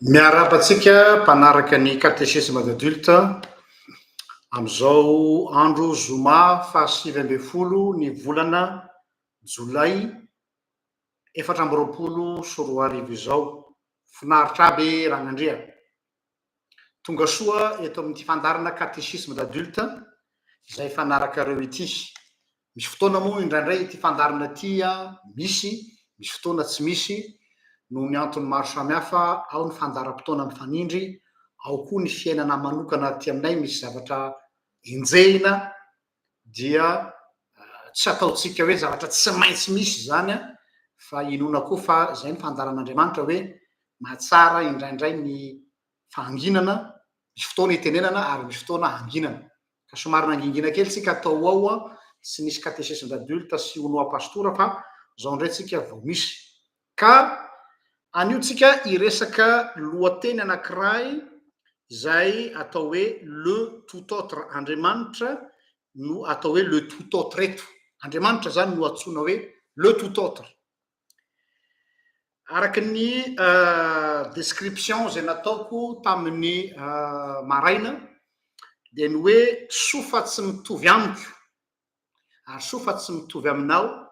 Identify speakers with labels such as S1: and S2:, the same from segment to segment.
S1: Miarabantsika mpanaraka ny katesisme d'adulte amin'izao andro zoma fa 7 ny volana jolay 2024 izao. Finaritra aby Ragnandria. Tonga soa eto amin'ity fandarana katesisme d'adulte izay fanarakareo ity. Misy fotoana moa indraindray ity fandarana ity misy fotoana tsy misy noho ny antony maro samihafa. Ao ny fandaram-potoana mifanindry, ao koa ny fiainana manokana aty aminay misy zavatra enjehina dia tsy ataotsika hoe zavatra tsy maintsy misy zany fa inona koa fa zay ny fandaran'Andriamanitra hoe mahatsara indraindray ny fahanginana, misy fotoana itenenana ary misy fotoana hanginana. Ka somary nangingina kely tsika atao ao tsy nisy katesisme d'adulte sy honoa pastora fa zao ndray tsika vao misy. Ka anio tsika iresaka lohateny anankiray izay atao hoe le tout autre. Andriamanitra no atao hoe le tout autre eto. Andriamanitra zany no antsoina hoe le tout autre. Araky ny description zay nataoko tamin'ny maraina dia ny hoe sofa tsy mitovy amiko ary sofa tsy mitovy aminao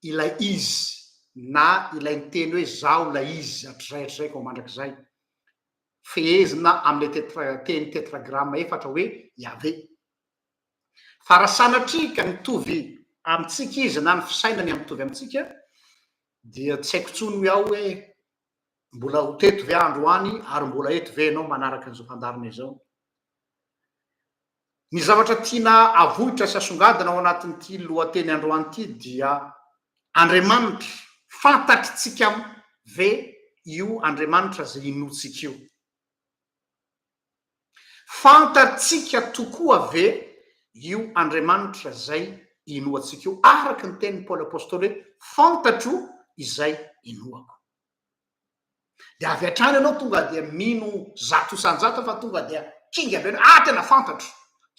S1: ilay izy na ilay ny teny hoe zaho ilay izy hatrizay ko mandrakizay fehezina amin'ilay teny tetragrama efatra hoe Yahvé. Fa raha sanatrika mitovy amintsika izy na ny fisainany mitovy amintsika dia tsy haiko tsony hoe aho hoe mbola ho teto ve androany ary mbola eto ve ianao manaraka an'izao fandarina izao. Ny zavatra tiana avohitra sy asongadina ao anatin'ity lohateny androany ity dia Andriamanitra fantatritsika ve io Andriamanitra zay inotsika io. Fantatritsika tokoa ve io Andriamanitra zay inoatsika io. Araky ny tenin'ny Paoly apôstôly hoe fantatro izay inoako. Dia avy hatrany ianao tonga dia mino zato isan-jato fa tonga dia kinga be tena fantatro.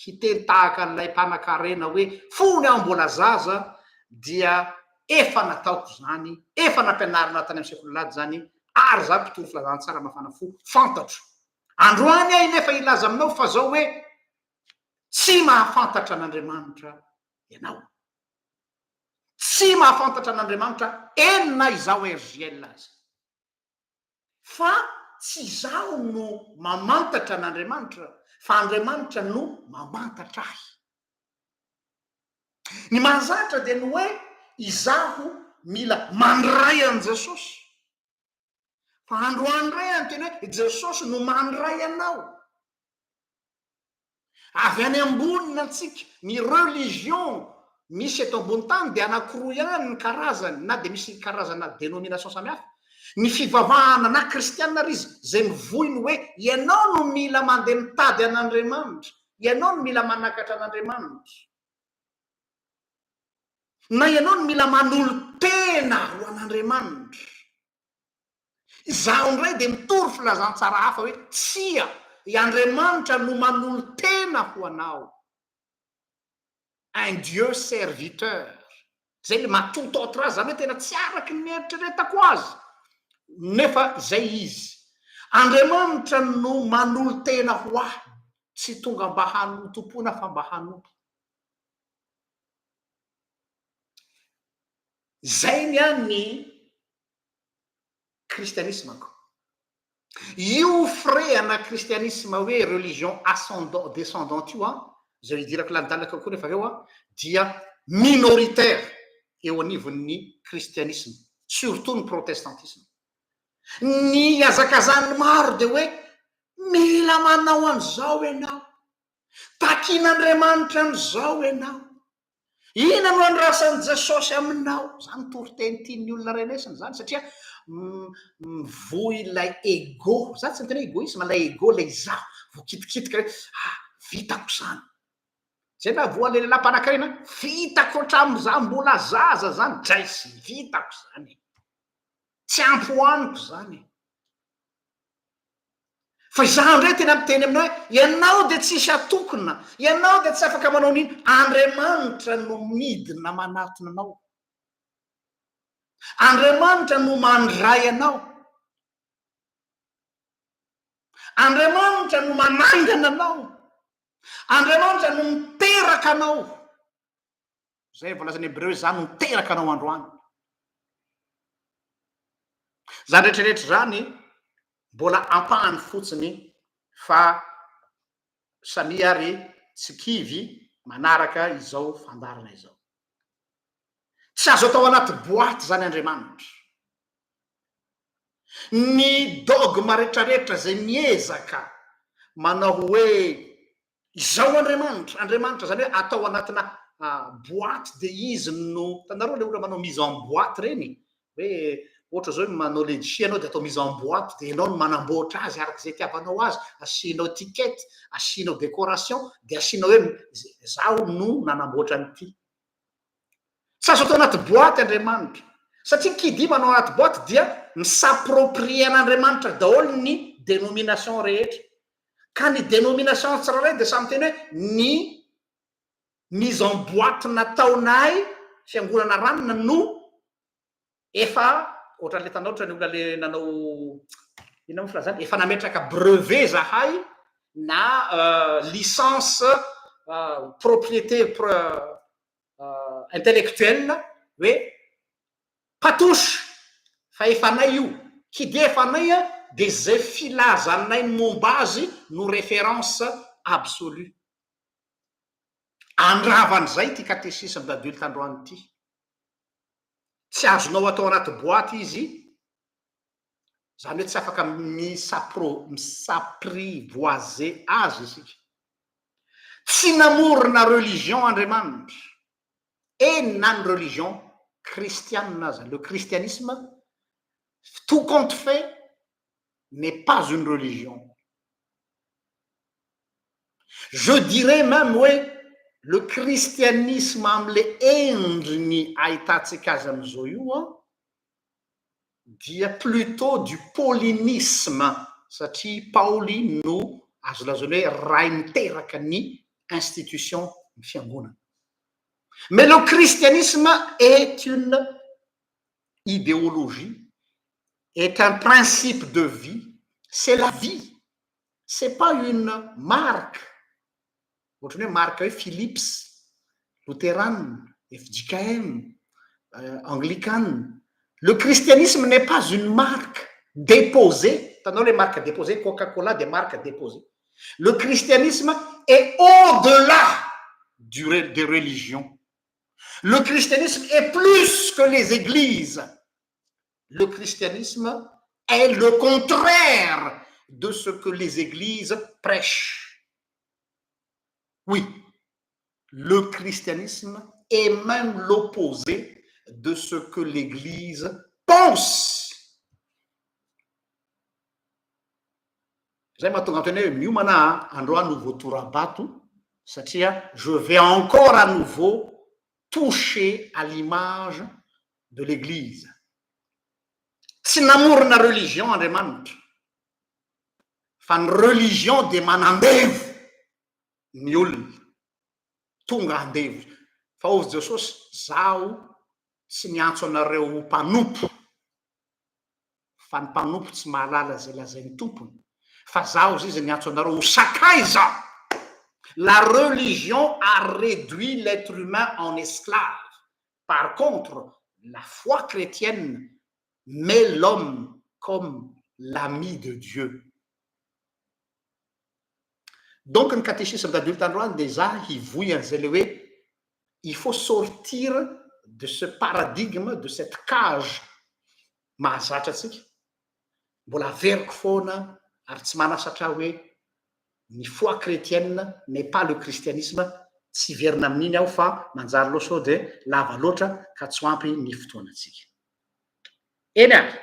S1: Hiteny tahaka an'ilay mpanan-karena hoe fony aho mbola zaza dia efa nataoko zany, efa nampianarina tany amin'ny sekoly zany ary za mpitoro filazantsara mafana fo fantatro. Androany ahy nefa ilaza aminao fa zao hoe tsy mahafantatra an'Andriamanitra ianao. Tsy mahafantatra an'Andriamanitra enina izao RGL azy. Fa tsy zaho no mamantatra an'Andriamanitra fa Andriamanitra no mamantatra ahy. Ny mahazatra dia ny hoe izaho mila mandray an' Jesosy. Fa androandray any teny hoe Jesosy no mandray anao. Avy any ambonina antsika ny religion misy eto ambony tany dia anankiroa ihany ny karazany na dia misy karazana dénomination samihafa. Ny fivavahana na kristianina ry izy zay mivoiny hoe ianao no mila mandeha mitady an'Andriamanitra, ianao no mila manakatra an'Andriamanitra, na ianao no mila manolo tena ho an'Andriamanitra. Zaho indray dia mitory filazantsara hafa hoe tsia i Andriamanitra no manolo tena ho anao. Un Dieu serviteur. Zay le matot autre azy zany hoe tena tsy araky ny eritreretako azy. Nefa zay izy. Andriamanitra no manolo tena ho ahy. Tsy tonga mba hanotompona fa mba hanoto. Zay ny kristianismako. Io frehana kristianisme hoe religion ascendant descendante io zay idirako lanidalaka koa rehefa eo dia minoritaire eo anivon'ny kristianisme, surtout ny protestantisme. Ny azakazany maro dia hoe mila manao an'izao ianao, takian'Andriamanitra an'izao ianao, ina no andrasan'i Jesosy aminao. Zany toriteny tian'ny olona renesina zany satria mivoy ilay ego. Za tsy miteny egoisme, ilay ego ilay izaho voakitikitika hoe vitako zany. Zay na voa lehilahy mpanankarena vitako hatramin'izaho mbola zaza zany draisy vitako zany. Tsy ampohaniko zany. Fa izaho indray tena miteny aminao hoe ianao dia tsisy atokona, ianao dia tsy afaka manao an'ino. Andriamanitra no midina manatona anao. Andriamanitra no mandray anao. Andriamanitra no manangana anao, Andriamanitra no miteraka anao. Zay volazany hebreo hoe zany no miteraka anao androany. Zany rehetrarehetra zany mbola ampahany fotsiny fa samia ary tsy kivy manaraka izao fandarana izao. Tsy azo atao anaty boaty zany Andriamanitra. Ny dogma rehetrarehetra zay miezaka manao hoe izao Andriamanitra zany hoe atao anatina boaty de izy no tanareo le olona manao mise en boaty reny hoe ohatra zao manao letchis anao de atao mise en boaty de ianao no manamboatra azy arak'izay tiavanao azy, asianao tikety, asianao décoration de asianao hoe zaho no nanamboatra an'ity. Tsy azo atao anaty boaty Andriamanitra satria kidy manao anaty boaty dia misaproprie an'Andriamanitra daholo ny dénomination rehetra, ka ny dénomination tsirairay de samy teny hoe ny mise en boaty nataonay fiangonana ranona no efa ohatran'le tanao ohatra ny olona le nanao ina moa zany efa nametraka brevet zahay na licence propriété intellectuelle hoe patouche fa efanay io kidy efanay de zay filazanay momba azy no référence absolue. Andravan'izay ty katesisme d'adulte androany ty. Tsy azonao atao anaty boaty izy, zany hoe tsy afaka misapprivoiser azy isika. Tsy namorona religion Andriamanitra, enina ny religion christiane aza. Le christianisme, tout compte fait, n'est pas une religion. Je dirais même, oui, le christianisme amle endriny ahitantsika azy am'izao io dia plutôt du paulinisme satria Paoly no azo lazany hoe ray miteraka ny institution ny fiangonana. Mais le christianisme est une idéologie, est un principe de vie, c'est la vie, c'est pas une marque. Ohatran'ny hoe marque hoe Philips, Lutheran, FJKM, Anglicane. Le christianisme n'est pas une marque déposée. T'as les marques déposées, Coca-Cola, des marques déposées. Le christianisme est au-delà des religions. Le christianisme est plus que les églises. Le christianisme est le contraire de ce que les églises prêchent. Oui, le christianisme est même l'opposé de ce que l'Église pense. Zay mahatonga anteny hoe miomana androany nouveau tourabato satria je vais encore à nouveau toucher à l'image de l'Église. Tsy namorona religion Andriamanitra fa ny religion de manandevo ny olona tonga andevo fa hozy Jesosy zaho tsy niantso anareo mpanompo fa ny mpanompo tsy mahalala zay lazainy tompony fa zaho izy niantso anareo sakay zaho. La religion a réduit l'être humain en esclave. Par contre, la foi chrétienne met l'homme comme l'ami de Dieu. Donc ny catéchisme d'adulte androany de za hivoy an'izay le hoe il faut sortir de ce paradigme, de cette cage mahazatra atsika. Mbola averiko foana ary tsy manasatra hoe ny foi chrétienne n'est pas le christianisme. Tsy verina amin'iny aho fa manjary loso de lava loatra ka tsy ampy ny fotoanatsika. Eny ary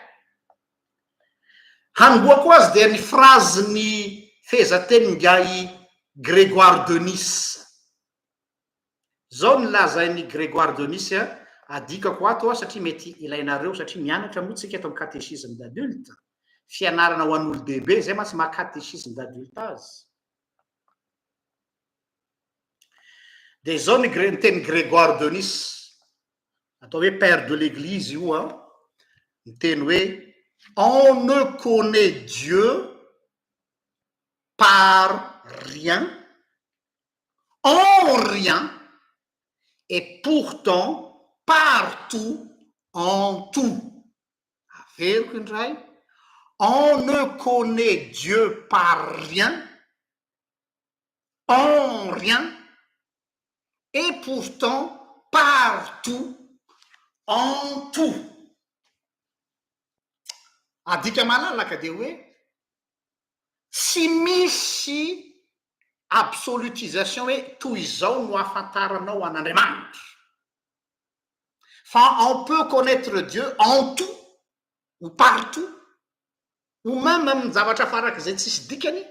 S1: hanomboako azy dia ny phrase ny fehezanteny ngai Grégoire de Nice. Zao ny lazainy Grégoire de Nice adikako ato satria mety ilainareo satria mianatra moa tsika eto amin'ny catéchisme d'adulte. Fianarana ho an'olo dehibe zay mantsy maha catéchisme d'adulte azy. De zao ny teny Grégoire de Nice, atao hoe père de l'église io ny teny hoe on ne connaît Dieu par rien, en rien, et pourtant partout en tout. Averiko indray. On ne connaît Dieu par rien, en rien, et pourtant partout en tout. Adika malalaka dia hoe tsy misy absolutisation hoe toy izao no afantaranao an'Andriamanitra. Fa on peut connaître Dieu en tout ou partout ou même amin'ny zavatra farak'izay tsisy dikany,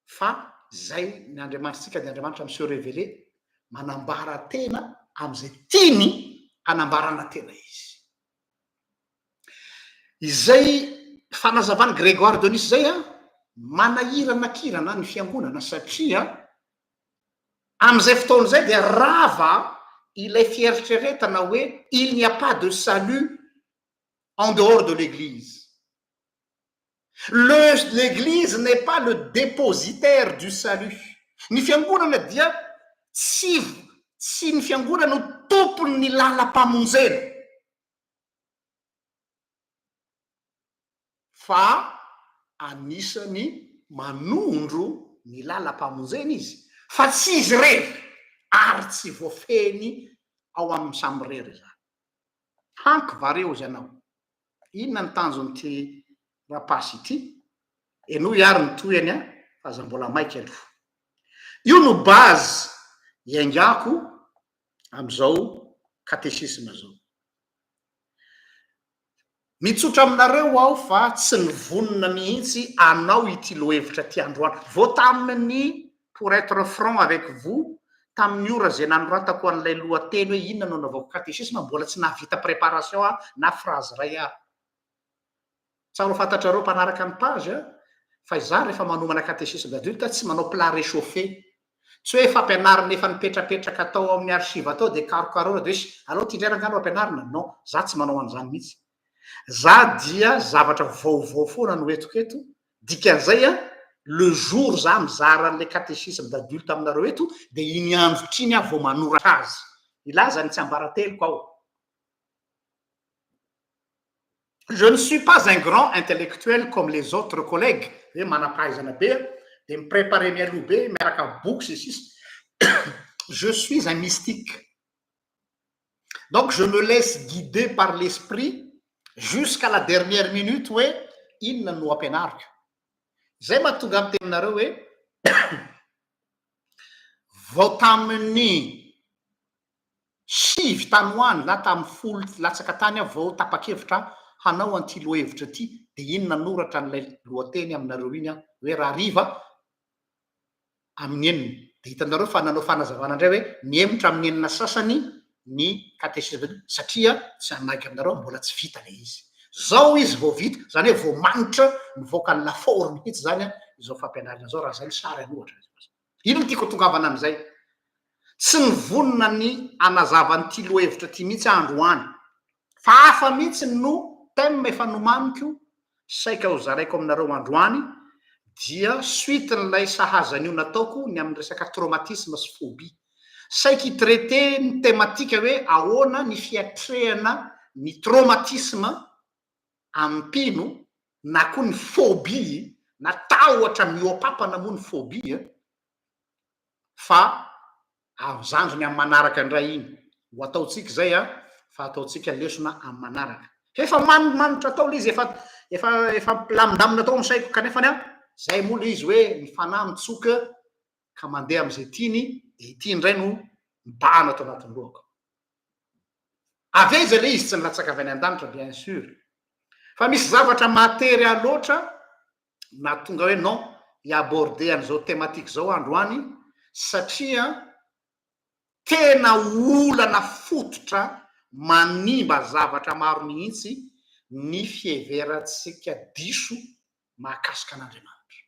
S1: fa zay ny Andriamanitsika dia Andriamanitra miseho révélé manambara tena amin'izay tiany anambarana tena izy. Izay fanazavany Grégoire de Nice zay manahiranakirana ny fiangonana satria amin'izay fotoana zay dia rava ilay fieritreretana hoe il n'y a pas de salut en dehors de l'église. L'église n'est pas le dépositaire du salut. Ny fiangonana dia tsy ny fiangonana no tompony ny lalam-pamonjena, fa anisany manondro ny lalam-pamonjena izy, fa tsy izy rery ary tsy voafeny ao amin'ny samy rery zany. Hanky vareo izy anao. Inona ny tanjon'ity rapasy ity? Eno iary ny toyany fa aza mbola maika aloha. Io no base iangako amin'izao katesisme zao. Mitsotra aminareo aho fa tsy nivonina mihitsy anao ity lohevitra ty androany. Vao tamin'ny pour être franc avec vous, tamin'ny ora zay nanoratako an'ilay lohateny hoe inona no anaovako katesisme, mbola tsy navita préparation na phrase ray aho. Tsara ho fantatrareo mpanaraka ny page fa izaho rehefa manomana katesisme d'adulte tsy manao plat réchauffé. Tsy hoe fampianarana efa nipetrapetraka atao amin'ny archive atao dia karokaroana dia hoe alao ty indray rangano ampianarana. Non, za tsy manao an'izany mihitsy. Za dia zavatra vaovao foana no entiko eto. Dikan'izay le jour za mizara an'ilay katesisme d'adulte aminareo eto dia iny andro iny aho vao manoratra azy. Ilazany tsy ambarateliko ao. Je ne suis pas un grand intellectuel comme les autres collègues. Hoe manampahaizana be dia miprépare mialoha be miaraka boky sy sisy. Je suis un mystique. Donc je me laisse guider par l'esprit jusqu'à la dernière minute hoe inona no ampianariko. Zay mahatonga amin'ny teninareo hoe vao tamin'ny sivy tany hoany na tamin'ny folo latsaka tany aho vao tapa-kevitra hanao an'ity lohevitra ty dia inona noratra n'ilay lohateny aminareo iny hoe raha riva amin'ny enina. Dia hitanareo fa nanao fanazavana indray hoe niemitra amin'ny enina sasany ny katesisme satria tsy hanaiky aminareo mbola tsy vita le izy. Zao izy vao vita, zany hoe vao manitra mivoaka ny laforme mihitsy zany izao fampianarana zao raha zay ny sary anohatra. Ino no tiako tongavana amin'izay? Tsy nivonina ny anazavany'ity lohevitra ty mihitsy androany, fa hafa mihitsy no thème efa nomaniko saika ho zaraiko aminareo androany dia suite n'ilay sahazan'io nataoko ny amin'ny resaka traumatisme sy phobie. Saika hitraité ny thématique hoe ahoana ny fiatrehana ny traumatisme amin'ny mpino na koa ny phobie, na tahotra mioapapana moa ny phobie, fa azanjony amin'ny manaraka indray iny. Ho ataotsika zay fa ataotsika lesona amin'ny manaraka. Efa manitra atao le izy efa lamindamina atao amin'ny saiko kanefany zay moa le izy hoe ny fanahy mitsoka ka mandeha amin'izay tiany dia ity indray no mibahana atao anatin'ny lohako. Aveza le izy tsy nilatsaka avy any an-danitra bien sûr. Fa misy zavatra materia loatra na tonga hoe non hiaborder an'izao thématique zao androany satria tena olana fototra manimba zavatra maro mihitsy ny fiheverantsika diso mahakasika an'Andriamanitra.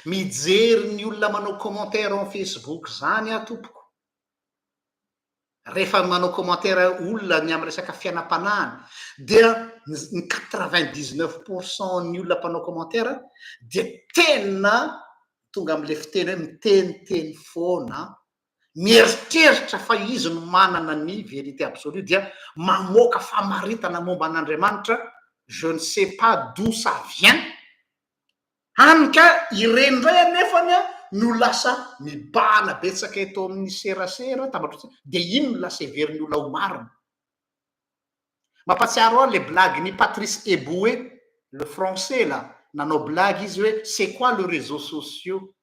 S1: Mijery ny olona manao commentaire en Facebook zany tompoko. Rehefa manao commentaire olona ny amin'ny resaka fiainam-panahiny dia ny 99% ny olona mpanao commentaire dia tena tonga am'le fiteny hoe miteniteny foana mieritreritra fa izy no manana ny vérité absolue dia mamoaka famaritana momba an'Andriamanitra je ne sais pas d'où ça vient hany ka ireny ndray anefany a no lasa mibahana betsaka eto amin'ny serasera tambatrotsy de iny no lasa everiny olona ho marina mampatsiaro ao le blague ny Patrice Eboué le français là nanao blague izy hoe c'est quoi le réseaux sociaux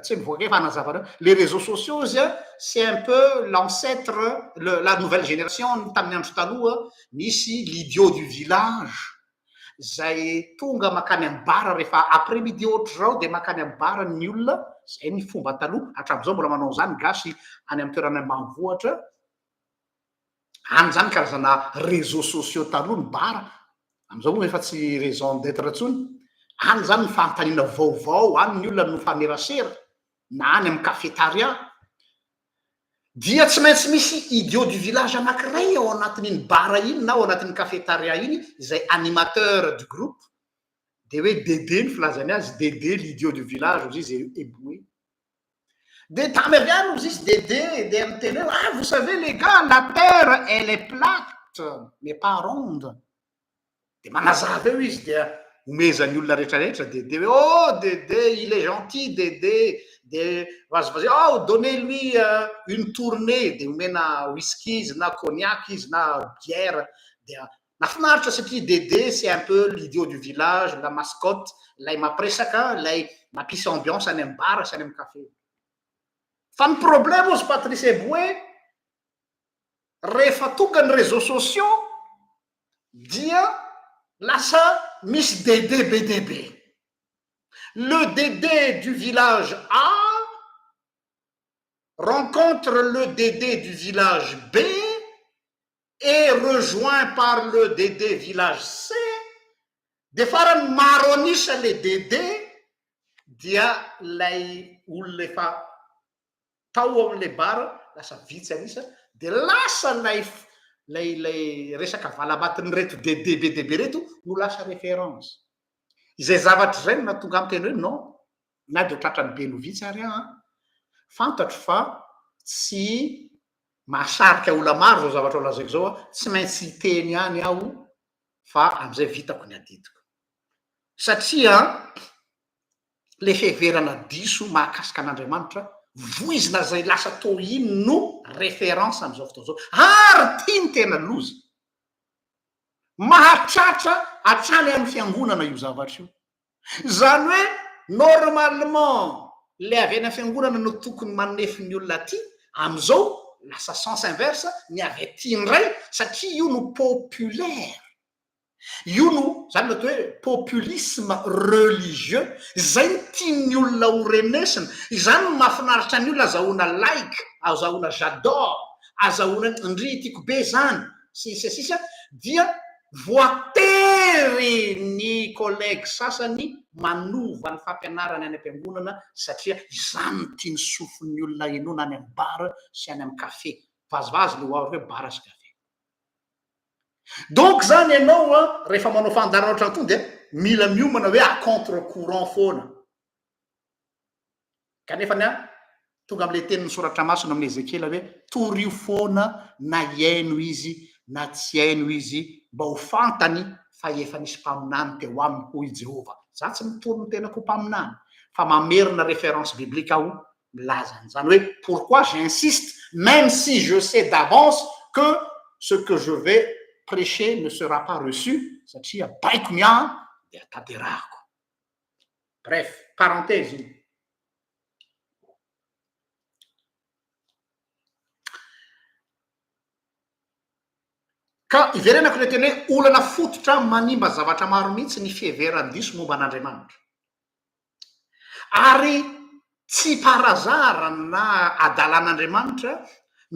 S1: tsy mivoaka fanazavana les réseaux sociaux izy c'est un peu l'ancêtre la nouvelle génération tamin'ny andro taloha misy l'idiot du village zay tonga makany amin'ny bara rehefa après midi ohatra zao de makany amin'ny bara ny olona zay ny fomba taloha hatram'izao mbola manao zany gasy any amin'ny toerana ambanivohitra any zany karazana réseaux sociaux taloha ny bara am'izao moa efa tsy raison d'être ntsony any zany ny fanontaniana vaovao any ny olona no fanerasera na any amin'ny cafétéria dia tsy maintsy misy idiot du village anankiray ao anatin'iny bara iny na ao anatin'ny cafétéria iny izay animateur du groupe de hoe Dédé ny filazany azy Dédé l'idiot du village ozy izy Eboué de tamy avy any ozy izy Dédé de miteny hoe ah vous savez les gars la terre elle est plate mais pas ronde de manazava eo izy de omezany olona rehetrarehetra Dédé hoe oh Dédé il est gentil Dédé de vas-y oh donnez-lui une tournée de omena whisky izy na cognac izy na bière de nafinaritra satria Dédé c'est un peu l'idiot du village la mascotte lay mampiresaka lay mampisy ambiance any amin'ny bara sy any amin'ny café fa ny problème ozy Patrice Eboué rehefa tonga ny réseaux sociaux dia lasa misy Dédé BDB le Dédé du village A rencontre le Dédé du village B et rejoint par le Dédé village C de farany maronisa le Dédé dia lay olona efa tao amin'le bara lasa vitsy anisa de lasa lay resaka valabatin'ny reto Dédé BDB reto no lasa référence izay zavatra zay no natonga amin'ny teny hoe non na de tratrany be no vitsy ary fantatro fa tsy mahasarika olona maro zao zavatra lazaiko zao tsy maintsy hiteny any aho fa am'izay vitako ny adidiko satria le fiheverana diso mahakasika an'Andriamanitra voizina zay lasa to iny no référence am'izao fotoana zao ary tia ny tena loza mahatratra hatrany amin'ny fiangonana io zavatra io zany hoe normalement le avy any amin'ny fiangonana no tokony manefy ny olona ty am'izao lasa sens inverse ny avy aty ndray satria io no populaire io no zany le atao hoe populisme religieux zay ny tiany olona ho renesina izany no mahafinaritra ny olona azahoana like azahoana j'adore azahoana ndry tiako be zany sisa dia voatery ny collègue sasany manova ny fampianarany any am-piangonana satria izany no tiany sofin'ny olona enona any amin'ny bara sy any amin'ny café vazivazy le oary hoe bara sy café donc zany ianao rehefa manao fandarana ohatrany to dia mila miomana hoe à contre courant foana kanefany tonga am'le tenin'ny soratra masina amin'ny Ezekela hoe torio foana na iaino izy na tsy haino izy mba ho fantany fa efa nisy mpaminany teo aminy hoy Jehova za tsy mitory ny tenako mpaminany fa mamerina référence biblique aho milazany zany hoe pourquoi j'insiste même si je sais d'avance que ce que je vais prêcher ne sera pas reçu satria baiko miaha de ataterahako bref parenthèse iny ka iverenako le teny hoe olana fototra manimba zavatra maro mihitsy ny fiheveran-diso momba an'Andriamanitra ary tsy parazara na adalan'Andriamanitra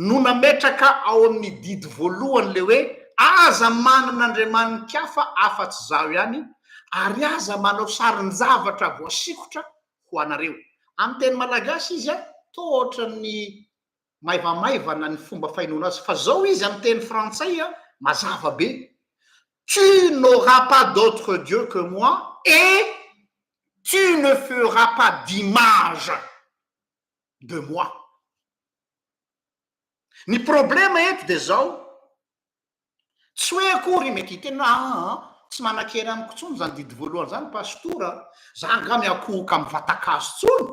S1: no nametraka ao amin'ny didy voalohany le hoe aza manan'Andriamanitra hafa afa-tsy zaho ihany ary aza manao sariny zavatra voasikotra ho anareo amin'ny teny malagasy izy toa ohatra ny maivamaivana ny fomba fainoana azy fa zao izy amin'ny teny frantsay mazava be tu n'auras pas d'autre Dieu que moi et tu ne feras pas d'image de moi. Ny problema eto de zao tsy hoe akory mety tena tsy manan-kera amiko tsony zany didy voalohany zany pastora, za nga miakohoka amy vatakazo tsony,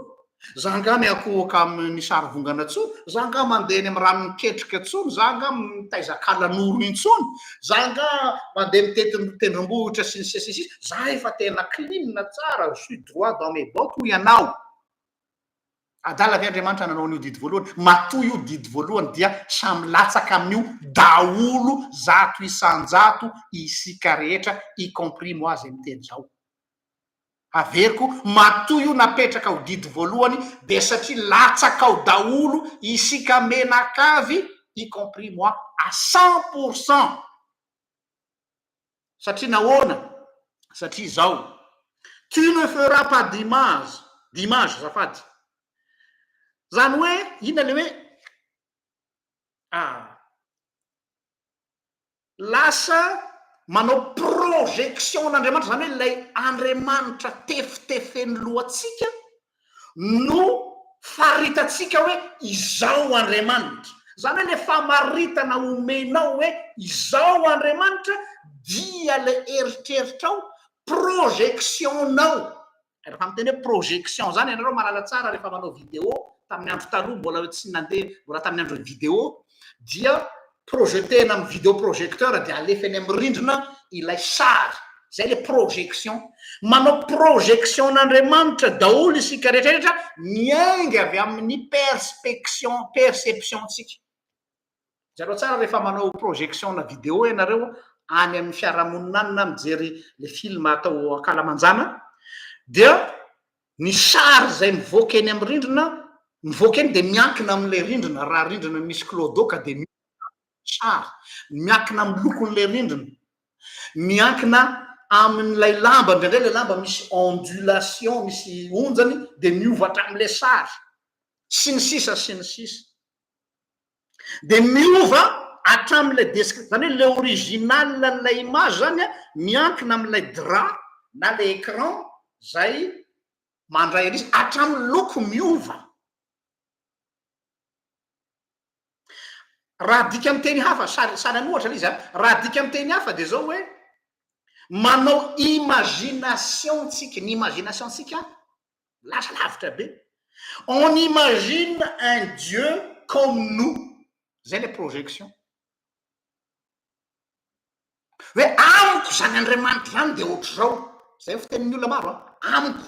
S1: za nga miakohoka amin'ny sary vongana tsony, za nga mandeha eny amy rano miketrika tsony, za nga mitaizakalan'oro intsony, za nga mandeha mitety tendrombohitra sy ny sisy za efa tena clean tsara, je suis droit dans mes bottes hoy ianao. Adala avy Andriamanitra nanao an'io didy voalohany, matoy io didy voalohany dia samy latsaka amin'io daholo zato isanjato isika rehetra y compris moi zay miteny zao. Averiko matoy io napetraka ao didy voalohany de satria latsaka ao daholo isika menakavy y compris moi à 100%. Satria nahoana? Satria zao, tu ne feras pas d'image zafady. Zany hoe ina le hoe lasa manao projection n'Andriamanitra, zany hoe ilay Andriamanitra tefitefeny lohatsika no faritatsika hoe izao Andriamanitra. Zany hoe le famaritana omenao hoe izao Andriamanitra dia le eritreritrao projectionnao. Rehefa miteny hoe projection zany ianareo mahalala tsara rehefa manao vidéo tamin'ny andro taloha mbola tsy nandeha mbola tamin'ny andro vidéo dia projetena amy vidéo projecteur dia alefany amy rindrina ilay sary, zay le projection. Manao projection n'Andriamanitra daholo isika rehetrarehetra miainga avy amin'ny perceptiontsika. Zareo tsara rehefa manao projection na vidéo ianareo any amin'ny fiarahamonina any na mijery le film atao akalamanjana, dia ny sary zay mivoaka eny amy rindrina mivoaka eny de miankina am'le rindrina, raha rindrina misy clodoka de sary miankina amy lokon'le rindrina, miankina amin'ilay lamba, indraindray le lamba misy ondulation, misy onjany de miovatra am'le sary sy ny sisa sy ny sisa, de miova hatram'le description, zany hoe le original n'ilay image zany miankina am'ilay drap na le écran zay mandray an'izy hatram'ny loko miova. Raha dika amy teny hafa sanany ohatra l'izy raha dika amy teny hafa de zao hoe manao imagination tsika, ny imagination tsika lasa lavitra be. On imagine un Dieu comme nous, zay le projection. Hoe amiko zany Andriamanitra zany de ohatra zao, zay fitenin'ny olona maro amiko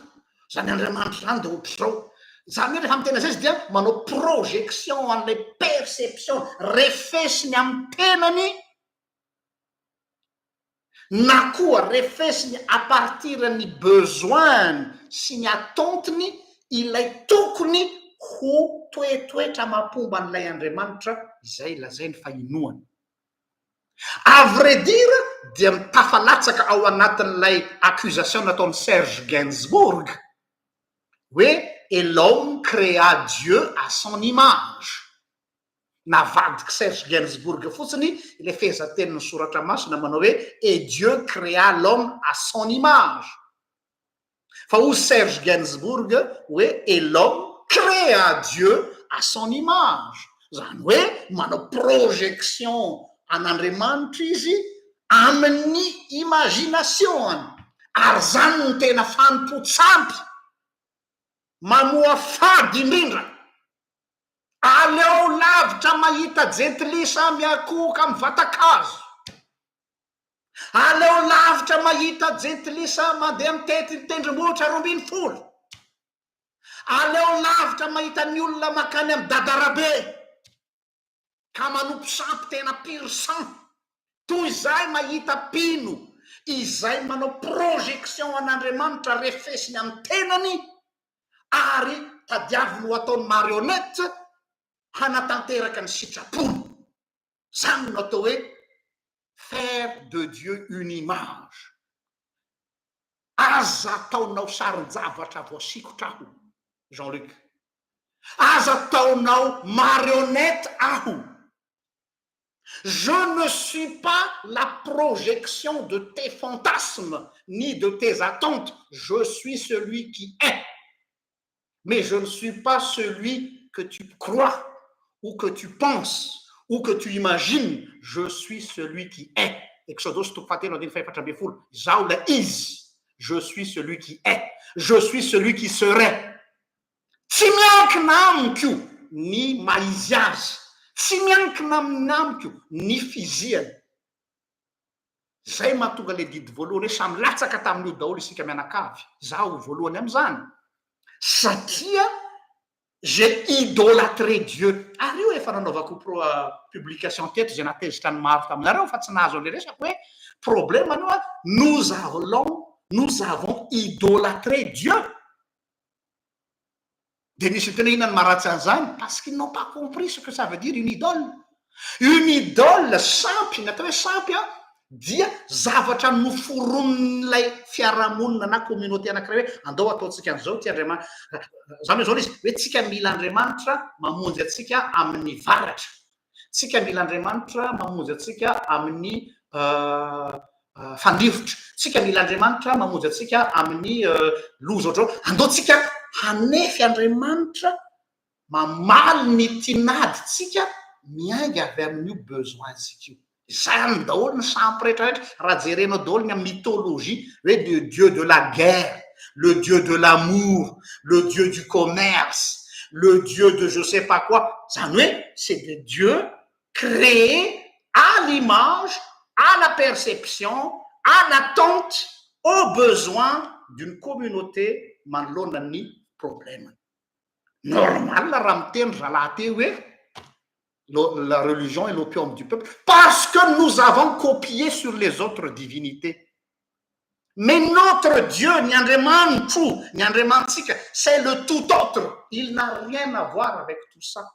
S1: zany Andriamanitra zany de ohatra zao. Zany hoe rehefa mitena zay izy dia manao projection an'ilay perception refesiny amy tenany na koa refesiny à partir ny besoin sy ny atontiny ilay tokony ho toetoetra mampomba an'ilay Andriamanitra izay lazay ny fahinoany. À vrai dire dia mitafalatsaka ao anatin'ilay accusation nataon'ny Serge Gainsbourg hoe et l'homme créa Dieu à son image. Navadiky Serge Gainsbourg fotsiny le fehezantenin'ny soratra masina manao hoe et Dieu créa l'homme à son image. Fa hoy Serge Gainsbourg hoe et l'homme créa Dieu à son image. Zany hoe manao projection an'Andriamanitra izy amin'ny imagination ary zany no tena fanompo-tsampy mamoa fady indrindra. Aleo lavitra mahita jentilisa miakohoka amy vatakazo, aleo lavitra mahita jentilisa mandeha mitety tendrombohitra 20 aleo lavitra mahita ny olona makany amy dadarabe ka manompo sampy tena pur sang toy izay mahita pino izay manao projection an'Andriamanitra refesiny amy tenany ary tadiaviny ho ataony marionnette hanatanteraka ny sitrapony. Zany no atao hoe faire de Dieu une image. Aza ataonao sarin-javatra voasikotra aho, Jean-Luc. Aza ataonao marionnette aho. Je ne suis pas la projection de tes fantasmes ni de tes attentes. Je suis celui qui est. Mais je ne suis pas celui que tu crois ou que tu penses ou que tu imagines. Je suis celui qui est. Exodus 4:4. Zaula is. Je suis celui qui est. Je suis celui qui serait. Tsy miankina amiko ny maizy azy. Tsy miankina amin'amiko ny fiziany. Zay mahatonga le didy voalohany hoe samy latsaka tamin'io daholo isika mianakavy. Zaho voalohany amin'izany. Satria j'ai idolâtré Dieu. Ary io efa nanaovako publication teto zay natezitra ny maro taminareo fa tsy nahazo an'le resako hoe problème anio nous avons idolâtré Dieu. De nisy tena inany maratsy an'izany parce qu'ils n'ont pas compris ce que ça veut dire une idole. Une idole sampy, natao hoe sampy dia zavatra noforon'ilay fiarahamonina na communauté anankiray hoe andao ataontsika an'izao ty Andriamanitra. Zany hoe zao izy hoe tsika mila Andriamanitra mamonjy atsika amin'ny varatra. Tsika mila Andriamanitra mamonjy atsika amin'ny fandrivotra. Tsika mila Andriamanitra mamonjy atsika amin'ny loza ohatrao. Andao tsika hanefy Andriamanitra mamaly ny tinaditsika miainga avy amin'io besoin tsika io. Zany daholo ny sampy rehetrarehetra raha jerenao daholo ny amin'ny mythologie hoe le Dieu de la guerre, le Dieu de l'amour, le Dieu du commerce, le Dieu de je sais pas quoi. Zany hoe c'est des dieux créés à l'image, à la perception, à l'attente, aux besoins d'une communauté manoloana ny problème. Normal raha miteny rahalahy hoe la religion est l'opium du peuple, parce que nous avons copié sur les autres divinités. Mais notre Dieu, c'est le tout autre. Il n'a rien à voir avec tout ça.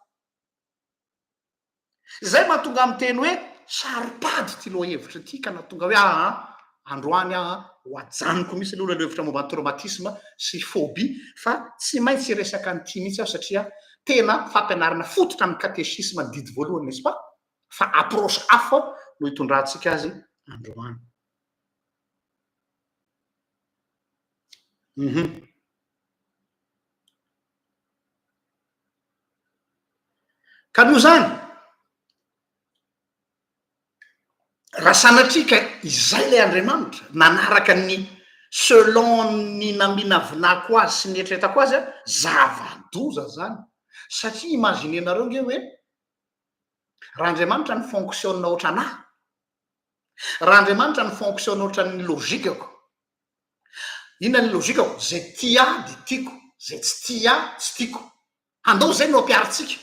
S1: Zay mahatonga amin'ny teny hoe saripady ty lohahevitra ty ka nahatonga hoe androany ho ajanoko misy aloha lehevitra momba ny traumatisme sy phobie fa tsy maintsy resaka an'ity mihitsy aho satria tena fampianarana fototra amin'ny catéchisme ny didy voalohany n'est-ce pas fa approche hafa no hitondrantsika azy androany. Ka noho zany raha sanatrika izay le Andriamanitra nanaraka ny selon ny naminavinako azy sy ny eritreretako azy zava-doza zany satria imaginenareo nge hoe raha Andriamanitra ny fonctionne ohatra anahy, raha Andriamanitra ny fonctionne ohatra ny logikako, inona ny logikako? Zay tia de tiako, zay tsy tia tsy tiako. Andao zay no ampiaritsika.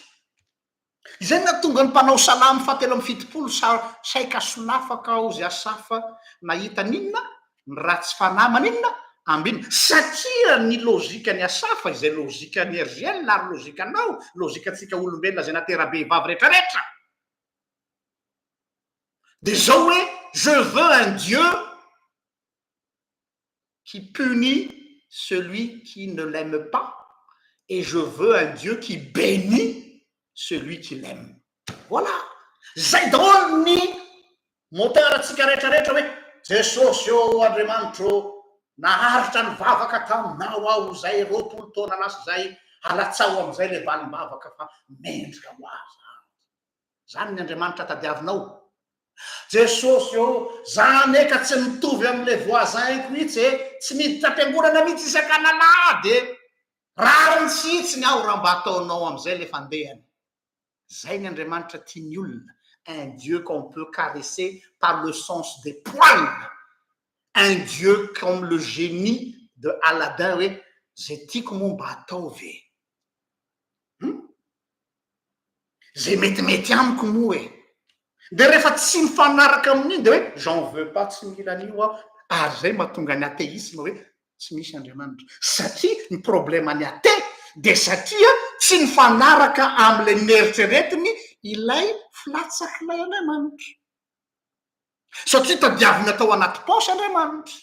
S1: Izay na tonga ny mpanao salamy fahatelo amby fitopolo saika solafaka ozy asafa nahita ninona ny ratsy fanamana inona ambinina satria ny logika ny asafa izay logika ny RGL ary logikanao logikatsika olombelona zay naterabe vavy rehetrarehetra. De zao hoe je veux un Dieu qui punit celui qui ne l'aime pas et je veux un Dieu qui bénit celui qui l'aime. Voilà. Zay daholo ny moteur atsika rehetrarehetra hoe Jesosy o Andriamanitro naharitra ny vavaka taminao aho zay roapolo taona lasa zay alatsao am'izay le valim-bavaka fa mendrika ho azy. Zany ny Andriamanitra tadiavinao. Jesosy o zany eka tsy mitovy am'le voisin mihitsy tsy miditra am-piangonana mihitsy isan-kanalà de rariny sitsiny aho raha mba ataonao am'izay le fandehany. Zay ny Andriamanitra tiany olona, un Dieu qu'on peut caresser par le sens des poils, un Dieu comme le génie de Aladdin hoe zay tiako moa mba atao ve zay metimety amiko moa e. De rehefa tsy mifanaraka amin'iny de hoe j'en veux pas, tsy mila an'io aho. Ary zay mahatonga ny athéisme hoe tsy misy Andriamanitra satria ny problème ny athée de satria tsy mifanaraka am'le neritreretiny ilay filatsak'ilay Andriamanitra. Satria tadiaviny atao anaty paosy Andriamanitra.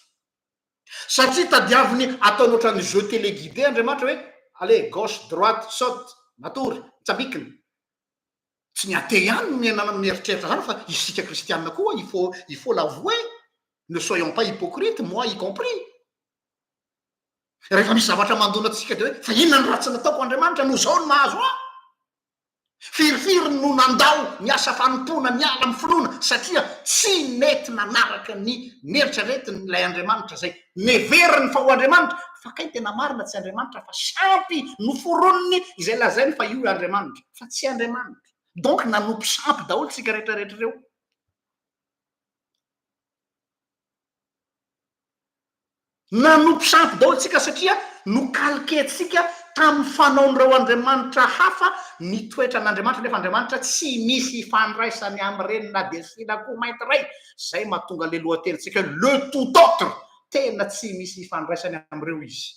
S1: Satria tadiaviny ataony ohatran'ny jeu téléguidé Andriamanitra hoe allez gauche droite saute matory tsabikiny. tsy ny ate ihany no mienana amin'ny eritreritra zany fa isika kristianina koa il faut l'avouer, ne soyons pas hypocrite, moi y compris. Rehefa misy zavatra mandona atsika de hoe fa inona ny ratsy nataoko Andriamanitra no zao no mahazo aho, firifiry no nandao miasa fanompona miala amin'ny finoana satria tsy mety nanaraka ny nieritreretin'ilay Andriamanitra zay neveriny fa ho Andriamanitra, fa kay tena marina tsy Andriamanitra fa sampy no foronony izay lazainy fa io Andriamanitra fa tsy Andriamanitra. Donc nanompo sampy daholo tsika rehetrarehetra reo. Nanompo sampy daholo tsika satria no kalkentsika tamin'ny fanaon'ireo Andriamanitra hafa ny toetran'Andriamanitra nefa Andriamanitra tsy misy ifandraisany amin'ireny na dia sinako mainty ray. Zay mahatonga le lohatenitsika le tout autre, tena tsy misy ifandraisany amin'ireo izy.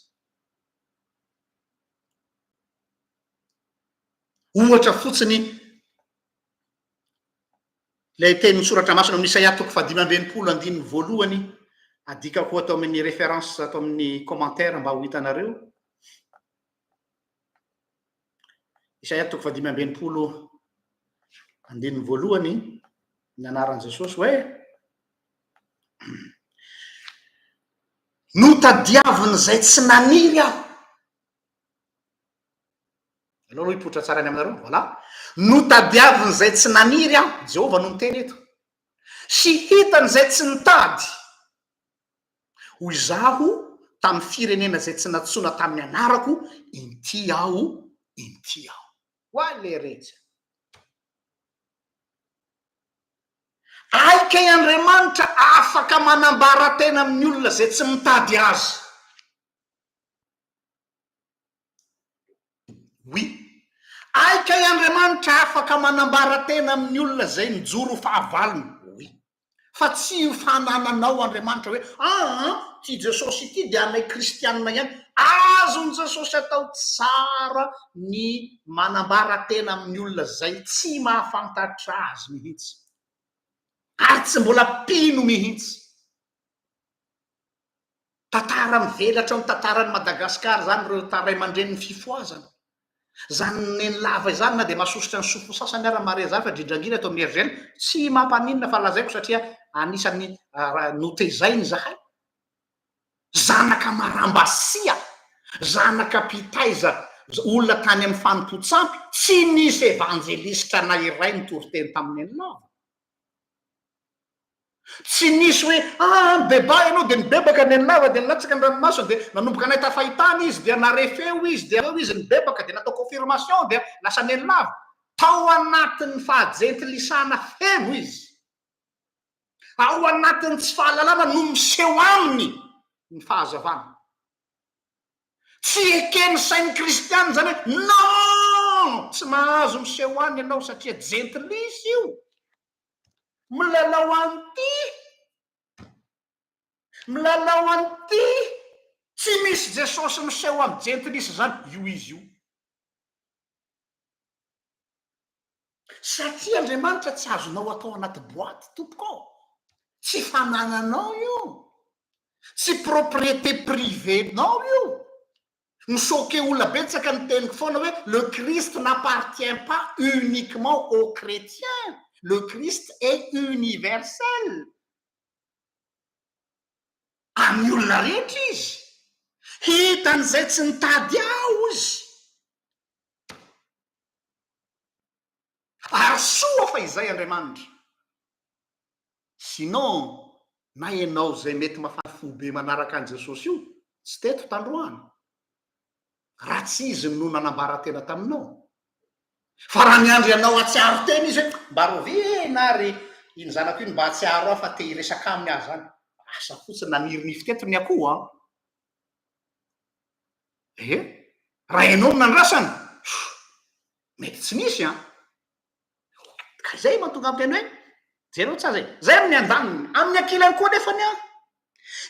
S1: Ohatra fotsiny lay teny soratra masina amin'ny Isaia 5:20 adikako atao amin'ny référence atao amin'ny commentaire mba ho hitanareo. Isaia 5:20 ny anaran'i Jesosy hoe notadiaviny zay tsy naniry aho. Aloha hipotra tsara ny aminareo. Voilà. Notadiaviny zay tsy naniry aho, Jehova no miteny eto. Sy hitany zay tsy nitady. Hoy zaho tamin'ny firenena zay tsy natsoina tamin'ny anarako, inty aho. Hoay le rehetra. Aiky Andriamanitra afaka manambara tena amin'ny olona zay tsy mitady azy. Oui. Aiky Andriamanitra afaka manambara tena amin'ny olona zay mijoro fahavalony. Oui. Fa tsy fanananao Andriamanitra hoe ty Jesosy ity dia anay kristianina ihany. Azony Jesosy atao tsara ny manambara tena amin'ny olona zay tsy mahafantatra azy mihitsy, ary tsy mbola pino mihitsy. Tantara mivelatra amin'ny tantaran'i Madagasikara zany reo taray mandren'ny fifoazana. Zany neny lava izany na dia mahasosotra ny sofo sasany ara mare zany fa drindrangina atao amin'ny hery zany tsy mampaninona fa lazaiko satria anisan'ny notezainy zahay. Zanaka marambasia, zanaka pitaiza, olona tany amin'ny fanompotsampy, tsy nisy evanjelistra na iray nitory-teny tamin'ny lava. Tsy nisy hoe beba ianao dia nibebaka ny lava dia nilatsaka ny ranomasina dia nanomboka nahita fahitana izy dia narefeo izy dia eo izy nibebaka dia natao confirmation dia lasa ny lava. Tao anatin'ny fahajentilisana feno izy, ao anatin'ny tsy fahalalana no miseho aminy ny fahazavana. Tsy ekeny sain'ny kristiana zany hoe non, tsy mahazo miseho any ianao satria jentilisy io. Milalao anty, tsy misy Jesosy miseho amin'ny jentilisy zany io izy io. Satria Andriamanitra tsy azonao atao anaty boaty tompoko, tsy fanananao io, tsy propriété privée-nao io. Misoke olona betsaka ny teniko foana hoe le Christ n'appartient pas uniquement aux chrétiens, le Christ est universel. Amin'ny olona rehetra izy, hitan'izay tsy nitady ao izy. Ary soa fa izay Andriamanitra. Sinon, na ianao zay mety mafafo be manaraka an' Jesosy io, tsy teto tandroany. Ratsy izy no nanambara tena taminao. Fa raha miandry ianao atsiaro tena izy hoe mba rovina ary iny zanako iny mba atsiaro aho fa te hiresaka aminy azy zany. Asa fotsiny naniriny fiteto ny akoho raha ianao no nandrasany, mety tsy misy ka zay mahatonga amin'ny teny hoe jereo tsara zay amin'ny andaniny amin'ny ankilany koa nefany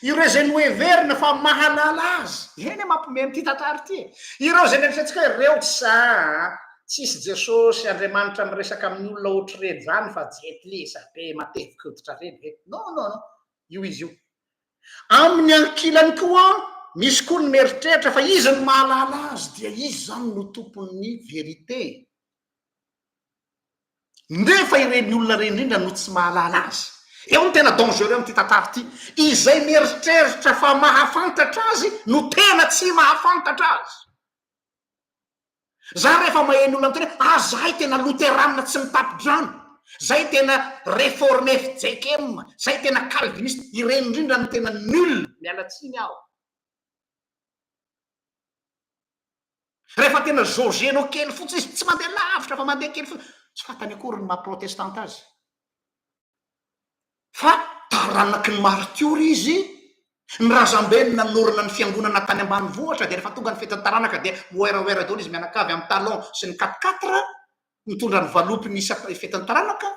S1: ireo zay no heverina fa mahalala azy eny mampome ty tantara ty. Ireo zay neritreretintsika hoe reo tsisy Jesosy Andriamanitra miresaka amin'ny olona ohatr'ireny zany fa jetlisa be matetika hoditra reny. Non, io izy io. Amin'ny ankilany koa misy koa ny mieritreritra fa izy no mahalala azy dia izy zany no tompon'ny vérité. nefa ireny olona reny indrindra no tsy mahalala azy. Eo no tena dangereux am'ty tantara ty, izay mieritreritra fa mahafantatra azy no tena tsy mahafantatra azy. Za rehefa maheny olona am'tena zahay tena loteranina tsy mitapidrano, zay tena réformé fjekem, zay tena calviniste, ireny indrindra no tena nul, mialatsiny aho. Rehefa tena jaugenao kely fotsy izy, tsy mandeha lavitra fa mandeha kely fotsy, tsy fantany akory ny maha-protestante azy. Fa taranaky ny martiory izy, ny razambenina norona ny fiangonana tany ambany vohatra, de rehefa tonga ny fetiny taranaka de moeraoera daholo izy mianakavy amin'ny talon sy ny 4x4 mitondra ny valopy ny fetiny taranaka.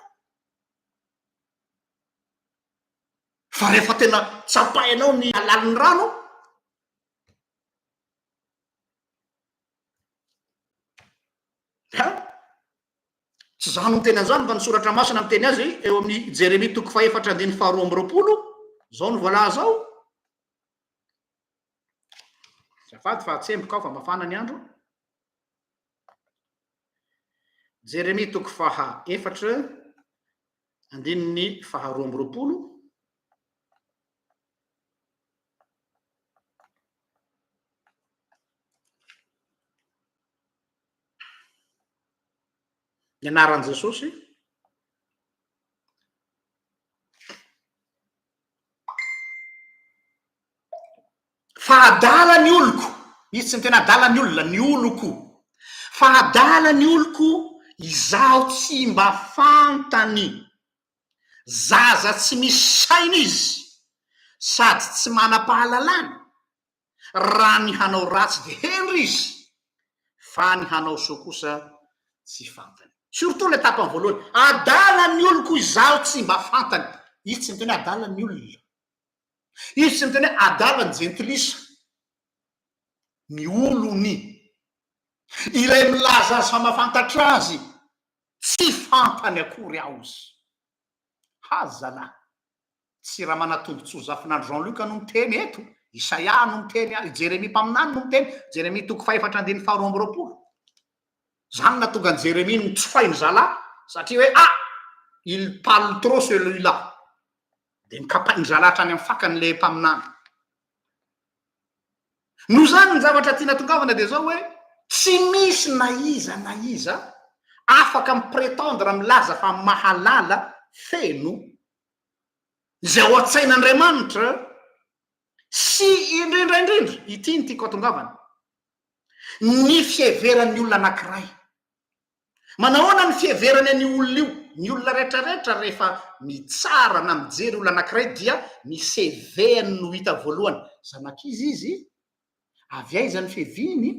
S1: Fa rehefa tena tsapainao ny alaliny rano, tsy zany no teny an'izany fa ny soratra masina miteny azy eo amin'ny Jeremia 4:4-5 zao no voalaza ao. Zafady fa atsemboka ao fa mafana ny andro. Jeremia 4:4-5. Ny anaran'i Jesosy. Fa adala ny oloko, izy tsy mitena adala ny olona, ny oloko. Fa adala ny oloko, izaho tsy mba fantany, zaza tsy misy saina izy, sady tsy manam-pahalalana. Raha ny hanao ratsy de hendry izy, fa ny hanao soa kosa tsy fantany. Surtout le tapany voalohany, adala ny oloko izaho tsy mba fantany. Izy tsy miteny adala ny olona, izy tsy miteny adala ny jentilisa, ny olony. Ilay milaza azy fa mahafantatra azy, tsy fantany akory aho izy. Hazalahy, tsy raha manatombotsoa zafinandro Jean-Luc no miteny eto, Isaia no miteny, Jeremia mpaminany no miteny, Jeremia 4:5-5. Zany na tonga ny Jeremia ny tsofainy zalahy, satria hoe il parle trop celui-là, de nikapainy zalahy hatrany amin'ny fakany le mpaminany. No zany ny zavatra tiana tongavana de zao hoe tsy misy na iza afaka mipretendre milaza fa mahalala feno zay ao an-tsain'Andriamanitra sy indrindra ity ny tiako atongavana, ny fieveran'ny olona anankiray. Manahoana ny fieverany any olona io? Ny olona rehetrarehetra rehefa mitsara na mijery olona anankiray dia ny seveny no hita voalohany. Zanak'izy izy, avy aiza ny feviny,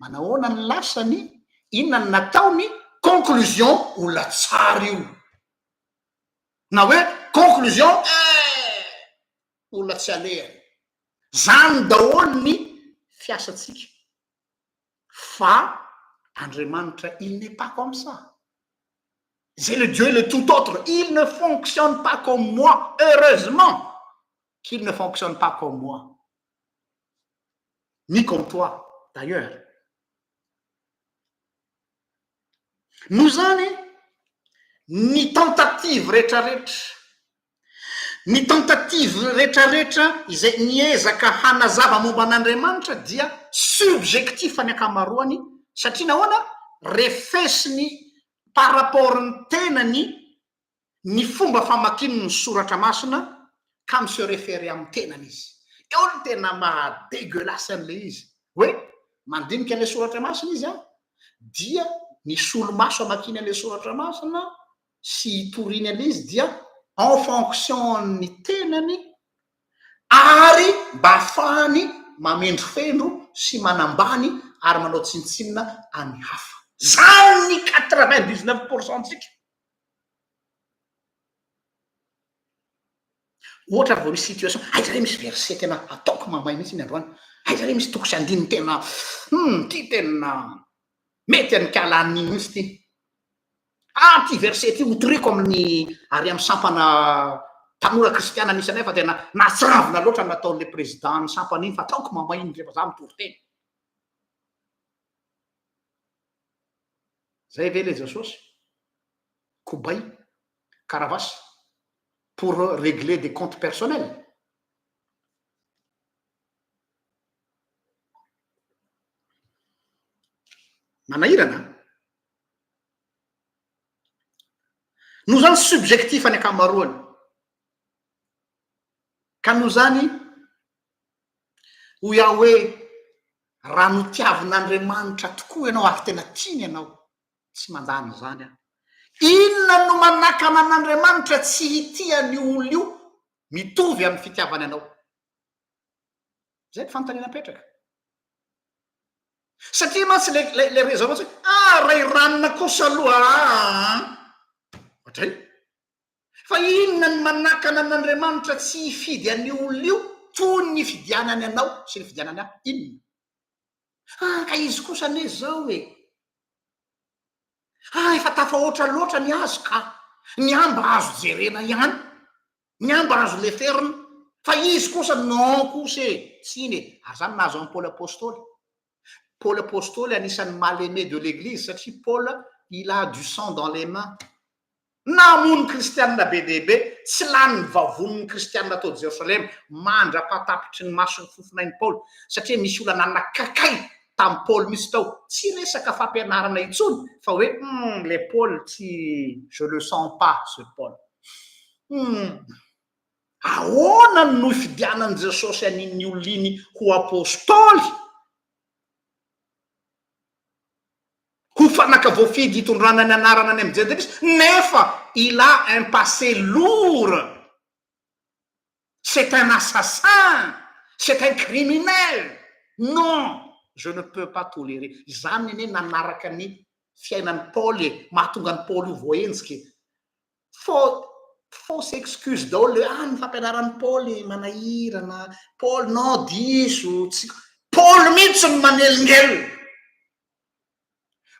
S1: manahoana ny lasany, inona ny nataony, conclusion olona tsara io. Na hoe conclusion olona tsy alehany. Zany daholo ny fiasantsika. Fa Andriamanitra, il n'est pas comme ça. C'est le Dieu le tout autre. Il ne fonctionne pas comme moi. Heureusement qu'il ne fonctionne pas comme moi. Ni comme toi, d'ailleurs. Nous zany, ny tentative rehetrarehetra izay niezaka hanazava momba an'Andriamanitra dia subjectif ny ankamaroany, satria nahoana refesiny par rapport ny tenany ny fomba famakiny ny soratra masina ka mise référé amin'ny tenany izy. Eo ny tena mahadégueulasse an'le izy hoe mandinika an'le soratra masina izy dia ny solomaso amakiny an'le soratra masina sy hitoriny an'le izy dia en fonction ny tenany ary mba ahafahany mamendro fendro sy manambany ary manao tsinitsinina any hafa. Zany ny 99% tsika. Ohatra vao misy situation, aiza re misy verset tena ataoko mamay mihitsy ny androany, aiza re misy toko sy andiny tena ty tena mety anikalan'iny mihitsy ty. Ty verset ty hotoriko amin'ny ary amin'ny sampana tanora kristiana anisany fa tena natsavina loatra nataon'le président ny sampana iny fa ataoko mamay iny rehefa za mitory teny. Zay ve le Jesosy? kobay karavasy pour régler des comptes personnels. Manahirana no zany subjectif any akamaroany ka no zany ho iaho hoe raha no tiavin'Andriamanitra tokoa ianao ary tena tiany ianao tsy mandany zany a inona no manakana an'Andriamanitra tsy hitiany olo io mitovy amin'ny fitiavany anao zay fanontaniana-petraka satria mantsy le rezanao tsy ray ranona kosa aloha atray fa inona ny manakana an'Andriamanitra tsy hifidy any olo io toy ny fidianany anao sy ny fidianany aho inona ka izy kosa ane zao e efa tafahoatra loatra ny azo ka ny amba azo jerena ihany ny amba azo leferina fa izy kosa non kosa e tsy iny e ary zany nahazo amin'ny Paul apôstôly anisan'ny mal-aimé de l'église satria Paul il a du sang dans les mains namono kristianina be dehibe tsy lany vavoniny kristianina tao Jerosalema mandra-patapitry ny masony fofonainy Paul satria misy olona nanakakay tamin'ny Paul misy tao tsy resaka fampianarana intsony fa hoe le Paul tsy je le sens pas ce Paul ahoana no fidianany Jesosy an'iny oliny ho apôstôly ho fanaka voafidy hitondrana ny anarana any amin'ny Jésus nefa il a un passé lourd, c'est un assassin, c'est un criminel. Non, je ne peux pas tolérer. Zany ne nanaraka ny fiainan'ny Paul mahatonga ny Paul ho voaenjika fausse excuse daholo ny fampianaran'ny Paul manahirana Paul non diso tsy Paul mihitsy ny manelingely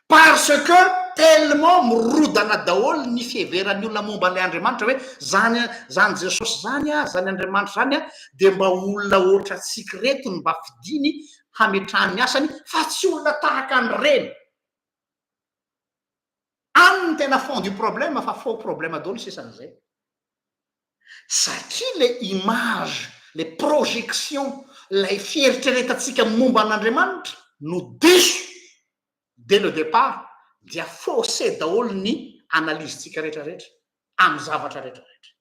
S1: parce que tellement mirodana daholo ny fiheveran'ny olona momba an'ilay Andriamanitra hoe zany Jesosy zany zany Andriamanitra zany dia mba olona oatra tsika reto ny mba fidiny hametrahany asany fa tsy olona tahaka an'ireny any tena fond du problème fa faux problème daholo sisan'izay satria le image le projection lay fieritreretantsika momba an'Andriamanitra no diso dès le départ dia faussé daholo ny analyzetsika rehetrarehetra amin'ny zavatra rehetrarehetra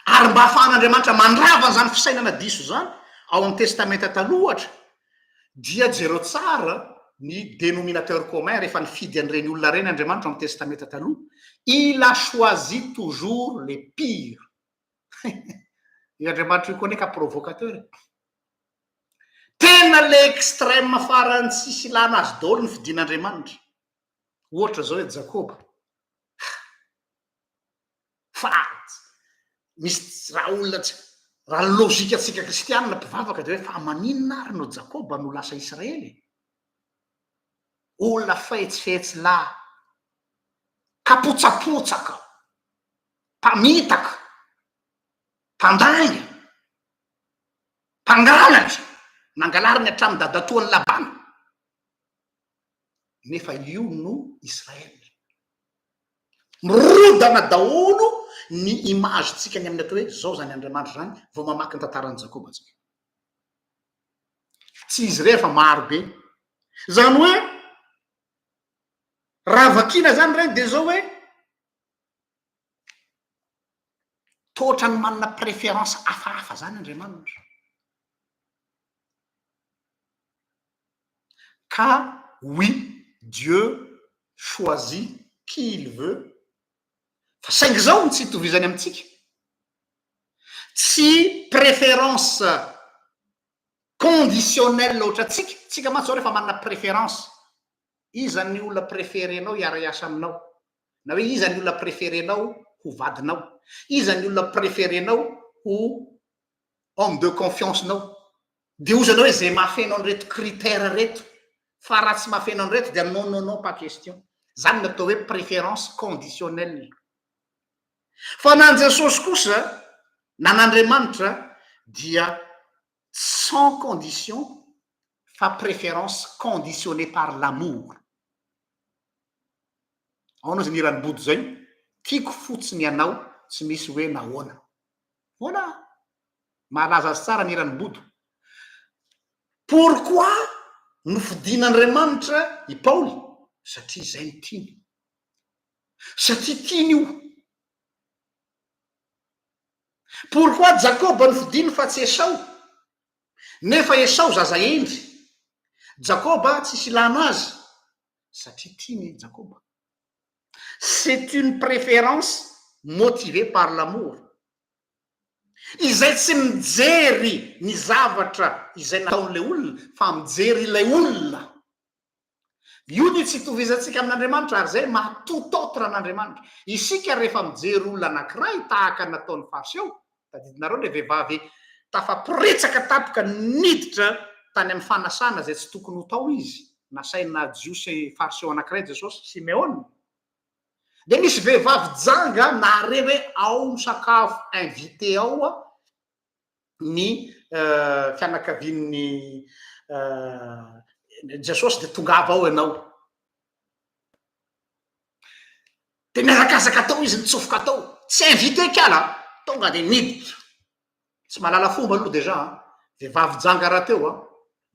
S1: ary mba ahafahan'Andriamanitra mandrava zany fisainana diso zany ao amin'ny testamenta taloha ohatra dia jereo tsara ny dénominateur commun rehefa nifidy an'ireny olona reny Andriamanitra amin'ny testamenta taloha il a choisi toujours les pires Andriamanitra io koa neka provocateur tena le extrême farany tsisy ilana azy daholo ny fidin'Andriamanitra ohatra zao hoe Jakoba fa misy raha olona raha lôzika atsika kristianina mpivavaka de hoe fa maninona ary no Jakoba no lasa Israely olona fetsifetsy lahy kapotsapotsaka mpamitaka mpandanga mpangalatra nangalariny hatramin'ny dadatoan'ny Labana nefa io no Israely mirodana daholo ny image tsika ny amin'ny atao hoe zao zany Andriamanitra zany vao mamaky ny tantaran'ny Jakoba tsika tsy izy rehefa maro be zany hoe raha vakina zany reny de zao hoe toatra ny manana préférence hafahafa zany Andriamanitra ka oui Dieu choisit qui il veut fa saingy zao ny tsy hitovizany amintsika tsy préférence conditionnelle ohatra tsika mantsy zao rehefa manana préférence izany olona préférenao hiara-iasa aminao na hoe izany olona préférenao ho vadinao izany olona préférenao ho homme de confiance nao de ozanao hoe zay mahafenao an'ireto critère reto fa raha tsy mahafenao an'ireto dia non pas question zany natao hoe préférence conditionnelle fa nan Jesosy kosa nan'Andriamanitra dia sans condition fa préférence conditionnée par l'amour. Aonao zay nirany bodo zay tiako fotsiny ianao tsy misy hoe nahoana hoana malaza azy tsara nirany bodo. Pourquoi nofidin'Andriamanitra i Paoly? Satria zay ny tiany, satria tiany io. Pourquoi Jakoba nofidiny fa tsy Esau? Nefa Esau zaza endry, Jakoba tsisy ilana azy, satria tiany Jakoba. C'est une préférence motivée par l'amour. Izay tsy mijery ny zavatra izay nataon'ilay olona fa mijery ilay olona. Io ny tsy itovizatsika amin'Andriamanitra ary zay mahatototra an'Andriamanitra. Isika rehefa mijery olona anankiray tahaka nataon'ny Fariseo, tadidinareo le vehivavy tafaporetsaka tapoka niditra tany amin'ny fanasana zay tsy tokony ho tao izy, nasaina jiosy Fariseo anankiray Jesosy, Simeona. De misy vehivavy janga nare hoe ao misakafo invité ao ny fianakavian'ny Jesosy de tongava ao ianao. De miazakazaka tao izy nitsofoka tao, tsy invité kala, tonga de niditra. Tsy malala fomba aloha deja, vehivavy janga raha teo,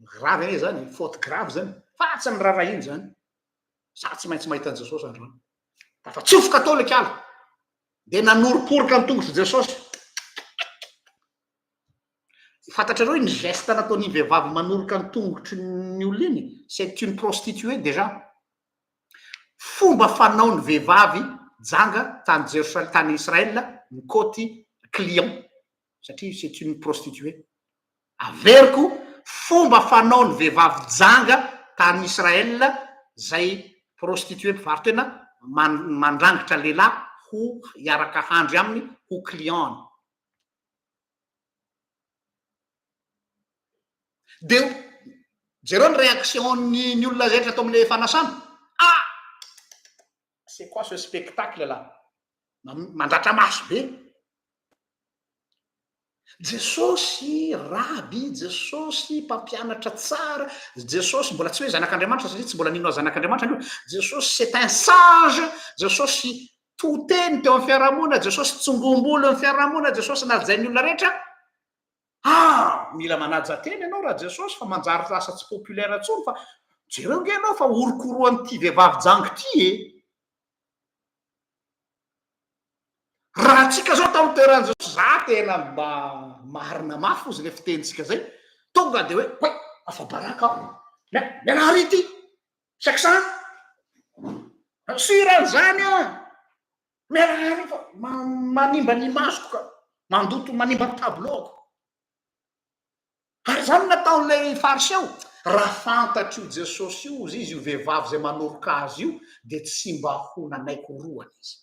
S1: grave ane zany, faute grave zany, fa tsy nirara iny zany. Za tsy maintsy mahita Jesosy androany. Fa tsofoka tao le kala, de nanoromporoka amin'ny tongotry Jesosy. Fantatrareo iny geste nataon'ny vehivavy manoroka ny tongotry ny olona iny, c'est une prostituée déjà. Fomba fanaon'ny vehivavy janga tany Jerusalem, tany Israël, mikoty client, satria c'est une prostituée. Averiko fomba fanaon'ny vehivavy janga tany Israël zay prostituée mpivarotena mandrangitra lehilahy ho hiaraka handry aminy ho client. De jereo ny réaction-ny olona zay atao amin'le fanasana. Ah, c'est quoi ce spectacle là? Mandratra maso be. Jesosy raby, Jesosy mpampianatra tsara, Jesosy mbola tsy hoe zanak'Andriamanitra satria tsy mbola ninao zanak'Andriamanitra io. Jesosy c'est un sage, Jesosy toteny teo amin'ny fiarahamonina, Jesosy tsongombolo amin'ny fiarahamonina, Jesosy najain'ny olona rehetra. Ah, mila manaja teny ianao raha Jesosy fa manjary asa tsy populaire antsony fa jereo nge ianao fa orokoroan'ity vehivavy jango ty e. Raha tsika zao tamin'ny toeran'ny Jesosy, za tena mba marina mafy ozy le fitenitsika zay, tonga de hoe oe afa baraka aho, mianary ity saksan siran'izany a mianary fa manimba ny masoko ka mandoto manimba ny tabloko. Ary zany nataon'ilay Fariseo, raha fantatro Jesosy io izy io vehivavy zay manoroka azy io de tsy mba ho nanaiko roany izy.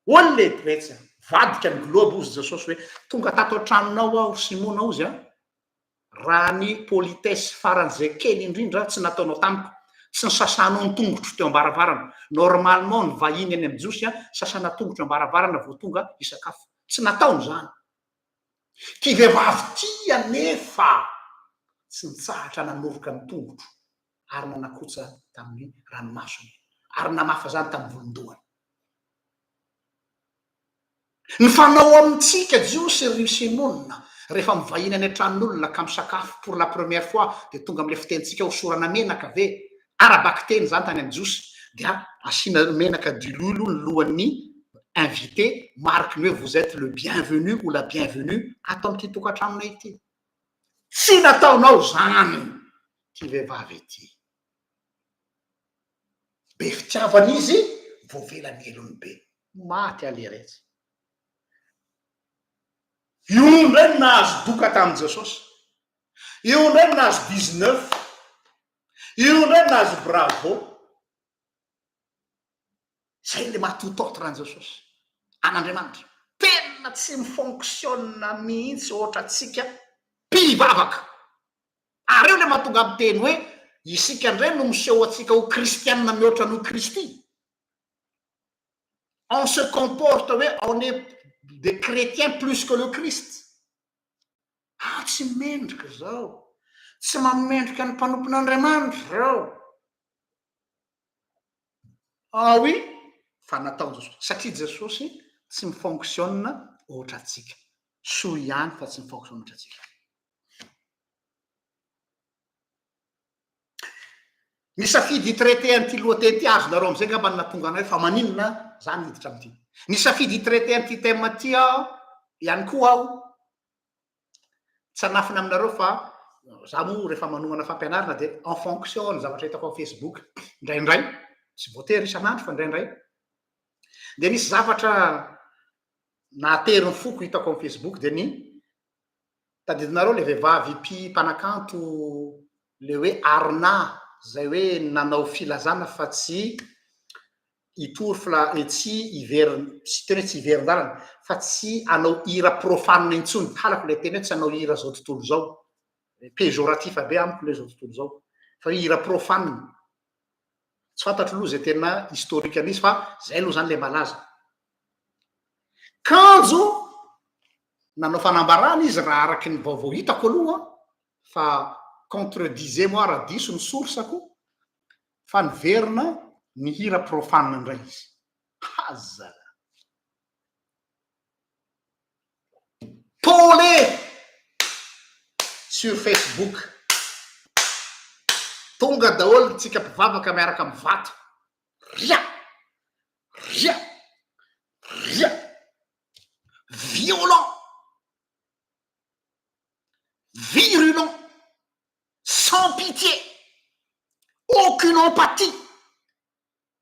S1: Olle pretsa vadika ny globe ozy Jesosy hoe tonga tato an-tranonao aho Simona ozy a, raha ny politesse faran'izay kely indrindra tsy nataonao tamiko, tsy nisasanao ny tongotro teo ambaravarana. Normalement ny vahiny any amin'ny jiosy a sasana tongotro ambaravarana vao tonga isakafo, tsy nataony zany. Ty vehivavy ty anefa tsy nitsahatra nanoroka ny tongotro ary nanakotsa tamin'ny ranomasony ary namafa zany tamin'ny volondohany. Ny fanao amintsika jiosy ry Simona rehefa mivahiny any an-tranon'olona ka misakafo pour la première fois de tonga am'le fitenitsika hosorana menaka ve arabaky teny zany tany amin'ny jiosy dia asiana menaka dilolo ny lohan'ny invité, marque hoe vous êtes le bienvenu ou la bienvenue ato amin'ity tokantranonay ity. Tsy nataonao zany ty vehivavy ity. Be fitiavana izy voavelany elony be, maty aleretsy. Io ndray nahazo doka tamin'i Jesosy, io ndray nahazo 19, io ndray nahazo bravo. Zay le mahatototra an Jesosy an'Andriamanitra. Tena tsy mifonctionne mihitsy ohatra atsika mpivavaka. Ary eo le mahatonga amin'ny teny hoe isika indray no miseho atsika ho kristianina mihoatra no Kristy. On se comporte hoe on est des chrétiens plus que le Christ. Ah, tsy mendrika zao. tsy mamendrika ny mpanompon'Andriamanitra reo. Oui, fa nataon Jesosy satria Jesosy tsy mifonctionne ohatra atsika. Soa ihany fa tsy mifonctionne ohatra atsika. Nisafidy hitraité an'ity lohateny azonareo am'izay ngamba natonga anay fa maninona zany hiditra am'ity. Nisafidy hitraité an'ity thème ty aho ihany koa aho tsy hanafina aminareo fa za moa rehefa manomana fampianarana de en fonction ny zavatra hitako amin'ny Facebook indraindray tsy voatery isan'andro fa indraindray de misy zavatra nahatery ny foko hitako amin'ny Facebook de ny tadidinareo le vehivavy mpanakanto le hoe Arna zay hoe nanao filazana fa tsy hitory tsy hivery tsy teny hoe tsy hiverin-dalana fa tsy hanao hira profane intsony. Halako le teny hoe tsy hanao hira zao tontolo zao, péjoratif be amiko le zao tontolo zao, fa hira profane. Tsy fantatro aloha zay tena historique an'izy fa zay aloha zany le malaza. Kanjo nanao fanambarana izy raha araky ny vaovao hitako aloha fa contredisez moi raha diso ny sorsako fa niverina ny hira profane indray izy. Haza tôle sur Facebook tonga daholo tsika mpivavaka miaraka amin'ny vato ria violent virulent sans pitié aucune empathie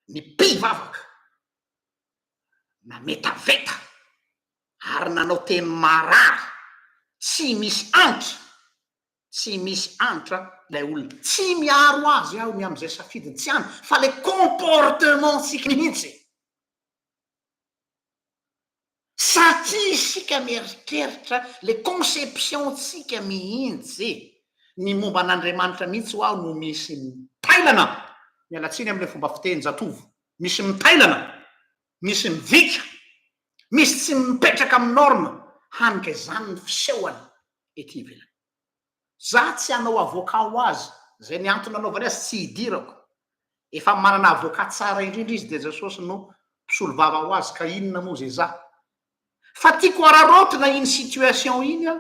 S1: ny mpivavaka na metaveta ary nanao teny marary tsy misy antra lay olona tsy miaro azy aho ny am'izay safidiny tsy any fa le comportement tsika mihitsy satria sika mieritreritra le conception tsika mihitsy ny momba an'Andriamanitra mihitsy ho aho no misy mitailana mialatsiny am'le fomba fiteny zatovo misy mitailana misy mivika misy tsy mipetraka amin'ny norme hanika zany ny fisehoany ety ivelany. Za tsy hanao avocat ho azy zay ny antony anaovany azy tsy hidirako efa manana avocat tsara indrindra izy de Jesosy no mpisolo vava ho azy ka inona moa zay za fa tiako ararotina iny situation iny a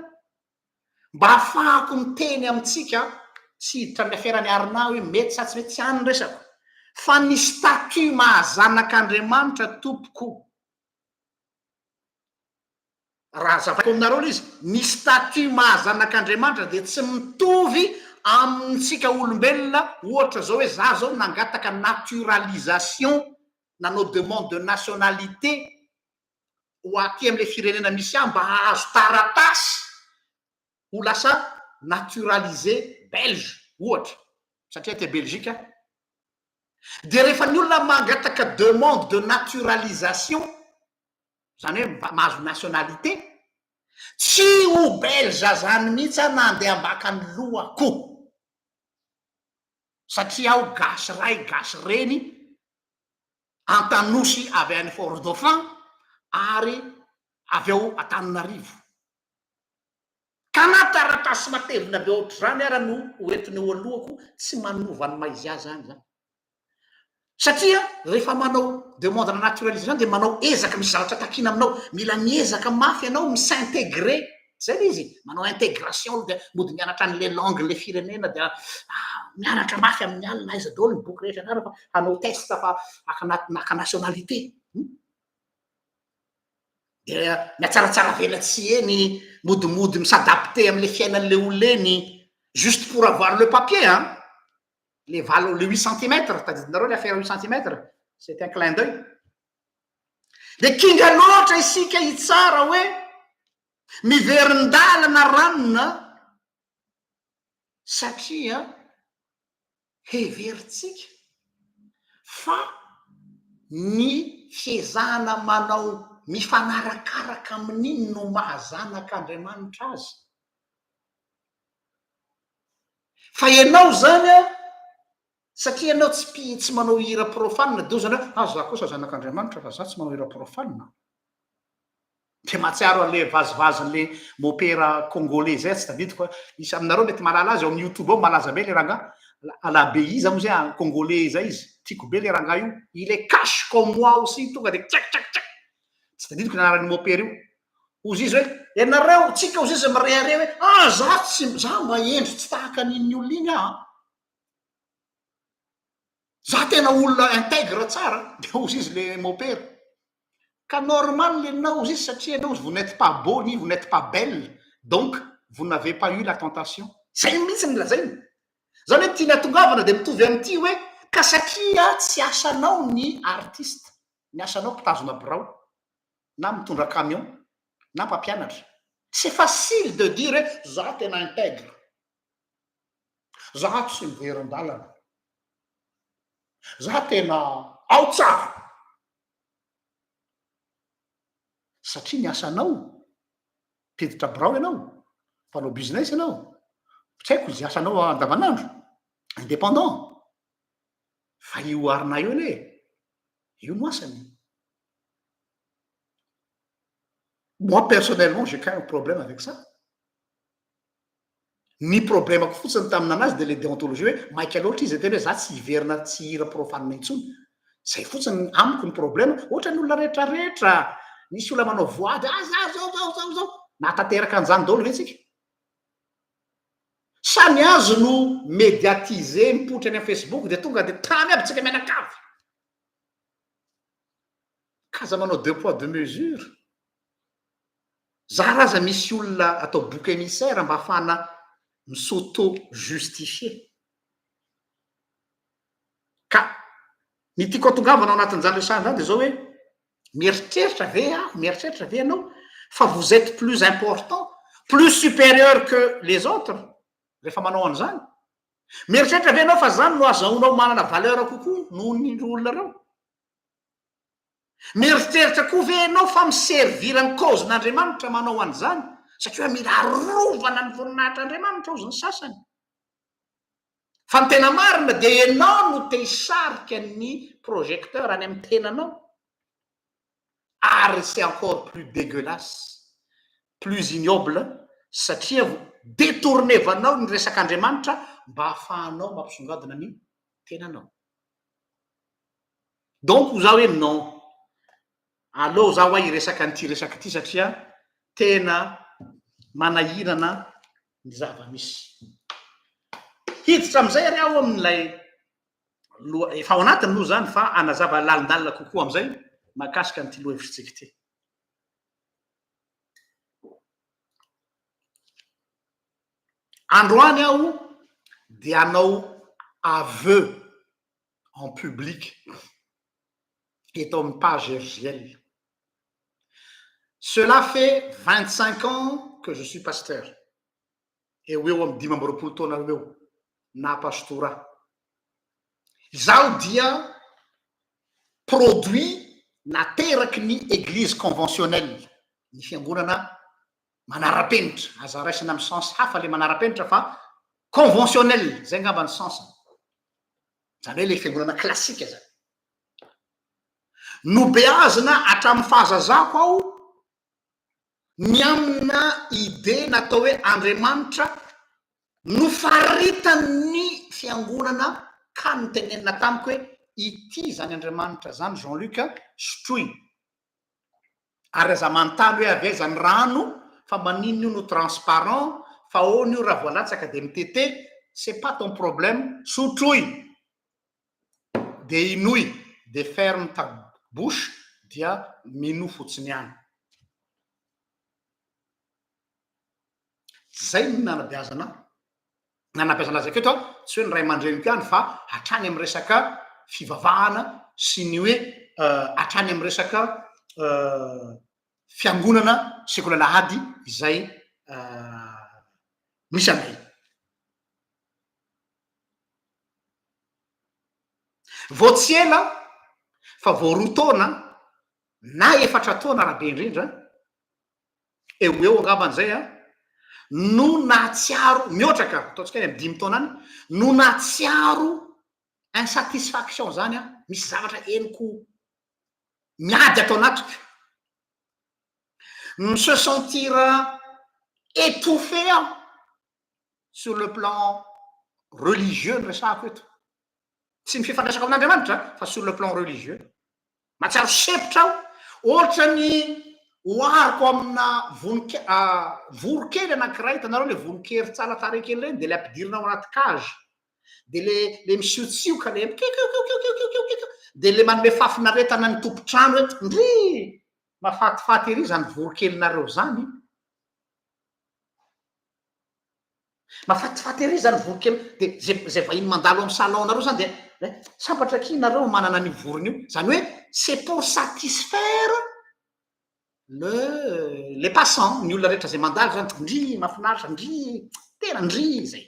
S1: mba ahafahako miteny amitsika tsy hiditra amin'ny aferany Arna hoe mety sa tsy mety tsy any resako fa ny statut mahazanak'Andriamanitra tompoko raha zavako aminareo izy ny statut mahazanak'Andriamanitra de tsy mitovy amintsika olombelona ohatra zao hoe za zao nangataka naturalisation nanao demande de nationalité ho aty am'le firenena misy ahy mba ahazo taratasy ho lasa naturalisé belge ohatra satria te Belgique de rehefa ny olona mangataka demande de naturalisation zany hoe mahazo nationalité tsy ho belge zany mihitsy na andeha ambaka ny lohako satria aho gasy ray gasy reny antanosy avy any Fort-Dauphin ary avy ao Antananarivo ka na taratasy matevina be ohatra zany ara no hoentiny eo alohako tsy manova ny maizy azy zany zany satria rehefa manao demande na naturalisation de manao ezaka misy zavatra takina aminao mila miezaka mafy ianao misintégrer zay le izy manao intégration de mody mianatra an'le langue le firenena de mianatra mafy amin'ny alina aiza daholo ny boky rehetra anara fa hanao test fa naka nationalité de miatsaratsara velatsy eny modimody misadapte am'le fiainan'le olona eny juste pour avoir le papier hein le 8 centimètres tadidinareo le affaire 8 centimètres c'est un clin d'œil de kinga loatra isika hitsara hoe miverin-dalana ranona satria heveritsika fa ny fiezahana manao mifanarakaraka amin'iny no mahazanak'Andriamanitra azy fa ianao zany a satria ianao tsy manao hira profane de zany hoe za kosa zanak'Andriamanitra fa za tsy manao hira profane de matsiaro an'le vazivazan'le mopera congolais zay tsy tadidiko fa isy aminareo mety malala azy eo amin'ny youtube ao malaza be le ranga ala bei za mo zay congolais zay izy tiako be le ranga io il est cash comme moi aussi tonga de tsak tsak tsak tsy tadidiko anarany mopera io ozy izy hoe ianareo tsika ozy izy mirehare hoe za tsy za mba endro tsy tahaka n'iny olona iny za tena olona intègre tsara de ozy izy le mopera ka normal lenao ozy izy satria anao vous n'êtes pas beau ni vous n'êtes pas belle donc vous n'avez pas eu la tentation zay mihitsy milazainy zany hoe tiana tongavana de mitovy am'ity hoe ka satria tsy asanao ny artiste ny asanao mpitazona birao na mitondra camion na mpampianatra c'est facile de dire hoe za tena intègre za tsy miveron-dalana za tena ao tsara satria ny asanao mpiditra birao ianao mpanao business ianao tsy haiko izy asanao andavanandro indépendant fa io arina io le io no asany moi personnellement j'ai quand même un problème avec ça ny problemako fotsiny taminanazy de le déontologie hoe maika loatra izy tena hoe za tsy hiverina tsy hira profanina intsony zay fotsiny amiko ny problème ohatra ny olona rehetrarehetra nisy olona manao voady za zao natanteraka an'izany daholo ve tsika samy azo no médiatiser mipoitra any amin'ny Facebook de tonga de tamy aby tsika mianakavy kaza manao 2 poids 2 mesures za raza misy olona atao bouc émissaire mba ahafahana s'auto justifier ka ny tiako atongavana ao anatin'izany resahana zany de zao hoe mieritreritra ve ianao fa vous êtes plus important plus supérieur que les autres rehefa manao an'izany mieritreritra ve ianao fa zany no azahoanao manana valeur kokoa noho ny olona reo mieritreritra koa ve ianao fa miservirany causen'Andriamanitra manao an'izany satria mila rovana ny voninahitr'Andriamanitra ao zany sasany fa ny tena marina de ianao no te hisarika ny projecteur any amin'ny tenanao ary c'est encore plus dégueulasse plus ignoble satria détournevanao ny resak'Andriamanitra mba ahafahanao mampisongadina ny tenanao donc za hoe non aleo za hoa hiresaka n'ity resaka ity satria tena manahirana ny zava-misy hiditra am'izay ary aho amin'ilay efa ao anatiny moa zany fa anazava lalindalina kokoa am'izay mahakasika n'ity lohevitsika ity androany aho de hanao aveu en public eto amin'ny page RGL. Cela fait 25 ans que je suis pasteur. Et oui, on me dit, na pastora. Zaho dia produit nateraky ny église conventionnelle. Ny fiangonana manara-penitra. Aza raisina amin'ny sens hafa le manara-penitra fa conventionnelle. Zay ngamba ny sens. Zany hoe le fiangonana classique zany. Nobeazina hatramin'ny fahazazako aho ny amina ide natao hoe Andriamanitra nofaritany fiangonana ka nitenenina tamiko hoe ity zany Andriamanitra zany Jean-Luc sotroy ary aza manontany hoe aveza ny rano fa maninona io no transparent fa ahoana io raha voalatsaka de mitete c'est pas ton problème sotroy de inoy de ferme ta bouche dia mino fotsiny ihany zay ny nanabeazana azy aketo tsy hoe ny ray aman-dreniko ihany fa hatrany amin'ny resaka fivavahana sy ny hoe hatrany amin'ny resaka fiangonana sekolalahady izay misy anay vao tsy ela fa vao roa taona na efatra taona raha be indrindra eo angaban'izay no nahatsiaro mihoatra ka ataontsika ny amin'ny 5 taona any no nahatsiaro insatisfaction zany misy zavatra eniko miady atao anatiko se sentir étouffé sur le plan religieux ny resako eto tsy ny fifandraisako amin'andriamanitra fa sur le plan religieux mahatsiaro sepotra aho ohatra ny oariko amina vorokely anankiray hitanareo le voronkery tsara tare kely reny de le ampidirina ao anaty kazy de le misiontsioka le mikikikikikikikikik de le manome fafinaretana ny tompotrano eto ndry mafatifaty ery zany vorokelynareo zany mafatifaty ery zany vorokely de zay vahiny mandalo amin'ny salonnareo zany de sambatra ki nareo manana ny vorony io zany hoe c'est pour satisfaire les passants ny olona rehetra zay mandalo zany ndry mahafinaritra ndry tena ndry zay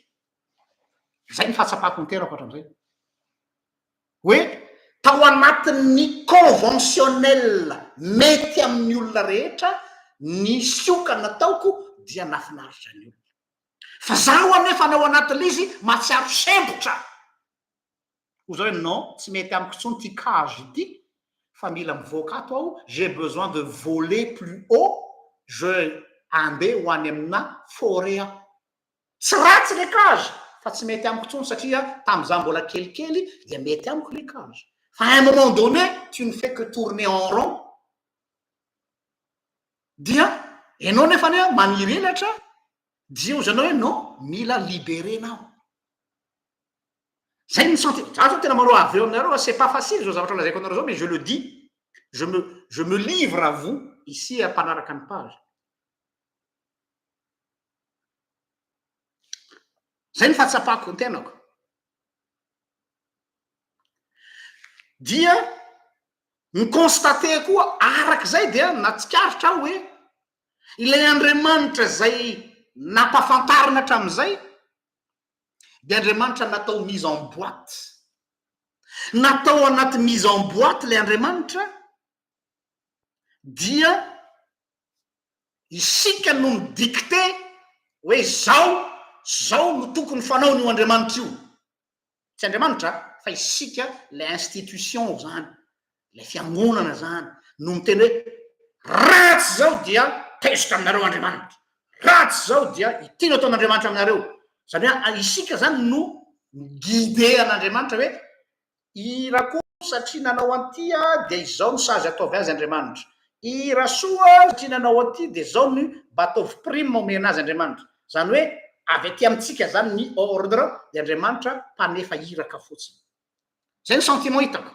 S1: ny fahatsapako ny terako hatram'izay hoe tao anatin'ny conventionnel mety amin'ny olona rehetra ny sioka nataoko dia nafinaritra ny olona fa zaho anefa anao anatin'le izy mahatsiaro sempotra ho zao hoe non tsy mety amiko tsony ty kazy ity fa mila mivoaka ato aho j'ai besoin de voler plus haut je andeha ho any amina forêt aho tsy ratsy le kazy fa tsy mety amiko tsony satria tam'izah mbola kelikely dia mety amiko le kazy fa à un moment donné tu ne fais que tourner en rond dia ianao nefa ny maniry elatra dia ozy anao hoe non mila libérenao zay ny senti zao tena maro avy eo aminareo c'est pas facile zao zavatra lazaiko anareo zao mais je le dis je me livre à vous ici ampanaraka ny page zay ny fahatsapako ny tenako dia ny constate koa arak'izay dia natsikaritra aho hoe ilay Andriamanitra zay nampafantarina hatram'izay de Andriamanitra natao mise en boîte natao anaty mise en boîte le Andriamanitra dia isika no midikte hoe zao no tokony fanao nio Andriamanitra io tsy Andriamanitra fa isika le institution zany le fiangonana zany no miteny hoe ratsy zao dia tezitra aminareo Andriamanitra ratsy zao dia itiano ataon'Andriamanitra aminareo zany hoe isika zany no guide an'Andriamanitra hoe irakoa satria nanao antya de izao no sazy ataovy azy Andriamanitra irasoa satria nanao aty de zao ny batovy prime omena azy Andriamanitra zany hoe avy aty amitsika zany ny ordre de Andriamanitra mpanefa iraka fotsiny zay ny sentiment hitako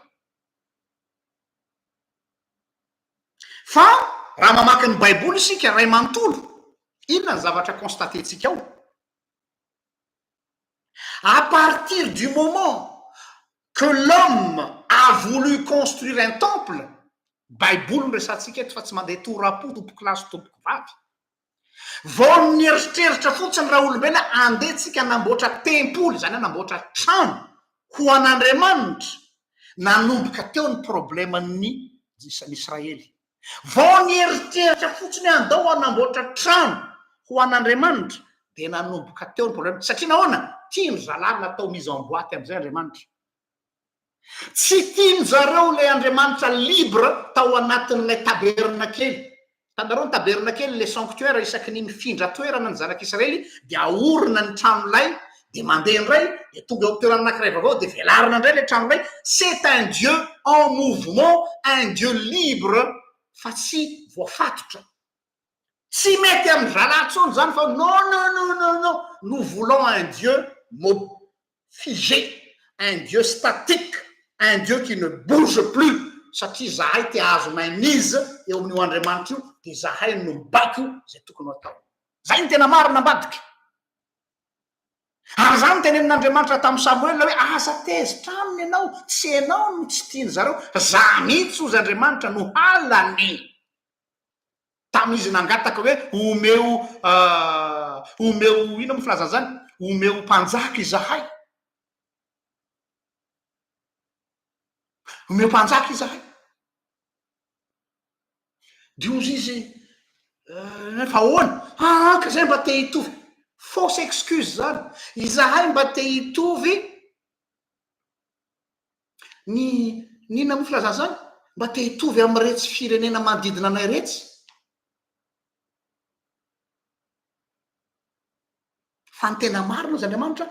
S1: fa raha mamaky ny baiboly isika ray manontolo inona ny zavatra constatentsika ao à partir du moment que l'homme a voulu construire un temple baiboly ny resantsika eto fa tsy mandeha torapo tompoko lasy tompoko vavy vao nieritreritra fotsiny raha olombena andehtsika namboatra tempoly zany hoe namboatra trano ho an'Andriamanitra nanomboka teo ny probleman'ny Israely vao nieritreritra fotsiny andao anamboatra trano ho an'Andriamanitra de nanomboka teo ny problema satria nahoana tiany zalary natao mise en boîte am'izay Andriamanitra tsy tiany zareo le Andriamanitra libre tao anatin'ilay tabernakely tanareo ny tabernakely le sanctuaire isaky ny mifindra toerana ny zanak'Israely de aorina ny tranolay de mandeha ndray de tonga eo toerana anankiray vaovao de velarina indray le tranolay c'est un Dieu en mouvement un Dieu libre fa tsy voafatotra tsy mety amin'ny zalatsony zany fa non nous voulons un Dieu figé un Dieu statique un Dieu qui ne bouge plus satria zahay te azo main'izy eo amin'io Andriamanitra io de zahay no mibaky zay tokony atao zay ny tena marina ambadiky ary zany teny amin'Andriamanitra tamin'ny Samuel hoe asa tezitra aminy ianao tsy ianao no tsy tiany zareo fa za mihitsy ozy Andriamanitra no halany tamin'izy nangataka hoe omeo ino filaza zany omeo mpanjaka izahay omeo mpanjaka izahay de ozy izy fa ahoana ka zay mba te hitovy fausse excuse zany izahay mba te hitovy nina mo filaza zany mba te hitovy amy retsy firenena manodidina anay retsy fa ny tena marina azy Andriamanitra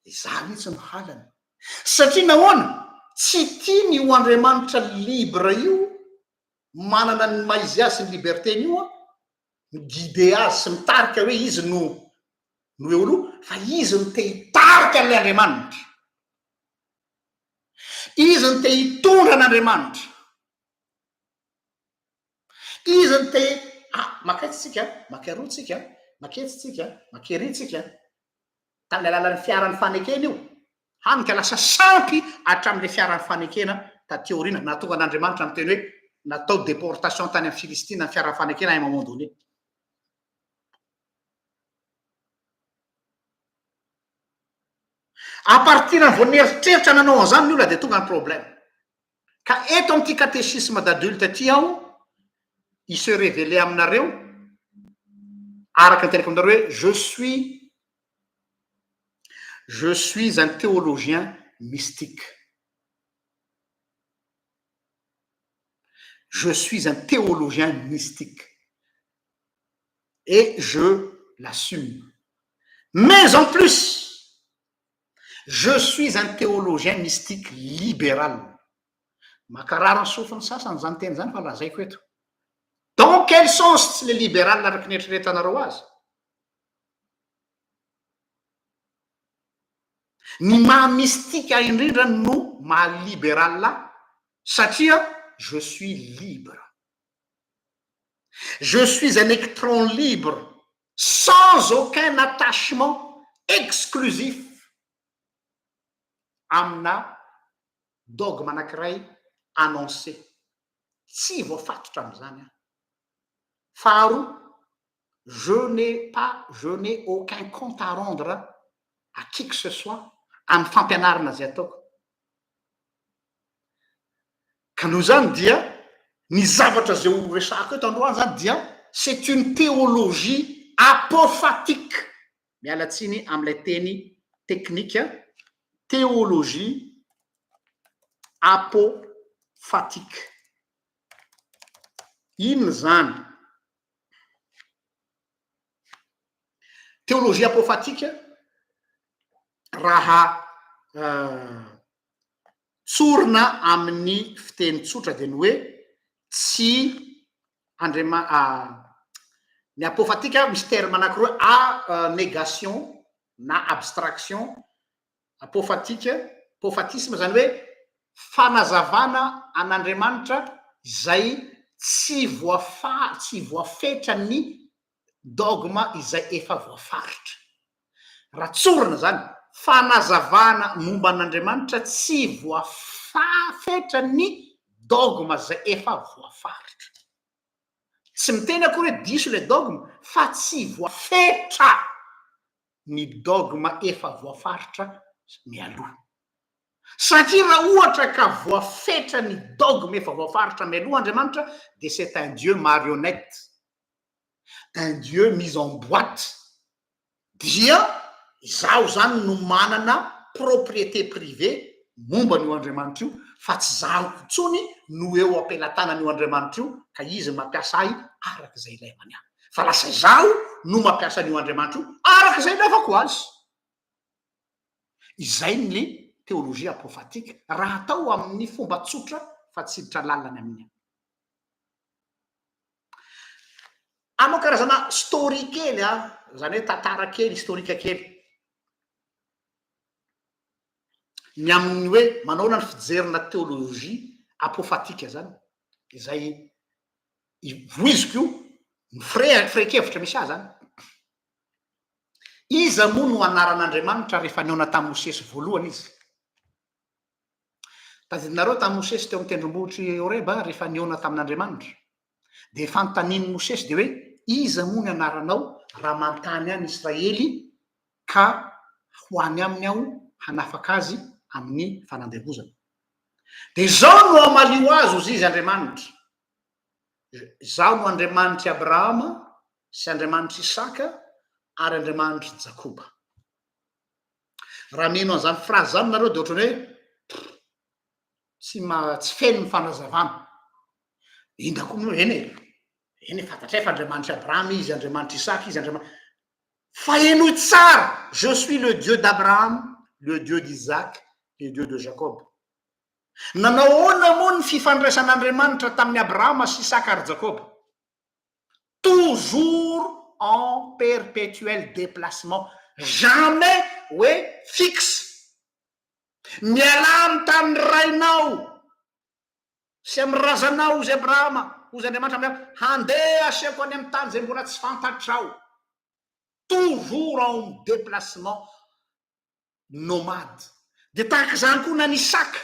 S1: za mihitsy no halany satria nahoana tsy tia ny ho Andriamanitra libre io manana ny maizy azy sy ny libertény io a miguide azy sy mitarika hoe izy no eo aloha fa izy no te hitarika an'ilay Andriamanitra izy ny te hitondra an'Andriamanitra izy ny te makaitsitsika makaroatsika maketsitsika makeritsika tamin'ny alalan'ny fiaran'ny fanekena io hanika lasa sampy hatramin'ilay fiaran'ny fanekena tateoriana natonga an'Andriamanitra amin'ny teny hoe natao déportation tany amin'ny Filistina ny fiaran'ny fanekena ay mamondony à partir ny voanieritreritra nanao an'izany ny olona dia tonga ny problème ka eto amin'ity catéchisme d'adulte ty aho il se révélé aminareo araka ny tenako aminareo hoe je suis un théologien mystique. Je suis un théologien mystique. Et je l'assume. Mais en plus, je suis un théologien mystique libéral. Makarara sofiny sasany zany teny zany fa lazaiko eto. Dans quel sens le libéral araky ny eritreretanareo azy? Ny maha mystika indrindra no maha libéral satria je suis libre. Je suis un électron libre sans aucun attachement exclusif amina dogme anankiray annoncé. Tsy voafatotra am'izany aho. Faharoa, je n'ai aucun compte à rendre à qui que ce soit amin'ny fampianarana zay ataoko. Ka noho zany dia ny zavatra zay ho resahako eto androany zany dia c'est une théologie apophatique. Mialatsiny amin'ilay teny teknika théologie apophatique. Inona zany? Théologie apophatique raha tsorina amin'ny fiteny tsotra dia ny hoe tsy ny apophatique misy terme anankiroa négation na abstraction. Apophatisme zany hoe fanazavana an'Andriamanitra izay tsy voafetra ny dogma izay efa voafaritra. Raha tsorina zany fanazavana momba an'Andriamanitra tsy voafetra ny dogma zay efa voafaritra. Tsy miteny akory hoe diso le dogma fa tsy voafetra ny dogma efa voafaritra mialoha. Satria raha ohatra ka voafetra ny dogma efa voafaritra mialoha Andriamanitra dia c'est un Dieu marionnette, un Dieu mis en boîte. Dia izaho zany no manana propriété privée momba n'io Andriamanitra io fa tsy zaho intsony no eo ampelantanan'io Andriamanitra io ka izy mampiasa ahy arak'izay ilaivany ahy. Fa lasa zaho no mampiasa an'io Andriamanitra io arak'izay ilaivako azy. Izay ny théologie apophatique raha atao amin'ny fomba tsotra fa tsiditra lalany amin'ny. Anao karazana story kely zany hoe tantara kely historika kely. Ny amin'ny hoe manao ny fijerina théologie apophatique zany izay voiziko io ny frekevitra misy azy zany. Iza moa no anaran'Andriamanitra rehefa niona tamin'ny Mosesy voalohany izy. Tadidinareo tamin'ny Mosesy teo amin'ny tendrombohitry Horeba rehefa niona tamin'Andriamanitra. Dia fanontanian'ny Mosesy dia hoe iza moa ny anaranao raha mantany any Israely ka ho any aminy aho hanafaka azy amin'ny fanandevozana. Dia zao no amalio azy ozy izy Andriamanitra. Zaho no Andriamanitry Abrahama sy Andriamanitry Isaka ary Andriamanitry Jakoba. Raha mino an'izany phrase zany nareo dia ohatrany hoe tsy feno ny fanazavana. Indako moa eny fantatra fa Andriamanitry Abrahama izy, Andriamanitry Isaka izy, fa enoy tsara je suis le Dieu d'Abraham, le Dieu d'Isaac, le Dieu de Jacob. Nanao ahoana moa ny fifandraisan'Andriamanitra tamin'ny Abrahama sy Isaka ary Jacob? Toujours en perpétuel déplacement, jamais hoe fixe. Miala amin'ny tany rainao sy amin'ny razanao ozy Abrahama, ozy Andriamanitra amin'ny handeha asiako any amin'ny tany zay mbola tsy fantatrao. Toujours en déplacement nomade. De tahaka zany koa na ny Isaka.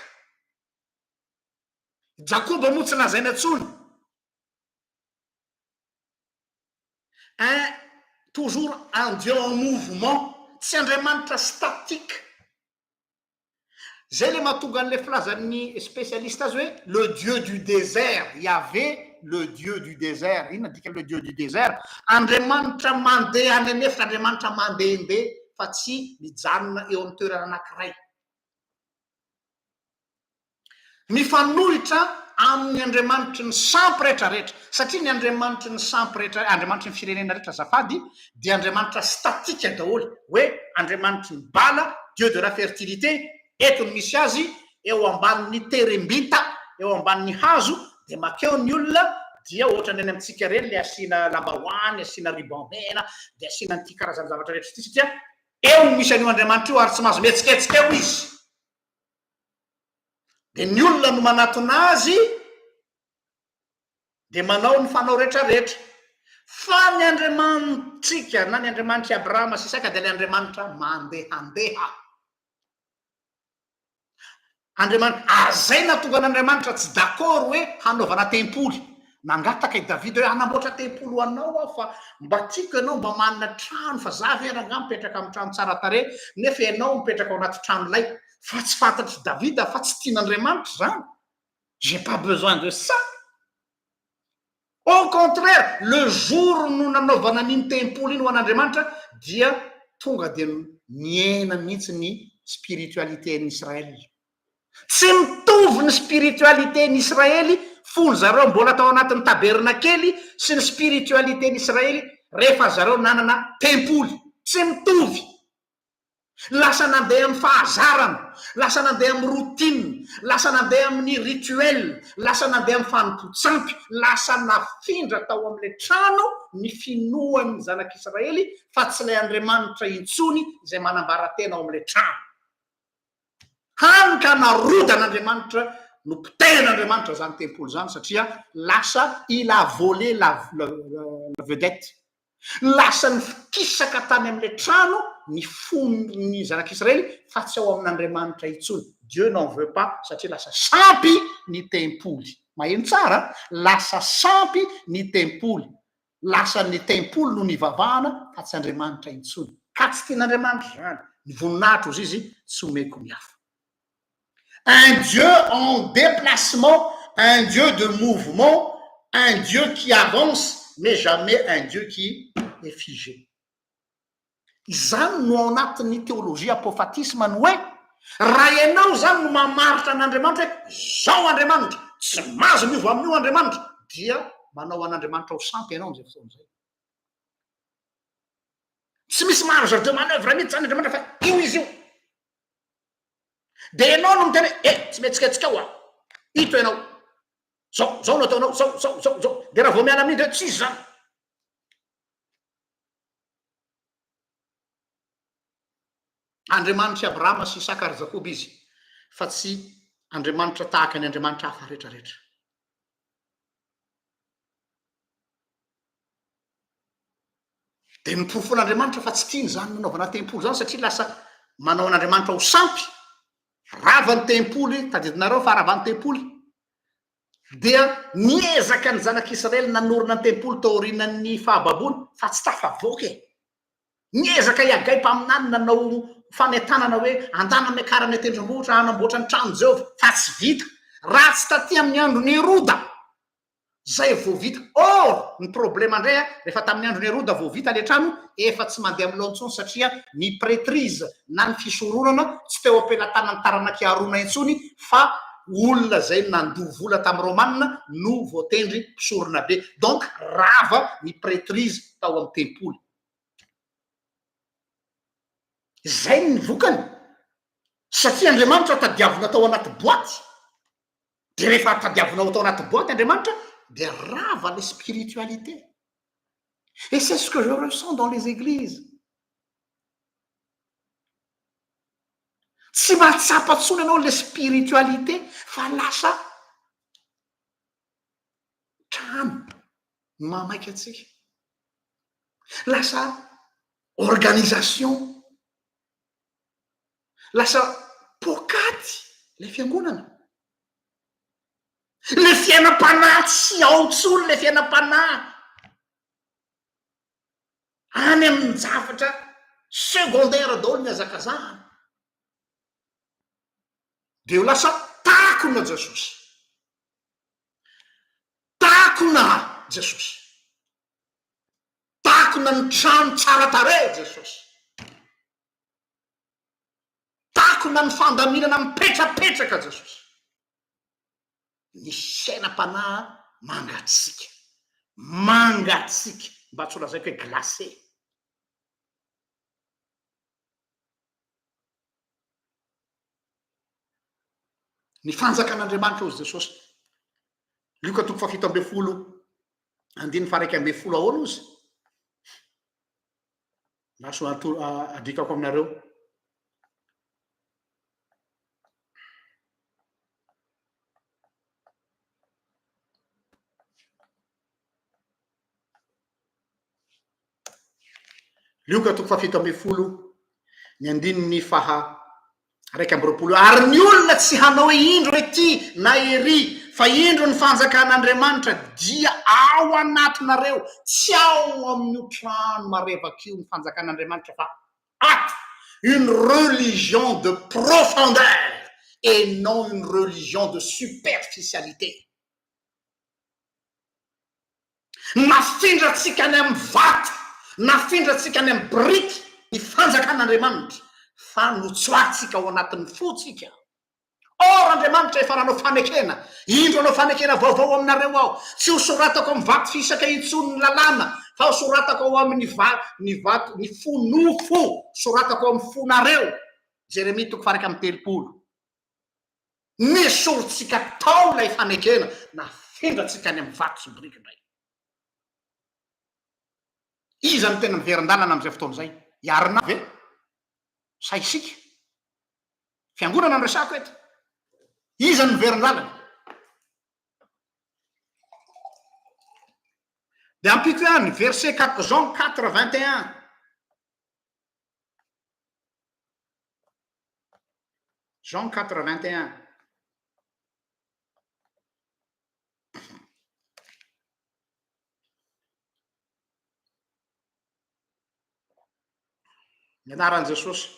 S1: Jacob moa tsy lazaina tsony. Toujours un Dieu en mouvement, tsy Andriamanitra statique. Zay le mahatonga an'le filazan'ny spécialiste azy hoe le Dieu du désert. Il y avait le Dieu du désert. Inona dika le Dieu du désert? Andriamanitra mandeha any anefitra, Andriamanitra mandehandeha fa tsy mijanona eo amin'ny toerana anankiray. Mifanohitra amin'ny Andriamanitry ny sampy rehetrarehetra, satria ny Andriamanitry ny sampy rehetra, Andriamanitry ny firenena rehetra azafady dia Andriamanitra statika daholo, hoe Andriamanitry ny bala, Dieu de la fertilité. Eto ny misy azy eo ambanin'ny terembita, eo ambanin'ny hazo, de makeo ny olona dia ohatrany any amintsika reny le asina lambahoany, asina ruban mena, de asina an'ity karazany zavatra rehetra ity satria eo misy an'io Andriamanitra io ary tsy mahazo mihetsiketsika eo izy. De ny olona no manatona azy de manao ny fanao rehetrarehetra. Fa ny Andriamanitrika na ny Andriamanitra Abrahama sy Isaka dia ny Andriamanitra mandehandeha. Andriamanitra azay natonga an'Andriamanitra tsy d'accord hoe hanaovana tempoly. Nangataka i Davida hoe hanamboatra tempoly ho anao aho fa mba tiako ianao mba manana trano fa za veranga mipetraka amin'ny trano tsara tarehy nefa ianao mipetraka ao anaty trano lay. Fa tsy fantatry Davida fa tsy tian'Andriamanitra zany. J'ai pas besoin de ça. Au contraire, le jour no nanaovana n'iny tempoly iny ho an'Andriamanitra dia tonga dia miena mihitsy ny spiritualité ny Israely. Tsy mitovy ny spiritualité ny Israely fony zareo mbola tao anatin'ny tabernakely sy ny spiritualité ny Israely rehefa zareo nanana tempoly. Tsy mitovy. Lasa nandeha amin'ny fahazarana, lasa nandeha amin'ny routine, lasa nandeha amin'ny rituel, lasa nandeha amin'ny fanompontsampy, lasa nafindra tao amin'ilay trano ny finoan'ny zanak'Israely fa tsy ilay Andriamanitra intsony izay manambara tena ao amin'ilay trano. Hany ka narodan'Andriamanitra no piten'Andriamanitra zany tempoly zany satria lasa il a volé la vedette. Lasa ny fikisaka tany amin'ilay trano ny fon'ny zanak'Israely fa tsy ao amin'Andriamanitra intsony. Dieu n'en veut pas satria lasa sampy ny tempoly. Maheno tsara, lasa sampy ny tempoly. Lasa ny tempoly no nivavahana fa tsy Andriamanitra intsony. Ka tsy tian'Andriamanitra zany. Ny voninahitra ozy izy tsy omeko mihafa. Un Dieu en déplacement, un Dieu de mouvement, un Dieu qui avance, mais jamais un Dieu qui est figé. Izany no ao anatin'ny théologie apophatisme ny hoe raha ianao zany no mamaritra an'Andriamanitra hoe zao Andriamanitra, tsy mahazo miova amin'io Andriamanitra, dia manao an'Andriamanitra ho sampy ianao am'izay fotoana izay. Tsy misy marge de manœuvre mihitsy zany Andriamanitra fa io izy io. De ianao no miteny tsy mihetsiketsika ao ito ianao. Zao no ataonao, zao. De raha vao miala amin'iny de tsisy zany. Andriamanitra Abrahama sy Isaka ary Jakob izy, fa tsy Andriamanitra tahaka ny Andriamanitra hafa rehetrarehetra. De nipofon'Andriamanitra fa tsy tiany zany nanaovana tempoly zany satria lasa manao an'Andriamanitra ho sampy. Ravan'ny tempoly, tadidinareo fa ravan'ny tempoly dia niezaka ny zanak'Israely nanorina ny tempoly tao aorianan'ny fahababony fa tsy tafavoaka e. Niezaka iagay mpaminany nanao fanetanana hoe andana miakarany tendrombohitra hanamboatra ny trano Jehovah fa tsy vita. Raha tsy taty amin'ny andron'ny Heroda zay vao vita. Or ny problema indray rehefa tamin'ny andron'ny Heroda vao vita le trano efa tsy mandeha amin'ny laontsony satria ny prêtrise na ny fisoronana tsy teo ampelantanany taranaki Harona intsony fa olona zay nandoha vola tamin'ny Romanina no voatendry mpisorona be. Donc rava ny prêtrise tao amin'ny tempoly. zay ny vokany satria andriamanitra tadiavina tao anaty boaty de rehefa tadiavinao tao anaty boaty andriamanitra de rava le spiritualité. Et c'est ce que je ressens dans les églises. Tsy mahatsapatsony anao le spiritualité fa lasa trano mamaiky atsika, lasa organisation, lasa pokaty le fiangonana, le fiainam-panahy tsy aotsony le fiainam-panahy any amin'ny zavatra secondaire daholo miazakazahana de ho lasa takona Jesosy, takona Jesosy, takona ny trano tsara tare Jesosy, takona ny fandaminana mipetrapetraka Jesosy. Ny sainam-panahy mangatsika mba tsy holazaiko hoe glacé. Ny fanjakan'Andriamanitra ozy Jesosy Luka 7:1-10 ahoana ozy naso adikako aminareo. Luka 7:1-9 ary ny olona tsy hanao hoe indro ety na ery fa indro ny fanjakan'Andriamanitra dia ao anatinareo, tsy ao amin'io trano marevaka io ny fanjakan'Andriamanitra fa ato une religion de profondeur et non une religion de superficialité. Nafindratsika any amin'ny vato, nafindratsika any amin'ny briky ny fanjakan'Andriamanitra fa notsoatsika ao anatin'ny fotsika. Or Andriamanitra efa nanao fanekena, indro anao fanekena vaovao aminareo ao, tsy ho soratako amin'ny vato fisaka intsony ny lalàna fa ho soratako ao amin'ny vato ny fonofo, soratako ao amin'ny fonareo. Jeremia 3:30. Nesoritsika tao lay fanekena, nafindratsika any amin'ny vato sy briky indray. Iza ny tena miverin-dalana amin'izay fotoana izay? Iarina ve? Sa isika? Fiangonana ny resako eto. Iza ny miverin-dalana? De ampiko ihany verset 4 Jean 4:21. Jean 4:21. Ny anaran'i Jesosy.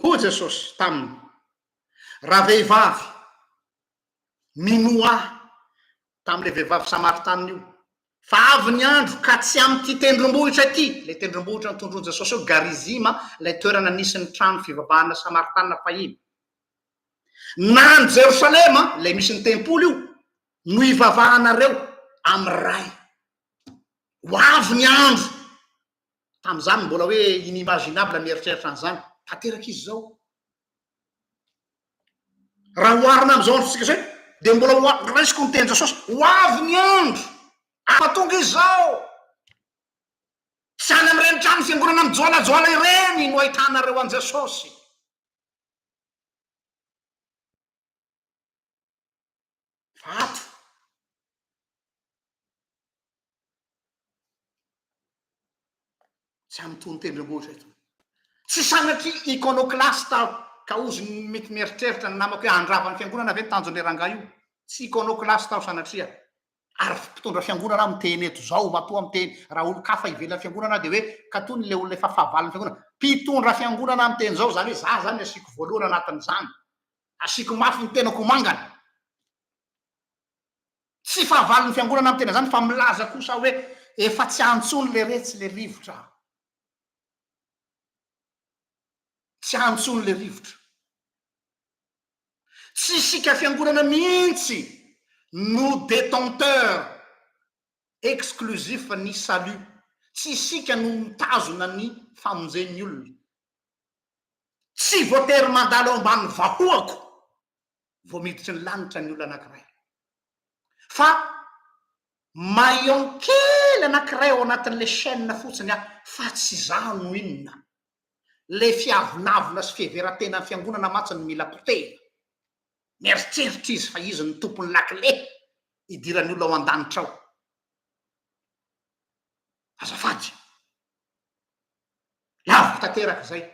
S1: Hoy Jesosy taminy, raha vehivavy minoa tam'le vehivavy Samaritana io, fa avy ny andro ka tsy am'ty tendrombohitra ity, le tendrombohitra nitondron'i Jesosy io Garizima, lay toerana nisy ny trano fivavahana Samaritana fahiny. Na ny Jerosalema, le misy ny tempoly io, no ivavahanareo amy ray. Ho avy ny andro tam'izany mbola hoe inimaginable mieritreritra an'izany. Tanteraky izy zao. Raha hoarina am'izao androtsika zay, de mbola raisiko ny teny Jesosy, ho avy ny andro afatonga izao. Tsy any am'ireny trano fiangonana mijoalajoala ireny no ahitanareo an Jesosy. Fato. Tsy am'tony tendrombohitra eto. Tsy sanatry iconoclaste ka ozy mety mieritreritra ny namako hoe andravany fiangonana ve tanjon'le rangahy io. Tsy iconoclaste aho sanatria. Ary mpitondra fiangonana miteny eto zao, matoa miteny raha olo-kafa ivelan'ny fiangonana de hoe katony le olona efa fahavaliny fiangonana. Mpitondra fiangonana miteny zao zany hoe za zany asiko voalohany anatin'izany. Asiko mafy ny tenako mangana. Tsy fahavaliny fiangonana miteny zany fa milaza kosa hoe efa tsy antsony le retsy le rivotra. Tsy antsony le rivotra. Tsy isika fiangonana mihitsy no détenteur exclusif ny salut tsy isika no mitazona ny famonjen'ny olona tsy voatery mandalo ambany vahoako vo miditry ny lanitra ny olona anankiray fa maillon kely anankiray ao anatin'le chaîne fotsiny fa tsy zano inona le fiavinavina sy fiheveran-tena ny fiangonana matsy ny mila potera mieritreritra izy fa izy ny tompony lakile idirany olona ao an-danitra ao azafady laviko tanteraka zay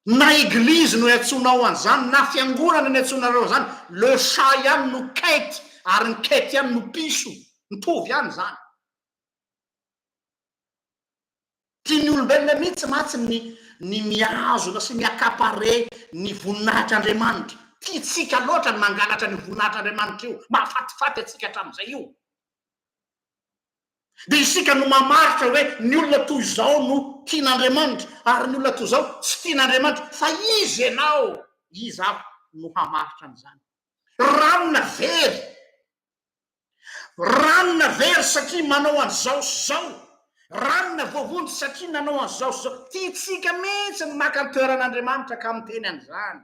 S1: na eglizy no iatsonao an'izany na fiangonana ny atsonareo zany le chat ihany no kety ary ny kety ihany no piso mitovy ihany zany tiany olombelona mihitsy matsy ny miazona sy miakapare ny voninahitr'Andriamanitra tiatsika loatra ny mangalatra ny voninahitr'Andriamanitra io mahafatifaty atsika hatramin'izay io de isika no mamaritra hoe ny olona toy izao no tian'Andriamanitra ary ny olona toy izao tsy tian'Andriamanitra fa izy ianao izy avy no hamaritra an'izany ranona very satria manao an'izao sy zao ranona voavonjy satria nanao an'izao sy zao tiatsika mihitsy ny maka ny toeran'Andriamanitra ka miteny an'izany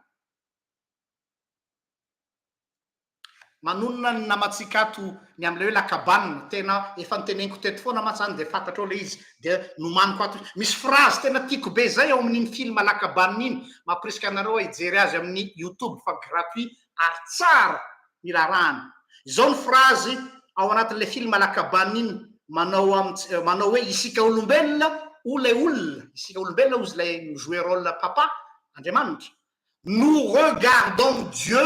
S1: manonona ny namatsika ato ny am'le hoe lakabanina tena efa niteneniko teto foana matsany de fantatrao le izy de nomaniko ato misy phrase tena tiako be zay ao amin'iny film lakabanina iny mampirisika anareo hijery azy amin'ny YouTube fa gratuit ary tsara milarahana izao ny phrase ao anatin'le film lakabanina iny manao hoe isika olombelona ole olona isika olombelona ozy lay mijouer rôle papa Andriamanitra nous regardons Dieu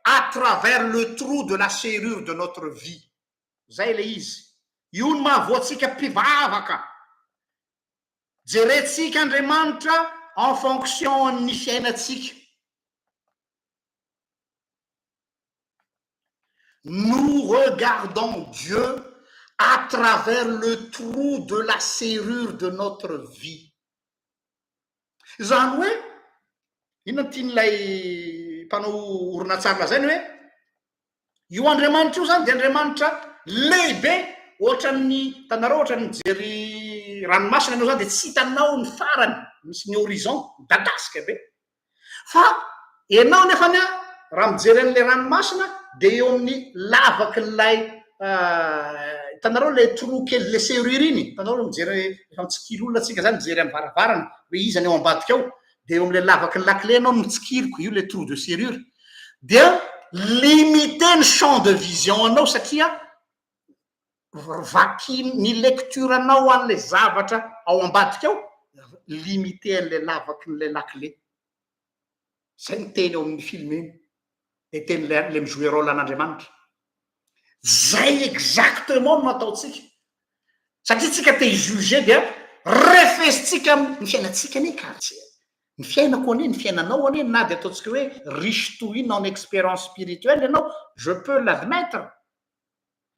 S1: à travers le trou de la serrure de notre vie zay le izy io no mahavoatsika mpivavaka jerentsika Andriamanitra en fonction ny fiainatsika nous regardons Dieu à travers le trou de la serrure de notre vie zany hoe inona tian'ilay mpanao oronatsarina zay ny hoe io Andriamanitra io zany de Andriamanitra lehibe ohatran'ny tanareo ohatran'ny mijery ranomasina anao zany de tsy hitanao ny farany misy ny horizon dadasika be fa ianao nefany raha mijery an'le ranomasina de eo amin'ny lavaky n'lay tanareo le trou kely le serrure iny tanareo mijery efa mitsikily olona atsika zany mijery amin'ny varavarana hoe izy any ao ambadika ao de eo am'le lavaky ny lakile anao mitsikiriko io le trou de serrure dia limiter ny champ de vision anao satria vaky ny lecture anao an'le zavatra ao ambadika ao limiter an'le lavaky n'le lakile zay ny teny eo amin'ny film iny de teny le mijouer rôle an'Andriamanitra zay exactement no ataotsika satria tsika te hijuger dia refesitsika ny fiainatsika ane katsy ny fiainako anie ny fiainanao anie na de ataotsika hoe riche tohina en expérience spirituelle ianao je peux l'admettre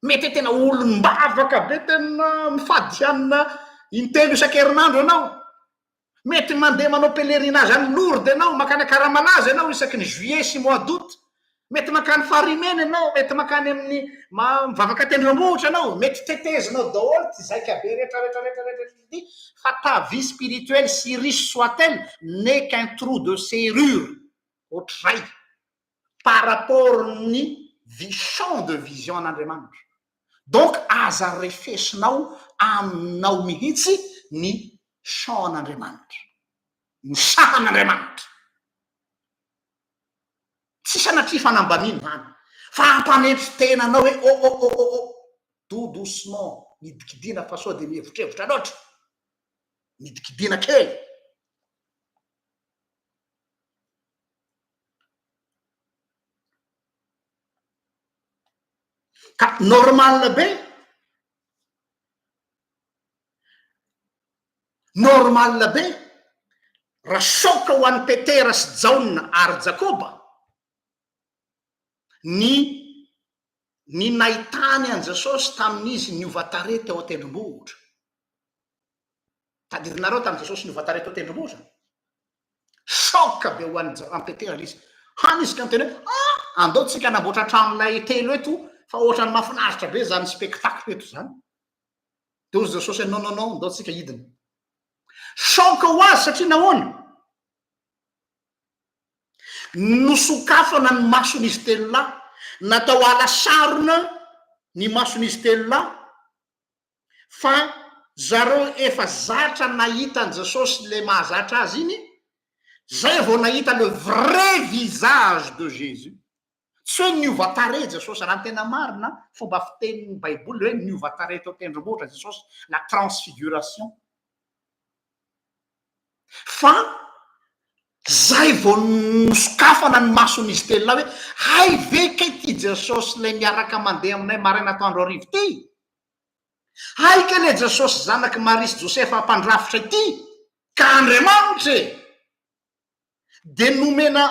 S1: mety tena olombavaka be tena mifadianina intelo isan-kerinandro ianao mety mandeha manao pèlerinage any Lourdes ianao makany Karamalaza ianao isaky ny juillet sy mois d'août mety makany Farimena ianao mety makany amin'ny mivavaka tendrombohitra ianao mety tetezinao daholo ty zaika be rehetrarehetrarehetrarehetra fa ta vie spirituelle si riche soit-elle n'est qu'un trou de serrure ohatrizay par rapport ny champ de vision an'Andriamanitra donc aza refesinao aminao mihitsy ny champ an'Andriamanitra ny sahan'Andriamanitra tsy sanatria fanambaniny zany fa ampanetry tenanao hoe tout doucement midikidina fa sao de mihevitrevitra loatra midikidina kely ka normal be raha soka ho an'ny Petera sy Jaona ary Jakoba ny nahitany an Jesosy tamin'izy niova-tare teo an-tendrombohitra tadirinareo tamin'ny Jesosy niova-tare teo an-tendrombohitra soka be ho an'ny Petera izy hany izy ka miteny hoe andao tsika namboatra tranolay telo eto fa ohatrany mahafinaritra be zany spectacle eto zany de ozy Jesosy hoe non ndao tsika hidina choque ho azy satria nahoana nosokafana ny mason'izy telo lahy natao alasarona ny mason'izy telo lahy fa zareo efa zatra nahita an Jesosy le mahazatra azy iny zay vao nahita le vrai visage de Jésus tsy hoe niova tare Jesosy raha tena marina fomba fitenin'ny baiboly hoe niova tare tao tendrombohitra Jesosy la transfiguration fa zay vao nosokafana ny mason'izy telo lahy hoe hay ve kay ty Jesosy le miaraka mandeha aminay maraina atoandro arivo ty hay ke le Jesosy zanaky Marie sy Josefa mpandrafitra ity ka Andriamanitra de nomena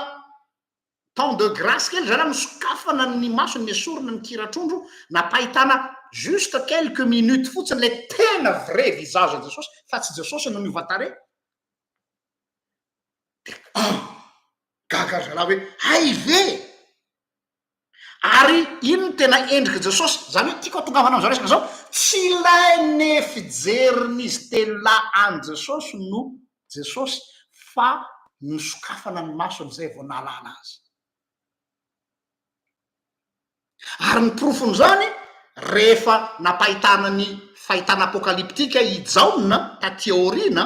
S1: temps de grâce kely zany misokafana ny masony esorina ny kiratrondro napahitana juste quelques minutes fotsiny le tena vrai visage Jesosy fa tsy Jesosy no miova tare gaga zalahy hoe hay ve ary ino no tena endriky Jesosy zany hoe tiako atongavana am'zao resaka zao tsy ilaine fijerin'izy telo lahy any Jesosy no Jesosy fa misokafana ny masony zay vao nalana azy ary ny profony zany rehefa napahitana ny fahitana apocalyptika i Jaona taty aorina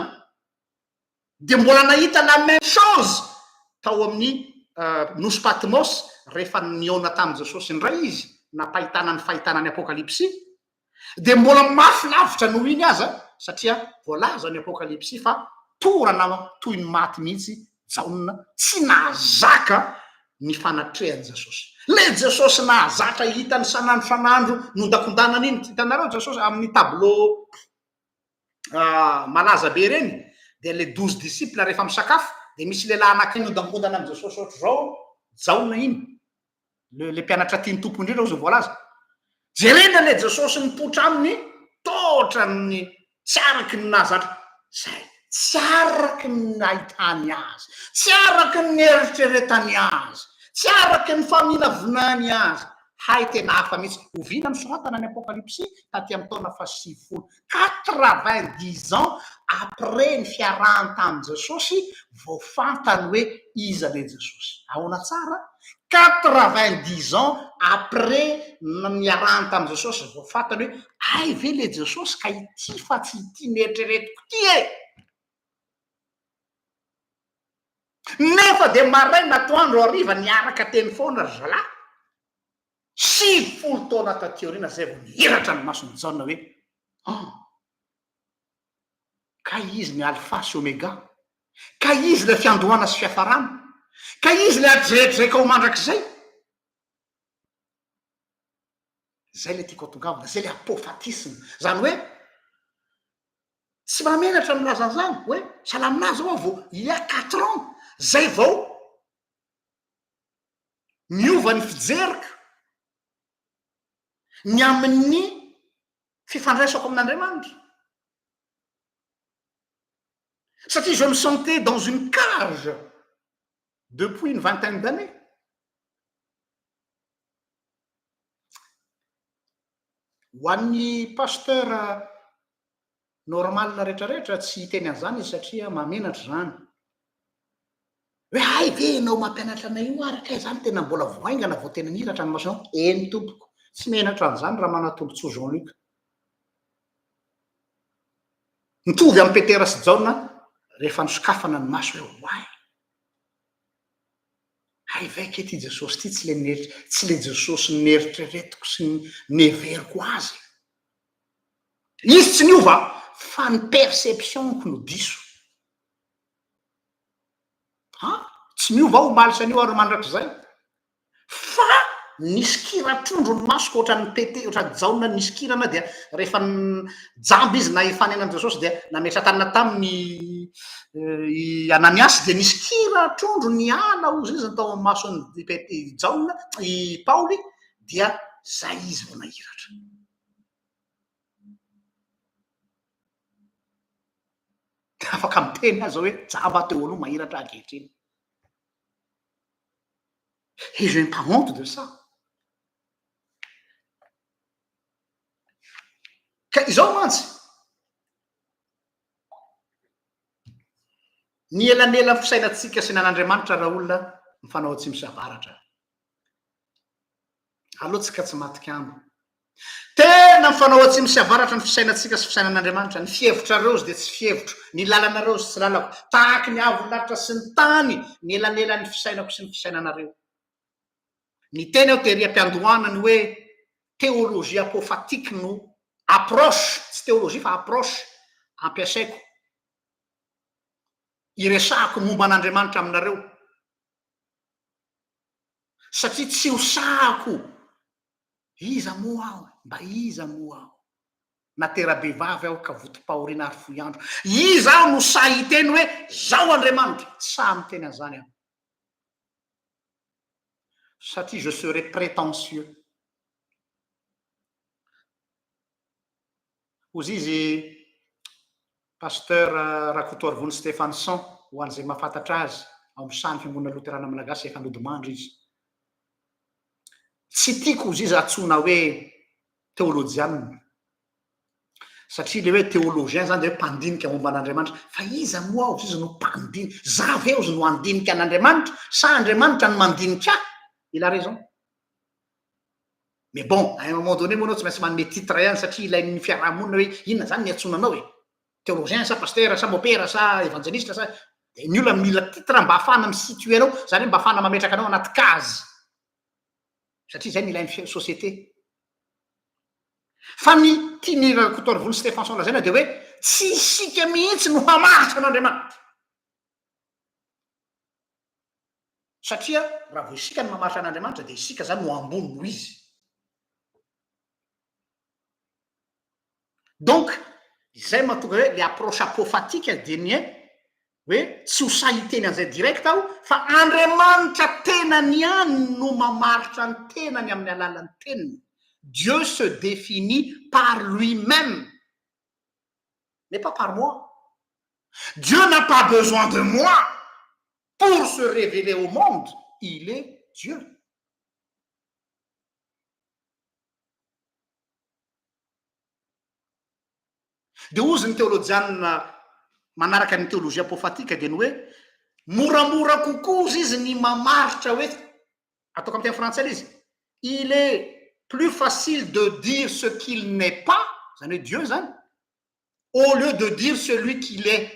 S1: de mbola nahita la même chose tao amin'ny nosy Patmos rehefa niona tamin'i Jesosy indray izy napahitana ny fahitana ny apocalypsy de mbola mafy lavitra noho iny aza satria voalaza ny apocalypsy fa torana toy ny maty mihitsy Jaona tsy nahazaka ny fanatrehan'i Jesosy le Jesosy nahazatra hitany sanandro nondakondanana iny hitanareo Jesosy amin'ny tableau malaza be reny de le 12 disciples rehefa misakafo de misy lehilahy anankiray nodakondana am' Jesosy ohatry zao Jaona iny le mpianatra tiany tompo indrindra ozy voalaza jerena le Jesosy nipotra aminy totrany tsy araky ny nahazatra zay tsy araky ny nahitany azy tsy araky ny eritreretany azy tsy araky ny faminavinany azy hay tena hafa mihitsy ovina misoratana ny apocalypsy taty amin'ny taona fa 90 ans après ny fiarahany tamin'i Jesosy vao fantany hoe iza le Jesosy ahoana tsara 90 ans après niarahany tamin'i Jesosy vao fantany hoe ay ve le Jesosy ka ity fa tsy ity nieritreretiko ty nefa de maraina atoandro hariva niaraka teny foana ry zalahy 70 taona taty aorina zay vao nihiratra ny masony Jaona hoe ka izy ny alpha sy omega ka izy le fiandohana sy fiafarana ka izy le adredraika ho mandrak'izay zay le tiako atongavana zay le apofatisme zany hoe tsy mamenatra milazan'izany hoe salaminazy ao vao il y a 4 ans zay vao miova ny fijerika ny amin'ny fifandraisako amin'Andriamanitra satria je me sentais dans une cage depuis une vingtaine d'années ho an'ny pasteur normal rehetrarehetra tsy hiteny an'izany izy satria mamenatra zany hoe hay ve enao mampianatra anay io araka ay zany tena mbola voaingana vao tena nihiratra ny masonao eny tompoko tsy menatra an'izany raha manatombotso Jean-Luc mitovy amin'ny Petera sy Jaona rehefa nisokafana ny maso hoe hoay hay ve ke ty Jesosy ty tsy le Jesosy nieritreretiko sy neveriko azy izy tsy niova fa ny perceptionko no diso tsy miova aho malisa an'io ary mandrak'izay fa nisy kiratrondro ny masoko ohatran'ny pete ohatran'ny Jaona nisy kirana dia rehefa jamby izy na ifanenan'i Jesosy dia nametra tanana taminy Ananiasy de nisy kiratrondro niala ozy izy tao amin'ny mason'ny Jaona i Paoly dia zay izy vao nahiratra afaka miteny azy hoe jamba teo aloha mahiratra ankehitriny et je n'ai pas honte de ça ka izao mantsy ny elanela ny fisainantsika sy nan'Andriamanitra raha olona mifanao tsy misavaratra alohatsika tsy matika ambo tena mifanao tsy misavaratra ny fisainantsika sy fisainan'Andriamanitra ny fihevitra reo zy de tsy fihevitro ny lalanareo zy tsy lalako tahaky ny avo laritra sy ny tany ny elanelan'ny fisainako sy ny fisainanareo ny tena eo teria am-piandohanany hoe théologie apophatique no approche tsy théologie fa approche ampiasaiko iresahako momba an'Andriamanitra aminareo satria tsy hosahako iza moa aho mba iza moa aho natera-behivavy aho ka votom-pahoriana ary foy andro iza aho no sahy hiteny hoe zao Andriamanitra samy teny an'izany aho satria je serai prétentieux ozy izy pasteur Rakotoarivony Stefanson ho an'izay mahafantatra azy ao amin'ny sany fiangonana loterana malagasy efa nodimandry izy tsy tiako ozy izy atsona hoe théologianina satria le hoe théologien zany de hoe mpandinika momba an'Andriamanitra fa iza moa aho izy no mpandiny zavy eo zy no andinika an'Andriamanitra sa Andriamanitra no mandinika il a raison mais bon à un moment donné moa anao tsy maintsy manome titre ihany satria ilain'ny fiarahamonina hoe inona zany ny atsonanao e théologien sa pasteur sa mopera sa évangéliste sa de ny olona mila titre mba ahafana misitue anao zany hoe mba ahafana mametraka anao anaty kazy satria zay ny ilain'ny société fa ny tiany Rakotoarivony Stefanson lazaina de hoe tsy isika mihitsy no hamaritra an'Andriamanitra satria raha vo isika no mamaritra an'Andriamanitra de isika zany no ambony no izy donc izay mahatonga hoe le approche apophatique de ny hoe tsy ho sahiteny an'izay direct aho fa Andriamanitra tenany ihany no mamaritra ny tenany amin'ny alalan'ny teniny Dieu se définit par lui-même mais pas par moi Dieu n'a pas besoin de moi pour se révéler au monde il est Dieu de ozy ny théologianina manaraka ny théologie apophatique de ny hoe moramora kokoa ozy izy ny mamaritra hoe ataoko amin'ny teny frantsay izy il est plus facile de dire ce qu'il n'est pas zany hoe Dieu zany au lieu de dire celui qu'il est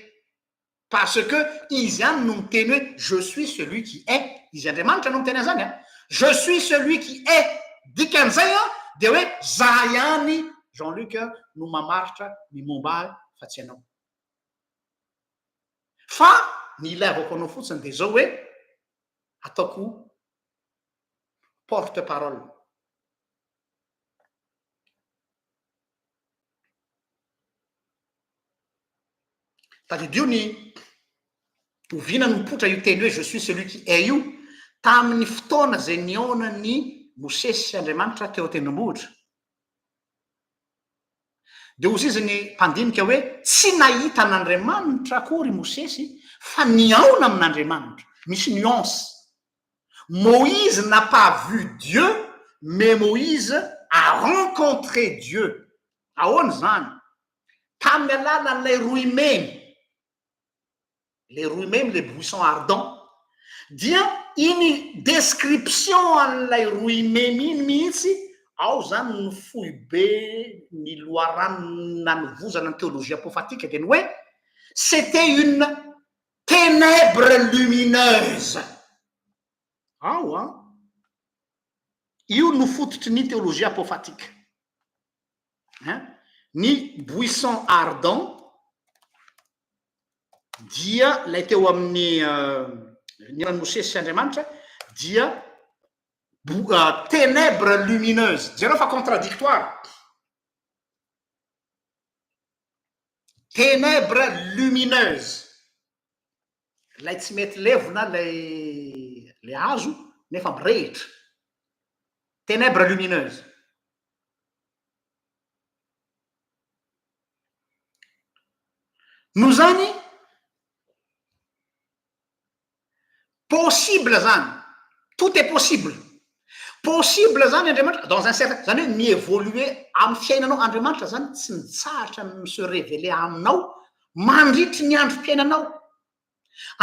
S1: parce que izy ihany no miteny hoe je suis celui qui est izy Andriamanitra no miteny zany je suis celui qui est dikan'izay de hoe za ihany Jean-Luc no mamaritra ny momba fa tsy anao fa ny ilaivako anao fotsiny de zao hoe ataoko porte parole tadidio ny ovina no mipotra io teny hoe je suis celui qui est io tamin'ny fotoana zay niaonany Mosesy sy Andriamanitra teo tendrombohitra de ozy izy ny mpandinika hoe tsy nahita an'Andriamanitra akory Mosesy fa niaona amin'Andriamanitra misy nuance Moïse n'a pas vu Dieu mais Moïse a rencontré Dieu ahoana zany tamin'ny alalan'ilay roimeny les roimemy les buissons ardents dia iny description an'ilay roimemy iny mihitsy ao zany ny fohy be ny loharano nanovozana ny théologie apophatique de ny hoe c'était une ténèbre lumineuse ao io no fototry ny théologie apophatique ny buisson ardent dia lay teo amin'ny nianany Mosesy sy Andriamanitra dia ténèbre lumineuse jereo fa contradictoire ténèbre lumineuse lay tsy mety levona lay hazo nefa mirehitra ténèbre lumineuse no zany possible zany tout est possible possible zany andriamanitra dans un certain zany hoe mievoluer amin'ny fiainanao andriamanitra zany tsy mitsahatra se révéler aminao mandritry ny androm-piainanao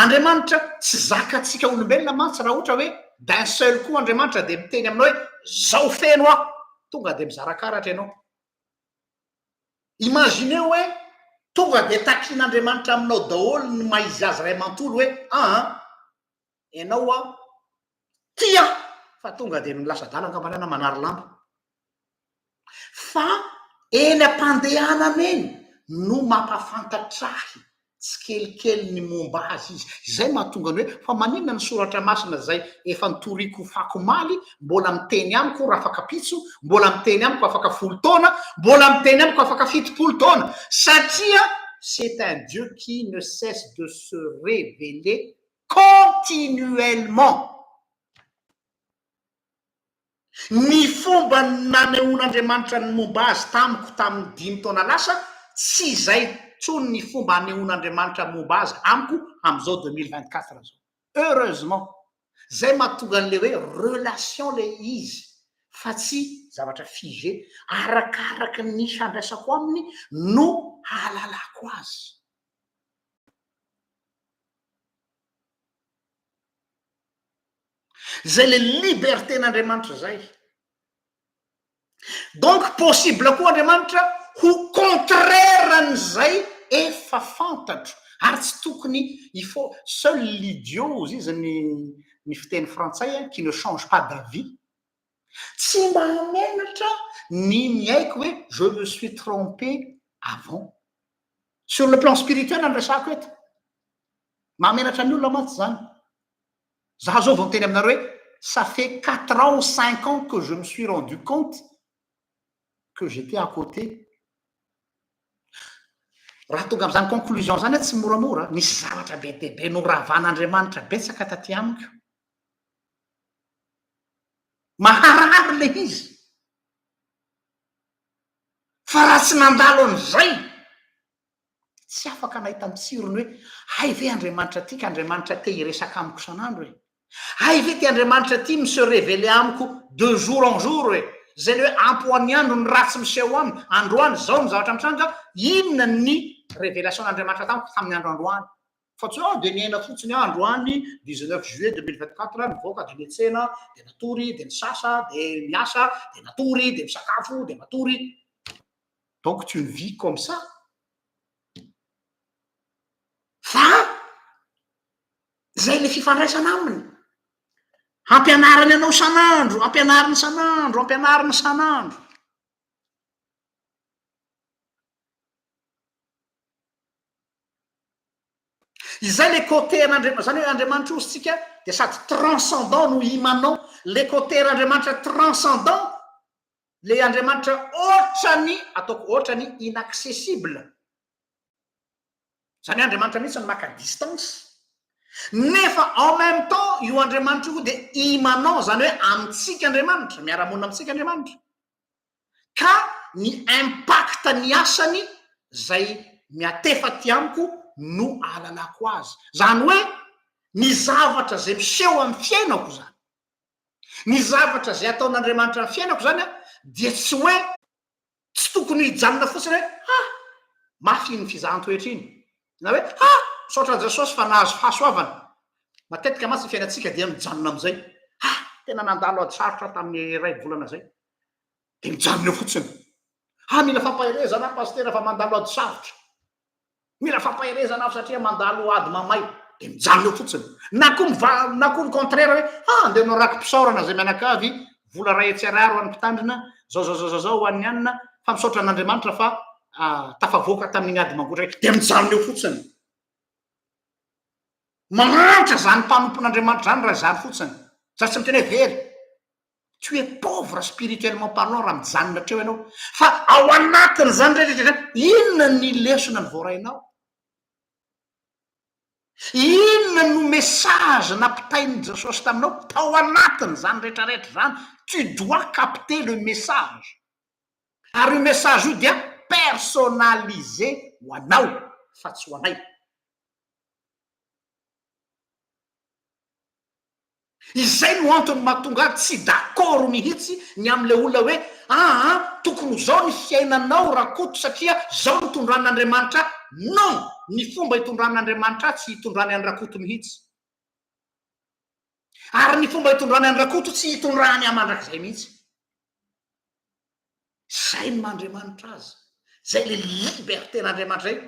S1: andriamanitra tsy zakatsika olombelona mantsy raha ohatra hoe d'un seul coup andriamanitra de miteny aminao hoe zao feno aho tonga de mizarakaratra ianao imagine hoe tonga de takin'andriamanitra aminao daholo ny maizy azy ray mantolo hoe ianao a tia fa tonga de milasa dalankambanana manary lamba fa eny ampandehanana eny no mampafantatrahy tsy kelikely ny momba azy izy izay mahatonga ny hoe fa maninona ny soratra masina zay efa nitoriko fako maly mbola miteny amiko raha afaka pitso mbola miteny amiko afaka folo taona mbola miteny amiko afaka fitopolo taona satria c'est un Dieu qui ne cesse de se révéler continuellement ny fomba nanehoan'andriamanitra ny momba azy tamiko tamin'ny 5 taona lasa tsy izay tsony ny fomba anehoan'andriamanitra momba azy amiko am'izao 2024 zao heureusement zay mahatonga an'le hoe relation le izy fa tsy zavatra figé arakaraka ny sandraisako aminy no halalako azy zay le liberté n'andriamanitra zay donc possible koa andriamanitra ho contraire an'izay efa fantatro ary tsy tokony il faut seul l'idiot izy ny fiteny frantsay qui ne change pas d'avis tsy mba hamenatra ny miaiko hoe je me suis trompé avant sur le plan spirituel andresako eto mahamenatra ny olona matsy zany zaho zao vao miteny aminareo hoe ça fait 4 ans ou 5 ans que je me suis rendu compte que j'étais à côté raha tonga am'izany conclusion zany tsy moramora nisy zavatra be debe noravan'andriamanitra betsaka taty amiko maharary le izy fa raha tsy nandalo an'izay tsy afaka nahita mitsirony hoe hay ve andriamanitra tika andriamanitra te hiresaka amiko san'andro hoe hay ve ty andriamanitra ty mise révéler amiko de jour en jour hoe zay le hoe ampoany andro ny ratsy miseho aminy androany zao ny zavatra mitranga inona ny révélation n'andriamanitra tamiko tamin'ny andro androany fa tsy de niaina fotsiny androany 19 juillet 2024 nivoaka de niatsena de natory de nisasa de miasa de natory de misakafo de natory donc tu ne vis comme ça fa zay le fifandraisana aminy ampianarany anao san'andro ampianariny san'andro ampianariny san'andro izay le côté an'andriamanitra zany hoe andriamanitra ositsika de sady transcendant no imanao le côté n'andriamanitra transcendant le andriamanitra ohatrany ataoko ohatrany inaccessible zany hoe andriamanitra mihitsy ny maka distance nefa en même temps io andriamanitra io de imanao zany hoe amitsika andriamanitra miara-monina amitsika andriamanitra ka ny impact ny asany zay miatefa ty amiko no alalako azy zany hoe ny zavatra zay miseho amin'ny fiainako zany ny zavatra zay ataon'andriamanitra amin'ny fiainako zany dia tsy hoe tsy tokony hijanona fotsiny hoe mafy ny fizahan-toetra iny na hoe misaotra jesosy fa nahazo fahasoavana matetika matsy ny fiainatsika dia mijanona am'izay tena nandalo ady sarotra tamin'ny ray volana zay de mijanona eo fotsiny mila fampahirezana pastera fa mandalo ady sarotra mila fampahirezana afo satria mandalo ady mamay de mijanona eo fotsiny na koa ny contraire hoe andeha no raky mpisaorana zay mianakavy vola ray etsy-ariary ho an'ny mpitandrina zao ho an'ny anina fa misaotra an'andriamanitra fa tafavoaka tamin'ny ady mangotra de mijanona eo fotsiny mahantra zany mpanompon'andriamanitra zany raha zany fotsiny za tsy miteny hoe very tu es pauvre spirituellement parlant raha mijanona treo ianao fa ao anatiny zany rehetra inona ny lesona ny voarainao inona no message nampitain'ny jesosy taminao tao anatiny zany rehetrarehetra zany tu dois capter le message ary io message io dia personnalisé ho anao fa tsy ho anay izay no antony mahatonga tsy d'accord mihitsy ny am'le olona hoe tokony zao ny fiainanao rakoto satria zao nitondran'Andriamanitra. Non, ny fomba hitondran'Andriamanitra tsy hitondrany any rakoto mihitsy, ary ny fomba hitondrany any rakoto tsy hitondrany amandrakizay mihitsy. Zay ny mandriamanitra azy, zay le libertén'Andriamanitra zay.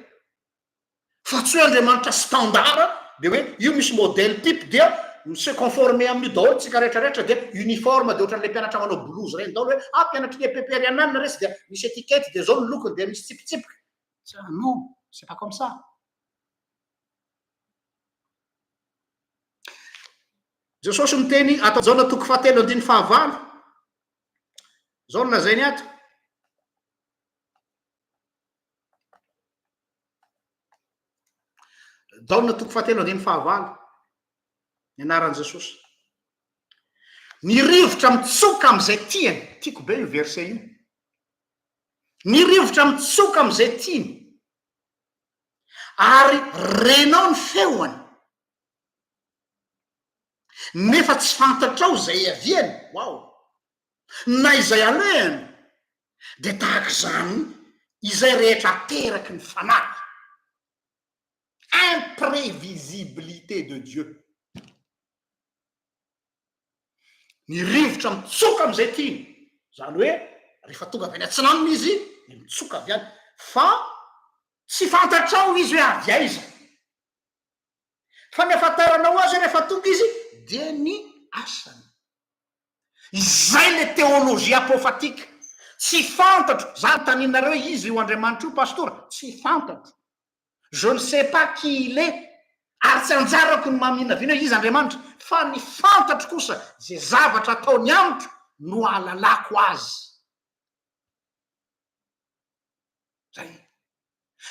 S1: Fa tsy hoe Andriamanitra standard de hoe io misy modèle type dia se conformer amin'io daholo tsika rehetrarehetra de uniforme de ohatran'le mpianatra manao blouse reny daholo hoe mpianatra ny EPP-rianana resy dia misy étiquette de zao ny lokony de misy tsipitsipika. Non, c'est pas comme ça. Jesosy miteny atao zao na toko 7:15 zao no lazainy ato. Daona toko 7:15 ny anaran'i Jesosy. Ny rivotra mitsoka am'izay tiany, tiako be io verset io. Ny rivotra mitsoka am'izay tiany ary renao ny feoany nefa tsy fantatrao zay aviany. Wow, na izay alehany de tahaka zany izay rehetra ateraky ny fanahy. Imprévisibilité de Dieu. Ny rivotra mitsoka am'izay tiany, zany hoe rehefa tonga avy any antsinanana izy de mitsoka avy any, fa tsy fantatrao izy hoe avy aiza. Fa ny afantaranao azy rehefa tonga izy de ny asany. Izay le théologie apophatique. Tsy fantatro, zany taninareo izy io Andriamanitra io pastora, tsy fantatro. Je ne sais pas qui il est, ary tsy anjarako ny mamina vina izy Andriamanitra, fa ny fantatro kosa zay zavatra ataony amiko no ahalalako azy. Zay.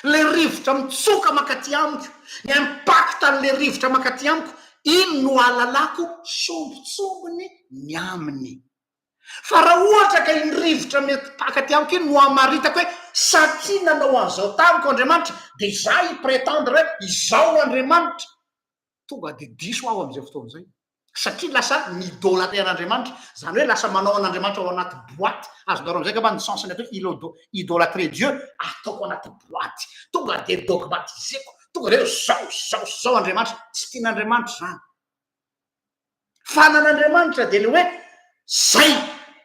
S1: Le rivotra mitsoka makaty amiko, ny impact an'le rivotra makaty amiko, iny no ahalalako sombitsombony ny aminy. Fa raha ohatra ka iny rivotra makaty amiko iny no amaritako hoe satria nanao an'izao tamiko Andriamanitra de izaho hiprétendre hoe izao Andriamanitra, tonga de diso aho am'izay fotoana zay. Satria lasa midôlatrean'Andriamanitra, zany hoe lasa manao an'Andriamanitra ao anaty boîte. Azonareo am'izay ngamba ny sensiny atao idolâtrer Dieu, ataoko anaty boîte. Tonga de dogmatiseko, tonga de zao Andriamanitra, tsy tian'Andriamanitra zany. Fanan'Andriamanitra de le hoe zay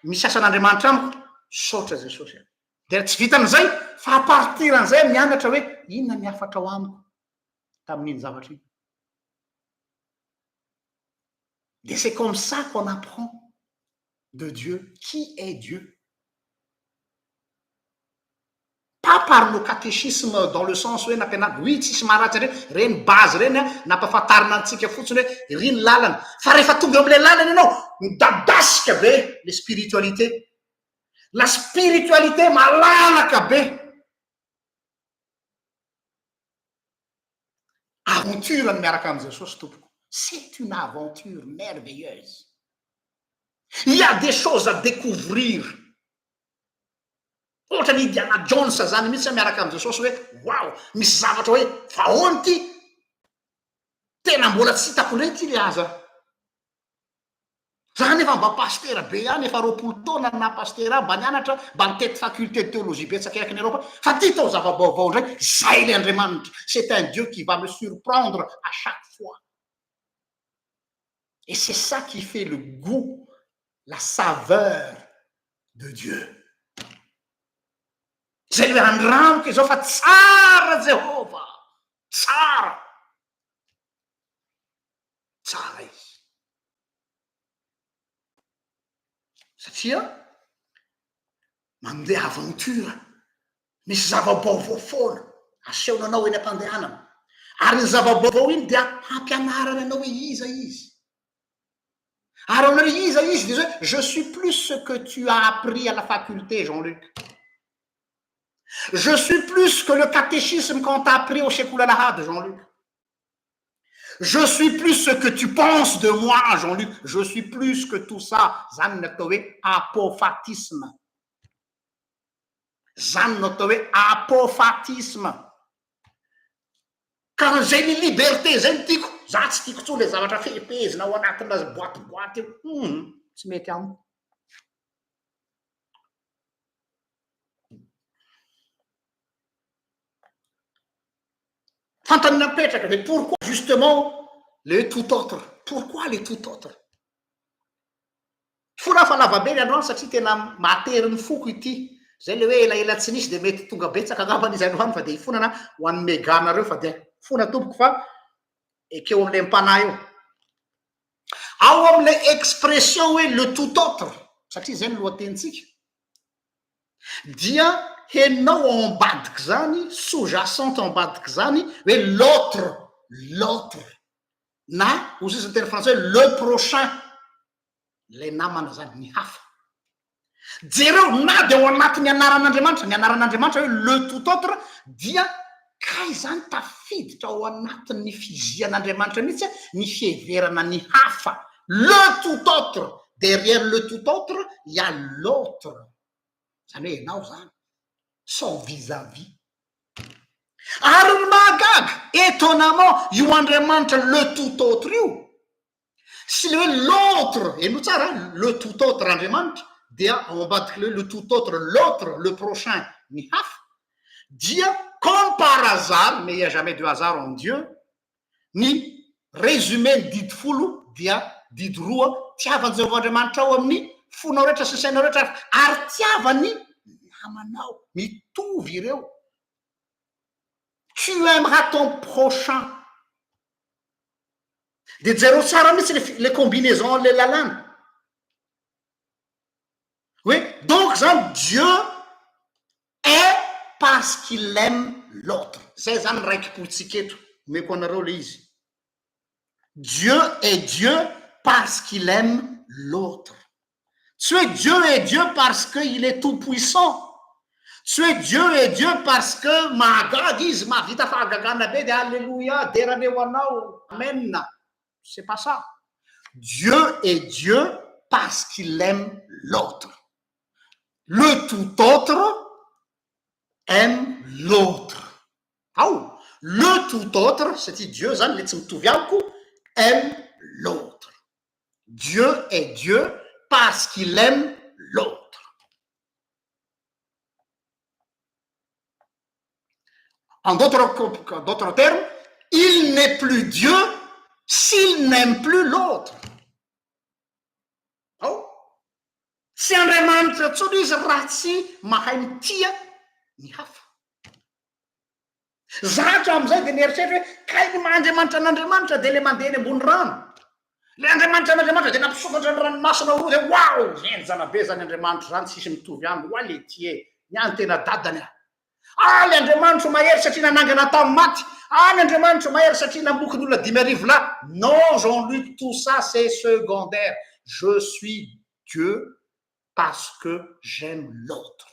S1: misy asan'Andriamanitra amiko, saotra Jesosy. De tsy vitan'izay, fa à partir an'izay mianatra hoe inona ny afatra ao amiko tamin'iny zavatra iny. Et c'est comme ça qu'on apprend de Dieu. Qui est Dieu? Pas par le catéchisme dans le sens où oui, tsisy maharatsy reny base reny nampafantarina antsika fotsiny hoe ry ny lalana. Fa rehefa tonga am'le lalana ianao, midadasika be le spiritualité. La spiritualité malalaka be. Aventure ny miaraka am'i Jesosy tompoko. C'est une aventure merveilleuse. Il y a des choses à découvrir. Ohatra ny Indiana Jones zany mihitsy miaraka am'i Jesosy hoe wow, misy zavatra hoe fa ahoana ty? Tena mbola tsy hitako ndraiky le aza. Zany efa mba pasteur be any, efa 20 taona na pasteur mba nianatra, mba mitety faculté de théologie betsaka eraky ny Europe. Fa ty tao zava-baovao ndray, zay le Andriamanitra. C'est un Dieu qui va me surprendre à chaque fois. Et c'est ça qui fait le goût, la saveur de Dieu. Zay le andramiko izao fa tsara Jehova, tsara. Tsara izy. Satria mandeha aventure, misy zava-baovao foana asehonanao eny am-pandehanana. Ary ny zava-baovao iny dia hampianarana anao hoe iza izy. Alors, je suis plus ce que tu as appris à la faculté, Jean-Luc. Je suis plus que le catéchisme qu'on t'a appris au Cheikh Oulala, Jean-Luc. Je suis plus ce que tu penses de moi, Jean-Luc. Je suis plus que tout ça. Zannotowe apophatisme. Zannotowe apophatisme. Quand j'ai une liberté, j'entiko. za tsy tiako tso le zavatra fehipezina ao anatina boatyboaty io tsy mety amiko. Fantanina mipetraka mais pourquoi justement le tout autre? Pourquoi le tout autre? Fona fa lava be ny androany satria tena matery foko ity. Zay le hoe elaela tsy nisy de mety tonga betsaka angambany izy androany fa de ifonana ho an'ny meganareo fa de fona tompoko fa ekeo am'le mpanahy io. Ao am'le expression hoe le tout autre satria zay ny lohatenitsika dia henao ao ambadiky zany sous-jacente ao ambadiky zany hoe l'autre na ho sisiny teny français le prochain, le namana zany ny hafa. Jereo na de ao anatin'ny anaran'Andriamanitra, ny anaran'Andriamanitra hoe le tout autre dia kay zany tafiditra ao anatin'ny fizian'Andriamanitra mihitsy ny fiheverana ny hafa. Le tout autre, derrière le tout autre il y a l'autre. Zany hoe enao zany son vis-à-vis. Ary ny mahagaga étonnamment io Andriamanitra le tout autre io sy le hoe l'autre eno tsara le tout autre Andriamanitra dia ao ambadiky le tout autre l'autre le prochain ny hafa dia comme par hasard, mais il n'y a jamais de hasard en Dieu, ny résumé ny didy folo dia didy roa tiavany Jehovahandriamanitra ao amin'ny fonao rehetra sy sainao rehetra ary tiavany namanao mitovy ireo. Tu aimeras ton prochain. De zéro tsara mihitsy les combinaisons le lalàna. Oui, donc zany Dieu est parce qu'il aime l'autre. Zay zany raiky politsika eto meko anareo le izy. Dieu est Dieu parce qu'il aime l'autre. Tu es Dieu est Dieu parce qu'il est tout puissant. Tu es Dieu et Dieu parce que mahagaga izy mahavita fahagagana be de alléluia deraneo anao amen. C'est pas ça. Dieu est Dieu parce qu'il aime l'autre. Le tout autre aime l'autre. Oh, le tout autre, c'est Dieu zany le tsy mitovy amiko, aime l'autre. Dieu est Dieu parce qu'il aime l'autre. En d'autres termes, il n'est plus Dieu s'il n'aime plus l'autre. Oh, sy Andriamanitra tsony izy raha tsy mahay mitia ny hafa. Zatra am'izay de nieritseritra hoe kay ny mahandriamanitra an'Andriamanitra de le mandeha eny ambony rano. Le Andriamanitra an'Andriamanitra de nampisokatra ny ranomasina roa de wow, enjana be zany Andriamanitra zany tsisy mitovy aminy. Oa le tie ny any tena dadany a. Ah, le Andriamanitra mahery satria nanangana tamin'ny maty. Ah, le Andriamanitra mahery satria namoky n'olona 10,000 là. Non, Jean-Luc, tout ça c'est secondaire. Je suis Dieu parce que j'aime l'autre.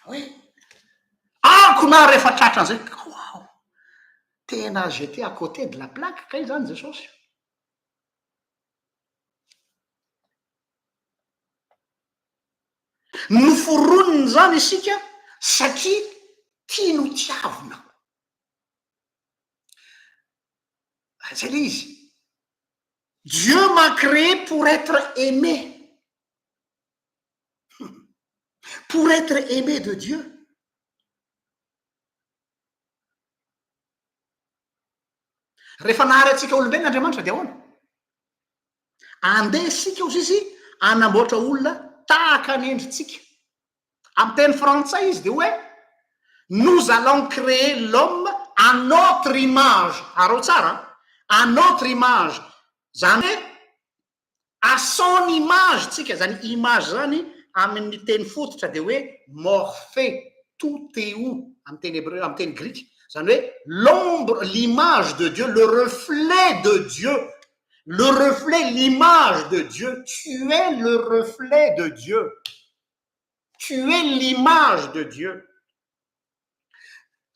S1: Oui. Ah, kuna rehefa tratra an'izay. Wow. Tena j'étais à côté de la plaque kay zany Jesosy. Noforoniny zany isika satria tia no tiavina. C'est l'izy. Dieu m'a créé pour être aimé. Pour être aimé de Dieu. Rehefa nahary atsika olombelona Andriamanitra dia ahoana? Andeha sika ozy izy anamboatra olona tahaka ny endritsika. Amin'ny teny frantsay izy de hoe nous allons créer l'homme à notre image. Arao tsara, à notre image. Zany à son image tsika, zany image zany amin'ny teny fototra de hoe morphé, tout est où amin'ny teny hébreu, amin'ny teny grec. Zany hoe l'ombre, l'image de Dieu, le reflet de Dieu. Le reflet, l'image de Dieu. Tu es le reflet de Dieu. Tu es l'image de Dieu.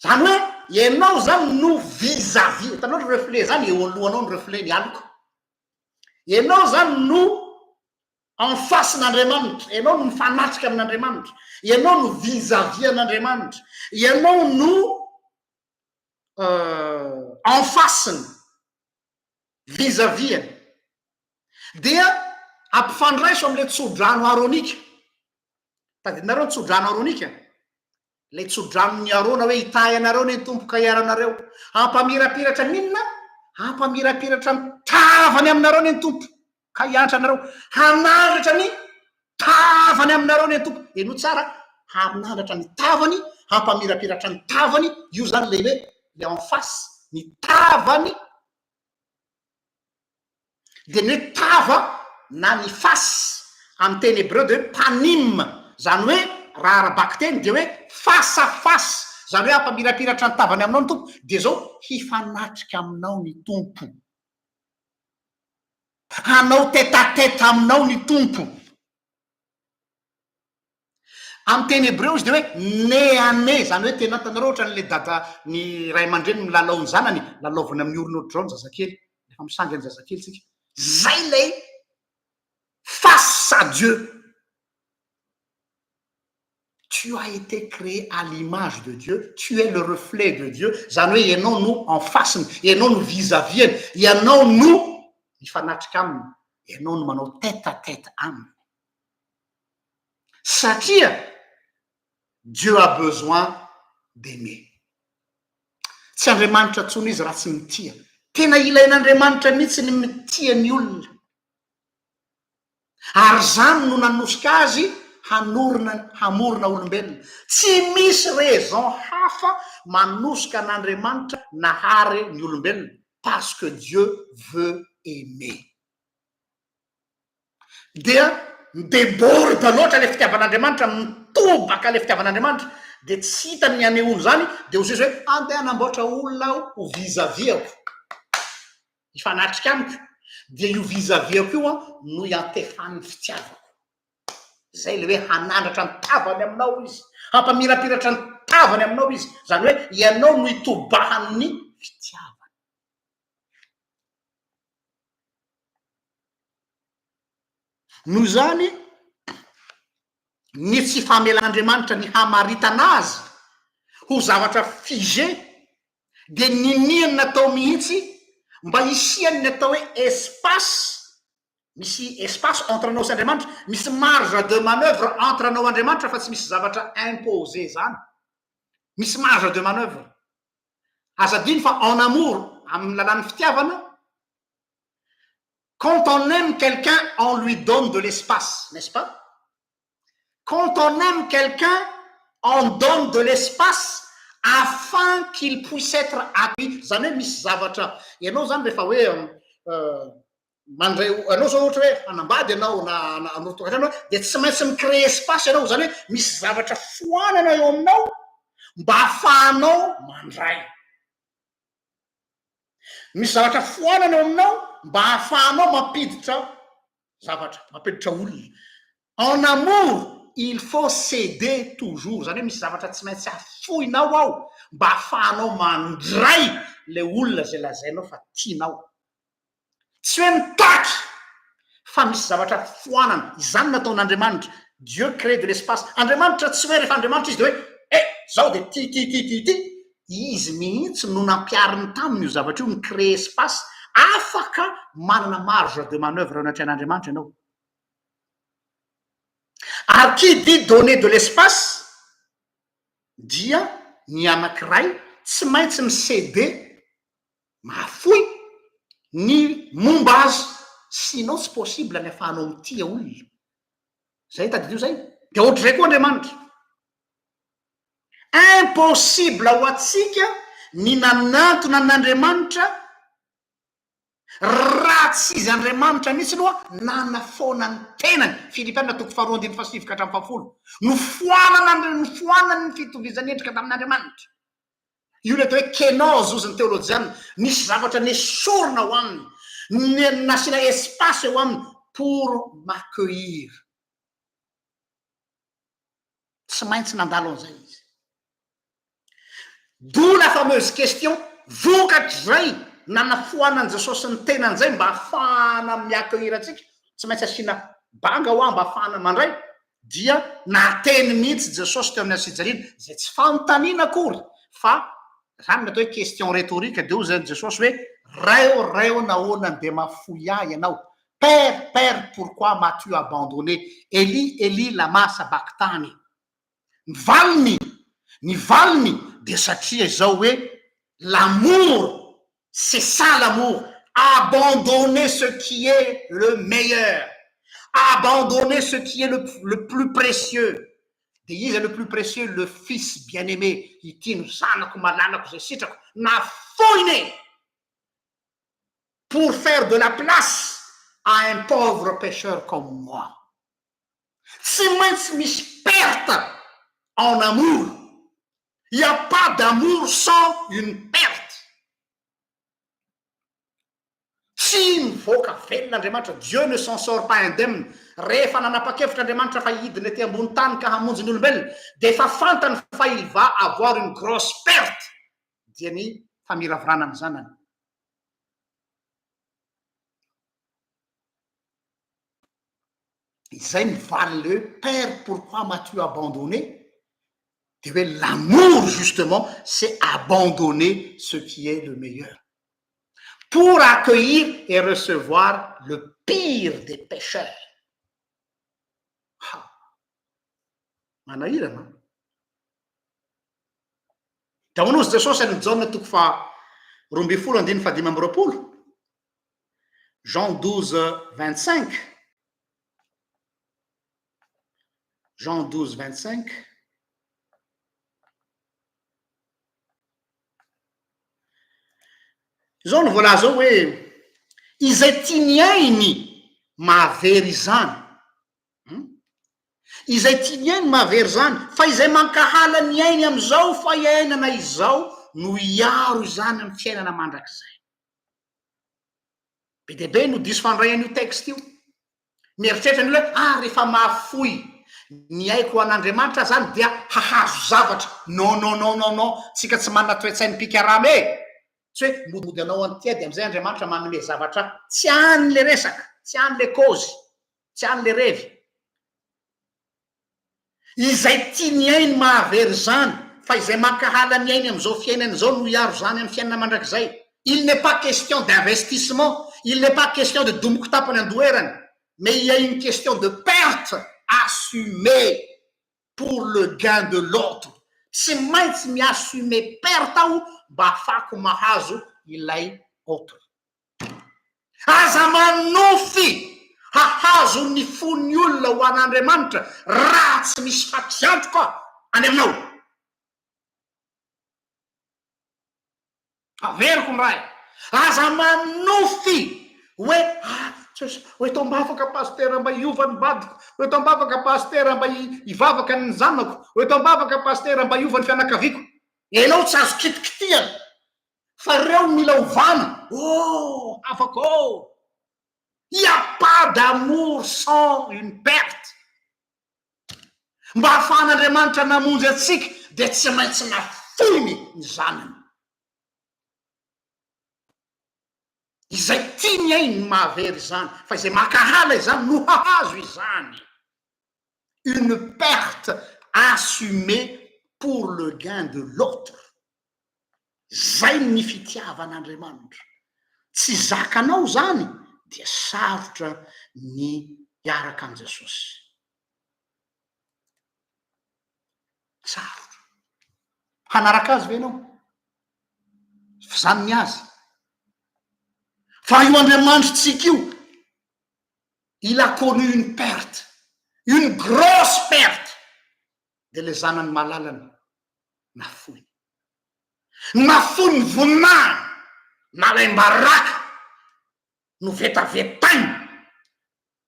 S1: Zany hoe ianao zany no vis-à-vis. Hitanao ny reflet zany eo alohanao ny reflet ny aloko. Ianao zany no en face n'Andriamanitra. Ianao no mifanatrika amin'Andriamanitra. Ianao no vis-à-vis an'Andriamanitra. Ianao no en faceny vis-à-vis-any dia ampifandraiso am'le tsodrano aronika tadinareo ny tsodrano aronika le tsodranony arona hoe hitay anareo ny tompoka iaranareo ampamirapiratra ninona ampamirapiratra ny tavany aminareo ny tompo ka hianatra anareo hanandratra ny tavany aminareo ny tompo eno tsara haminandratra ny tavany hampamirapiratra ny tavany io zany lehibe le en face ny tavany de ny tava na ny fasy amy teny hebreu de panime zany hoe raha arabaky teny de hoe face à face zany hoe ampamirapiratra ny tavany aminao ny tompo de zao hifanatrika aminao ny tompo hanao tetateta aminao ny tompo amy teny hebreu izy de hoe né ané zany hoe tena tanareo ohatra n'le dada ny ray aman-dreny milalao ny zanany lalaovany amin'ny orona ohatr' zao ny zazakely efa misangy any zazakely tsika zay lay face à Dieu. Tu as été créé à l'image de Dieu, tu es le reflet de Dieu zany hoe ianao no en faceny ianao no vis-à-vis any ianao no mifanatrika aminy ianao no manao tête à tête aminy satria Dieu a besoin d'aimer. Tsy Andriamanitra tsony izy raha tsy mitia tena ilain'Andriamanitra mihitsy ny mitia ny olona ary zany no nanosika azy hamorona olombelona tsy misy raison hafa manosika an'Andriamanitra nahary ny olombelona parce que Dieu veut aimer dia mideborde loatra le fitiavan'Andriamanitra mitobaka le fitiavan'Andriamanitra de tsy hitany ny ane olo zany de ho izy hoe andeha anamboatra olona aho ho vis-à-vis-ako hifanatrika amiko de io vis-à-vis-ako io a no iantefan'ny fitiavako zay le hoe hanandratra ny tavany aminao izy hampamirapiratra ny tavany aminao izy zany hoe ianao no itobahan'ny fitiavany noho zany ny tsy famelan'Andriamanitra ny hamaritana azy ho zavatra figé de niniany natao mihitsy mba hisiany ny atao hoe espace misy espace entre anao sy Andriamanitra misy marge de manœuvre entre anao Andriamanitra fa tsy misy zavatra imposé zany misy marge de manœuvre azadiny fa en amour amin'ny lalan'ny fitiavana quand on aime quelqu'un on lui donne de l'espace n'est-ce pas quand on aime quelqu'un on donne de l'espace afin qu'il puisse être accueilli zany hoe misy zavatra ianao zany rehefa hoe mandray anao zao ohatra hoe anambady ianao na anao tokatrano de tsy maintsy micréer espace ianao zany hoe misy zavatra foanana eo aminao mba ahafahanao mandray misy zavatra foanana eo aminao mba ahafahanao mampiditra zavatra mampiditra olona en amour il faut céder toujours zany hoe misy zavatra tsy maintsy afoinao ao mba ahafahanao mandray le olona zay lazainao fa tianao tsy hoe mitaky fa misy zavatra foanana izany nataon'Andriamanitra Dieu crée de l'espace Andriamanitra tsy hoe rehefa Andriamanitra izy de hoe zao de ty izy mihitsy no nampiariny taminy io zavatra io micréer espace afaka manana marge de manœuvre anatrehan'Andriamanitra ianao ary qui dit donner de l'espace dia ny anankiray tsy maintsy misede mahafoy ny momba azy sinao tsy possible ny afahanao mitia olona zay tadidio zay de ohatrizay koa Andriamanitra impossible ho atsika ny nanantona an'Andriamanitra raha tsy izy Andriamanitra mihitsy aloha nanafoana ny tenany Filipianina toko 2:7 ka hatramin'ny 10 no foanany ny fitovizany endrika tamin'Andriamanitra io le atao hoe kénose ozy ny teolojiana nisy zavatra nesorona ho aminy ny nasiana espace eo aminy pour m'accueillir tsy maintsy nandalo an'izay izy d'où la fameuse question vokatry zay nanafoanany Jesosy ny tenany zay mba ahafahana miaccueillir atsika tsy maintsy asiana banga ho mba ahafahana mandray dia nateny mihitsy Jesosy teo amin'ny Asijaliana zay tsy fanontaniana akory fa zany mety hoe question rhétorique de zany Jesosy hoe reo nahoana de mafoy ahy ianao, père pourquoi m'as-tu abandonné, Eli lama sabachthani. Ny valiny de satria zao hoe l'amour, c'est ça l'amour, abandonner ce qui est le meilleur, abandonner ce qui est le plus précieux. De izy le plus précieux, le fils bien-aimé, itino zanako malalako zay sitrako nafoiny pour faire de la place à un pauvre pécheur comme moi. Tsy maintsy misy perte en amour. Il n'y a pas d'amour sans une perte. Tsy mivoaka velon'Andriamanitra, Dieu ne s'en sort pas indemne. Rehefa nanapa-kevitran'Andriamanitra fa hidina ety ambony tany ka hamonjy ny olombelona, de fa fantany fa il va avoir une grosse perte. Dia ny famiravorana ny zanany. Izay ny valiny le père pourquoi m'as-tu abandonné? De hoe l'amour justement, c'est abandonner ce qui est le meilleur pour accueillir et recevoir le pire des pécheurs. Manahirana. Da honosy Jesosy ny Jean toko fa 12:25. Jean 12:25. Jean 12:25. Zao no voalaza zao hoe izay tiniainy mahavery izany. Izay tiniainy mahavery zany, fa izay mankahala ny ainy am'izao fa iainana izao no iaro izany amin'ny fiainana mandrakizay. Be de be no diso fandray an'io texte io. Mieritreritra ny hoe rehefa mahafoy ny aiko an'Andriamanitra zany dia hahazo zavatra. Non, tsika tsy manana toe-tsainy pikarame. Tsy hoe mody anao an'tia de am'izay Andriamanitra manome zavatra. Tsy any le resaka, tsy any le cause, tsy any le revy. Izay tiany ainy mahavery zany, fa izay mankahala ny ainy am'izao fiainana zao no iaro zany amin'ny fiainana mandrakizay. Il n'est pas question d'investissement, il n'est pas question de domoko tapany andoherany, mais il y a une question de perte assumée pour le gain de l'autre. Tsy maintsy miassume perte aho mba ahafahako mahazo ilay autre. Aza manofy hahazo ny fon'ny olona ho an'Andriamanitra raha tsy misy fatriantoka any aminao. Averiko ny raha. Aza manofy hoe tombafaka pasteur mba hiova ny vadiko, hoe tombafaka pasteur mba hivavaka ny zanako, hoe tombafaka pasteur mba hiova ny fianakaviako. Ianao tsy azo kitikitiana fa reo mila ovana. Afaka. Il n'y a pas d'amour sans une perte. Mba ahafahan'Andriamanitra namonjy atsika de tsy maintsy nafoiny ny zanany. Izay tiany ainy mahavery zany, fa izay makahala izany no hahazo izany. Une perte assumée pour le gain de l'autre. Zay ny fitiavan'Andriamanitra. Tsy zakanao zany dia sarotra ny hiaraka an' Jesosy. Sarotra. Hanaraka azy ve ianao? Zany ny azy. Fa io Andriamanitra tsika io, il a connu une perte, une grosse perte. De le zanany malalany nafoy. Nafoy ny voninahiny, nalaim-baraka, no vetavetainy.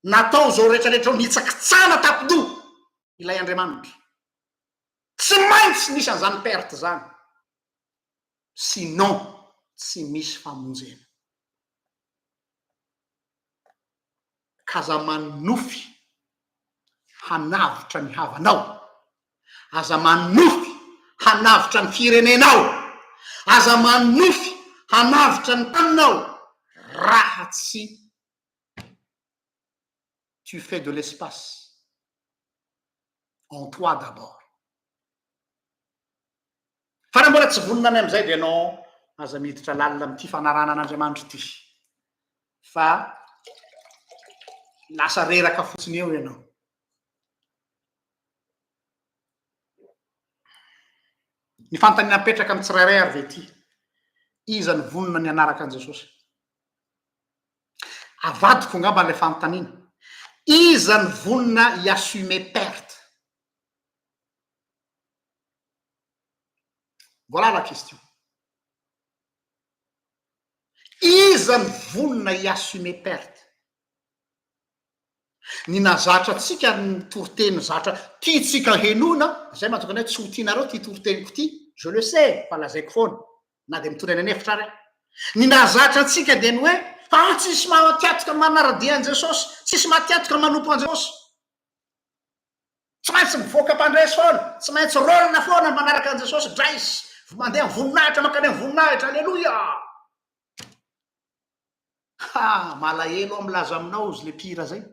S1: Natao zao rehetrarehetra nitsakitsana tapidoha ilay Andriamanitra. Tsy maintsy misy an'izany perte zany. Sinon, tsy misy famonjena. Aza manofy hanavitra ny havanao, aza manofy hanavitra ny firenenao, aza manofy hanavitra ny taninao, raha tsy tu fais de l'espace en toi d'abord. fa raha mbola tsy vonona any am'izay de anao aza miditra lalina am'ty fanarana an'Andriamanitra ity fa lasa reraka fotsiny eo ianao. Ny fanontaniana mipetraka amin'ny tsirairay ary ve ty iza ny vonona ny anaraka an' Jesosy? Avadiko ngamba an'ilay fanontaniana. Iza ny vonona hiassumer perte? Voilà la question. Iza ny vonona hiassumer perte? Ny nazatra atsika ny toriteny zatra tiatsika henona, zay mahatonga anay tsy ho tianareo ty toriteniko ty, je le sais, fa lazaiko foana, na de mitondra any anefitra ary. Ny nazatra atsika de ny hoe fa tsisy mahatiatika manaradia an' Jesosy, tsisy mahatiatika manompo an' Jesosy. Tsy maintsy mivoaka mpandresy foana, tsy maintsy rôlina foana manaraka an' Jesosy, draisy mandeha voninahitra makany amin'ny voninahitra, alleloia. Ha, malahelo milaza aminao izy le pire zay.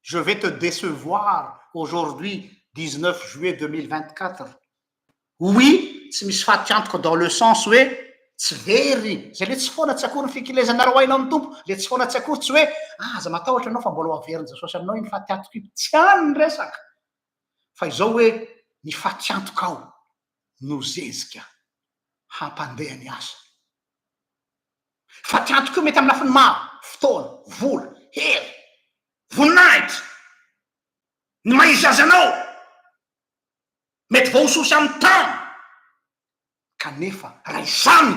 S1: Je vais te décevoir aujourd'hui, 19 juillet 2024. Oui, tsy misy fahatiantoka dans le sens hoe tsy very, zay le tsy foana tsy akory ny fikilezanareo ainao amin'ny tompo, le tsy foana tsy akory tsy hoe aza matahotra anao fa mbola ho averin' Jesosy aminao iny fahatiantoka io, tsy any ny resaka. Fa izao hoe ny fahatiantoka ao no zezika hampandeha ny asa. Fahatiantoka io mety amin'ny lafiny maro, fotoana, vola, hery, voninahitra, ny mahizy azy anao, mety voasosy amin'ny tany, kanefa raha izany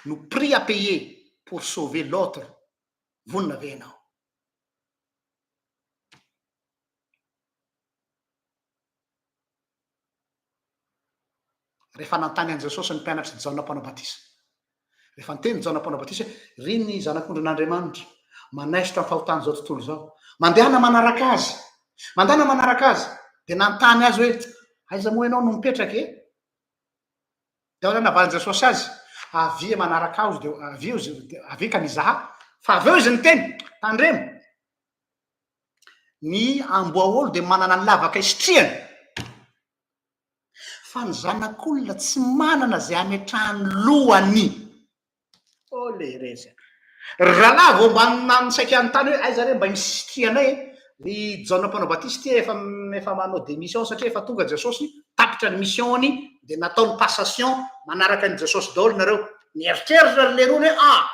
S1: no prix à payer pour sauver l'autre, vonona ve ianao? Rehefa nantany an' Jesosy ny mpianatry Jaona mpanao batisa, rehefa niteny Jaona mpanao batisa hoe ry ny zanak'Andriamanitra manaisitra amin'ny fahotany zao tontolo zao, mandehana manaraka azy, mandehana manaraka azy, de nantany azy hoe aiza moa ianao no mipetraka e? De ao navaly Jesosy azy, avia manaraka azy de avia ka nizaha, fa avy eo izy niteny, tandremo, ny amboaolo de manana ny lavaka isitriany, fa ny zanak'olona tsy manana zay ametrahany lohany. Oh le reza, rahalahy vao mba nanisaika any tany hoe aiza re mba misisitrianay ny Jaona mpanao batisa ty efa manao démission satria efa tonga Jesosy tapitra ny missiony de nataony passation manaraka ny Jesosy daholo nareo. Nieritreritra le rony hoe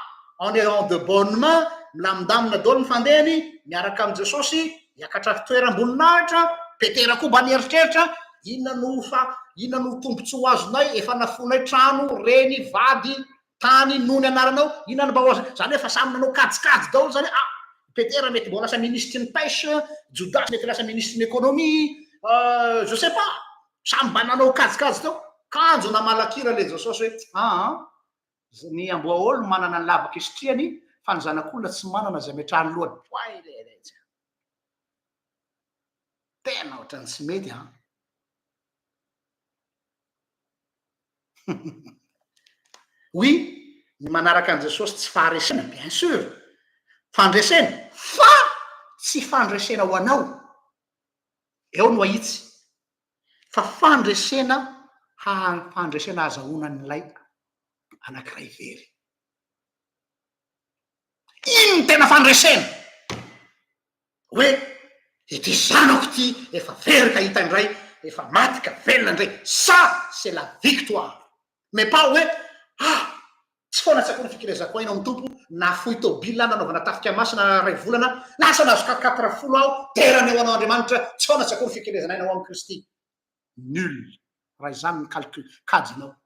S1: on est en de bonne main, milamindamina daholo ny fandehany miaraka amin'ny Jesosy hiakatra toeram-boninahitra. Petera koa mba nieritreritra inona no tombontso ho azonay, efa nafonay trano, reny, vady, tany, nony anaranao, inona mba ho azo zany efa samy nanao kajikajy daholo zany. Petera mety mbo lasa ministre ny pêche, Judas mety lasa ministre ny économie, je sais pas, samy mba nanao kajikajy tao. Kanjo na malakira le Jesosy hoe ny amboaolo manana ny lavaka isitriany, fa ny zanak'olona tsy manana zay ametrahany lohany. Poay lereja, tena ohatrany tsy mety oui, ny manaraka an' Jesosy tsy faharesena, bien sûr, fandresena, fa tsy fandresena ho anao, eo no ahitsy, fa fandresena fandresena azahoanan'ilay anankiray very. Iny tena fandresena hoe ity zanako ty efa very ka hita indray, efa maty ka velona indray, ça c'est la victoire. Mais pas hoe tsy foana tsy akory fikirezako aina amin'ny tompo, na fohy tôbila nanaovana tafika masina ray volana, lasa nazo 440 aho, terany eo anao Andriamanitra, tsy foana tsy akory fikirezana aina ho amin'ny Kristy. Nul. Raha izany ny kajinao.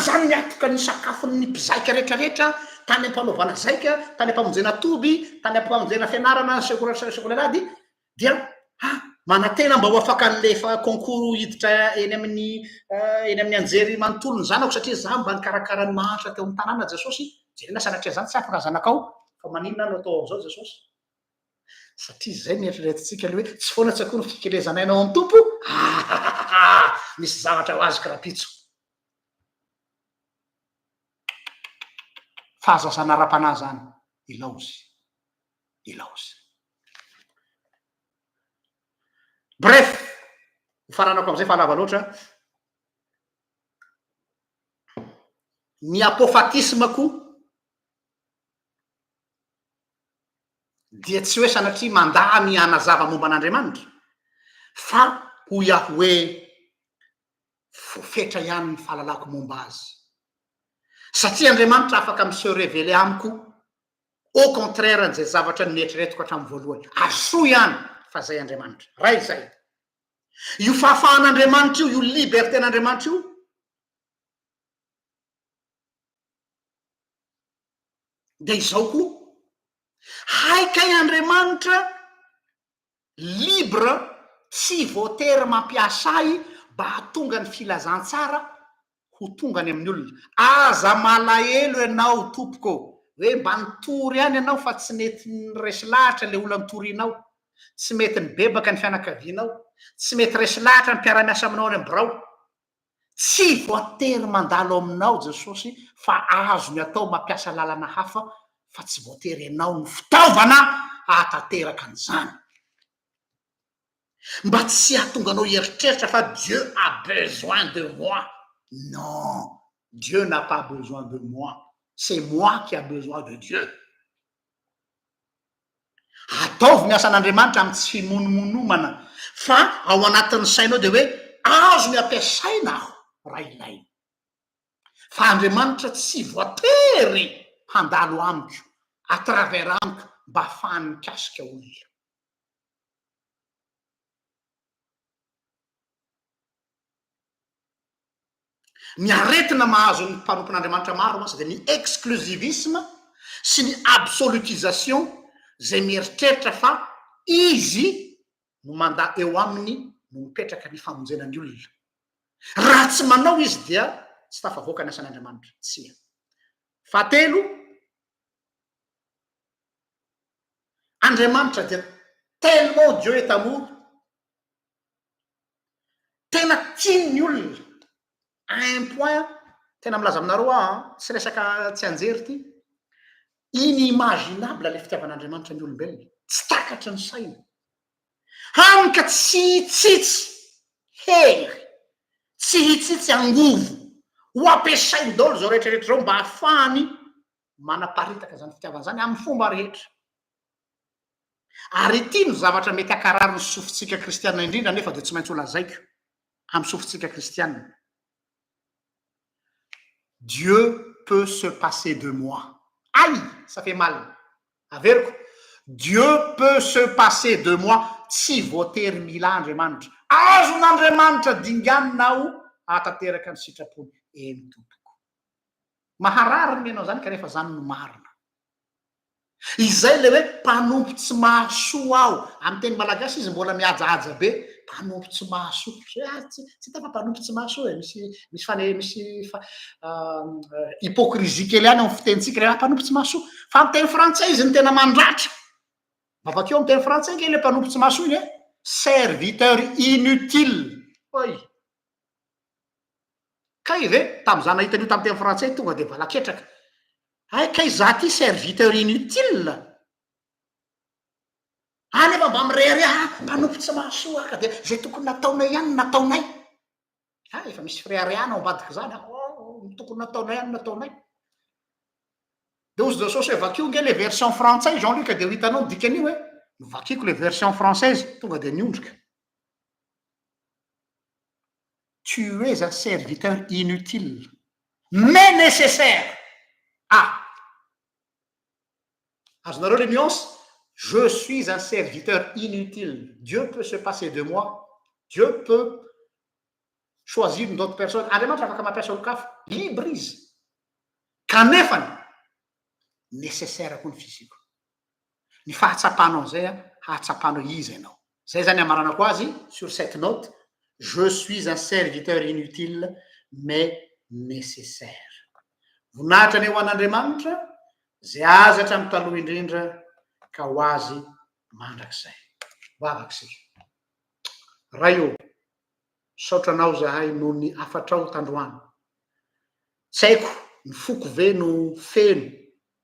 S1: Zany miatoka ny sakafon'ny mpizaika rehetrarehetra, tany ampanaovana zaika, tany ampamonjena toby, tany ampamonjena fianarana sekolelady, dia manantena mba ho afaka n'lefa concours hiditra eny amin'ny anjery manontolo ny zanako, satria za mba nikarakara ny mahantra teo amin'ny tanàna Jesosy. Jerena sanatria zany tsy afaka zanakao, fa maninona no atao am'izao Jesosy? Satria zay mieritreretintsika le hoe tsy foana tsy akory ny fikirezana ainao amin'ny tompo. Misy zavatra ho azo karapitso. Fahazazana ara-panahy zany, ilaozy. Bref, faranako am'izay fa lava loatra ny apôfatismako dia tsy hoe sanatria mandaa mianazava momba an'Andriamanitra fa ho iaho hoe fofetra ihany ny fahalalako momba azy satria Andriamanitra afaka miseho révélé amiko au contraire an'izay zavatra nieritreretiko hatramin'ny voalohany asoa ihany fa zay Andriamanitra ray zay io fahafahan'Andriamanitra io libertén'Andriamanitra io de izao koa haikay Andriamanitra libre tsy voatery mampiasay mba hatonga ny filazantsara ho tonga any amin'ny olona aza malahelo ianao tompoko hoe mba nitory ihany ianao fa tsy mety ny resy lahatra le olona nitorianao tsy mety ny bebaka ny fianakavianao tsy mety resy lahatra ny mpiara-miasa aminao any am'birao tsy voatery mandalo aminao Jesosy fa azo ny atao mampiasa lalana hafa fa tsy voatery ianao ny fitaovana ahatanteraka an'izany mba tsy hahatonganao eritreritra fa Dieu a besoin de moi non Dieu n'a pas besoin de moi c'est moi qui a besoin de Dieu ataovy ny asan'Andriamanitra amin'ny tsy fimonomonomana fa ao anatin'ny sainao de hoe azo ny ampiasaina aho raha ilaina fa Andriamanitra tsy voatery handalo amiko à travers amiko mba ahafahany mikasika olona ny aretina mahazo ny mpanompon'Andriamanitra maro masa de ny exclusivisme sy ny absolutisation zay mieritreritra fa izy no manda eo aminy no mipetraka ny famonjenany olona raha tsy manao izy dia tsy tafavoaka ny asan'Andriamanitra tsia fahatelo Andriamanitra dia tellement Dieu est amour tena tiany olona à un point tena milaza aminareo tsy resaka tsy anjery ty inimaginable le fitiavan'Andriamanitra ny olombelona tsy takatra ny saina hany ka tsy hitsitsy hery tsy hitsitsy angovo ho ampiasainy daholo zao rehetrarehetra zao mba ahafahany manaparitaka zany fitiavana zany amin'ny fomba rehetra ary ity no zavatra mety akarary ny sofintsika kristianina indrindra nefa de tsy maintsy ho lazaiko amin'ny sofintsika kristianina Dieu peut se passer de moi. Aïe, ça fait mal. Averiko. Dieu peut se passer de moi. Tsy voatery mila Andriamanitra. Azon'Andriamanitra dinganao ahatanteraka ny sitrapony eny tompoko. Maharary ny ianao zany kanefa zany no marina. Izay le hoe mpanompo tsy mahasoa aho. Amin'ny teny malagasy izy mbola mihajahaja be. Mpanompo tsy mahasoa tsy tafa mpanompo tsy mahasoa misy hypocrisie kely ihany amin'ny fitenitsika le mpanompo tsy mahasoa fa amin'ny teny frantsay izy ny tena mandratra avakeo amin'ny teny frantsay kely le mpanompo tsy mahasoa iny serviteur inutile oy kay ve tam'izany nahitan'io tamin'ny teny frantsay tonga de valaketraka ay kay za ty serviteur inutile nefa mba mirery mpanompo tsy mahasoa ka de zay tokony nataonay ihany nataonay efa misy fireharehana ao ambadiky zany tokony nataonay ihany nataonay de ozy Jesosy hoe vakio nge le version frantsay Jean-Luc de ho hitanao ny dikan'io hoe novakiko le version française tonga de niondrika tu es un serviteur inutile mais nécessaire azonareo le nuance je suis un serviteur inutile. Dieu peut se passer de moi. Dieu peut choisir une autre personne. Andriamanitra afaka mampiasa olo-kafa. Libre izy. Kanefany nécessaire koa ny fiziko. Ny fahatsapanao zay hahatsapanao izy ianao. Zay zany amaranako azy sur cette note. Je suis un serviteur inutile mais nécessaire. Voninahitra ny eo an'Andriamanitra zay azy hatramin'ny taloha indrindra ka ho azy mandrakizay vavaksika raio saotranao zahay no ny afatrao tandroany tsy haiko ny foko ve no feno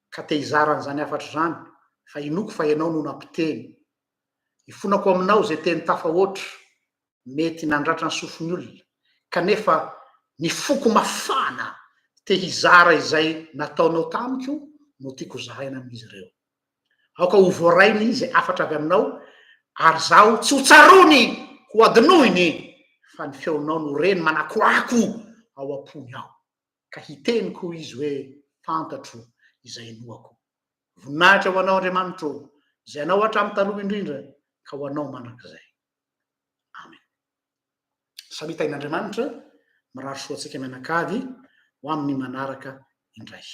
S1: ka te hizaran'izany afatra zany fa inoko fa ianao no nampiteny ifonako aminao zay teny tafahoatra mety nandratra ny sofiny olona kanefa ny foko mafana te hizara izay nataonao tamiko no tiako zaraina amin'izy ireo aoka ho voarainy izay afatra avy aminao ary zaho tsy ho tsarony ho adinoiny fa ny feonao no reny manakoako ao am-pony aho ka hiteniko izy hoe fantatro izay noako voninahitra ho anao Andriamanitro zay anao hatramin'ny taloha indrindra ka ho anao manak'izay amen samitain'Andriamanitra mirary soa antsika mianakavy ho amin'ny manaraka indray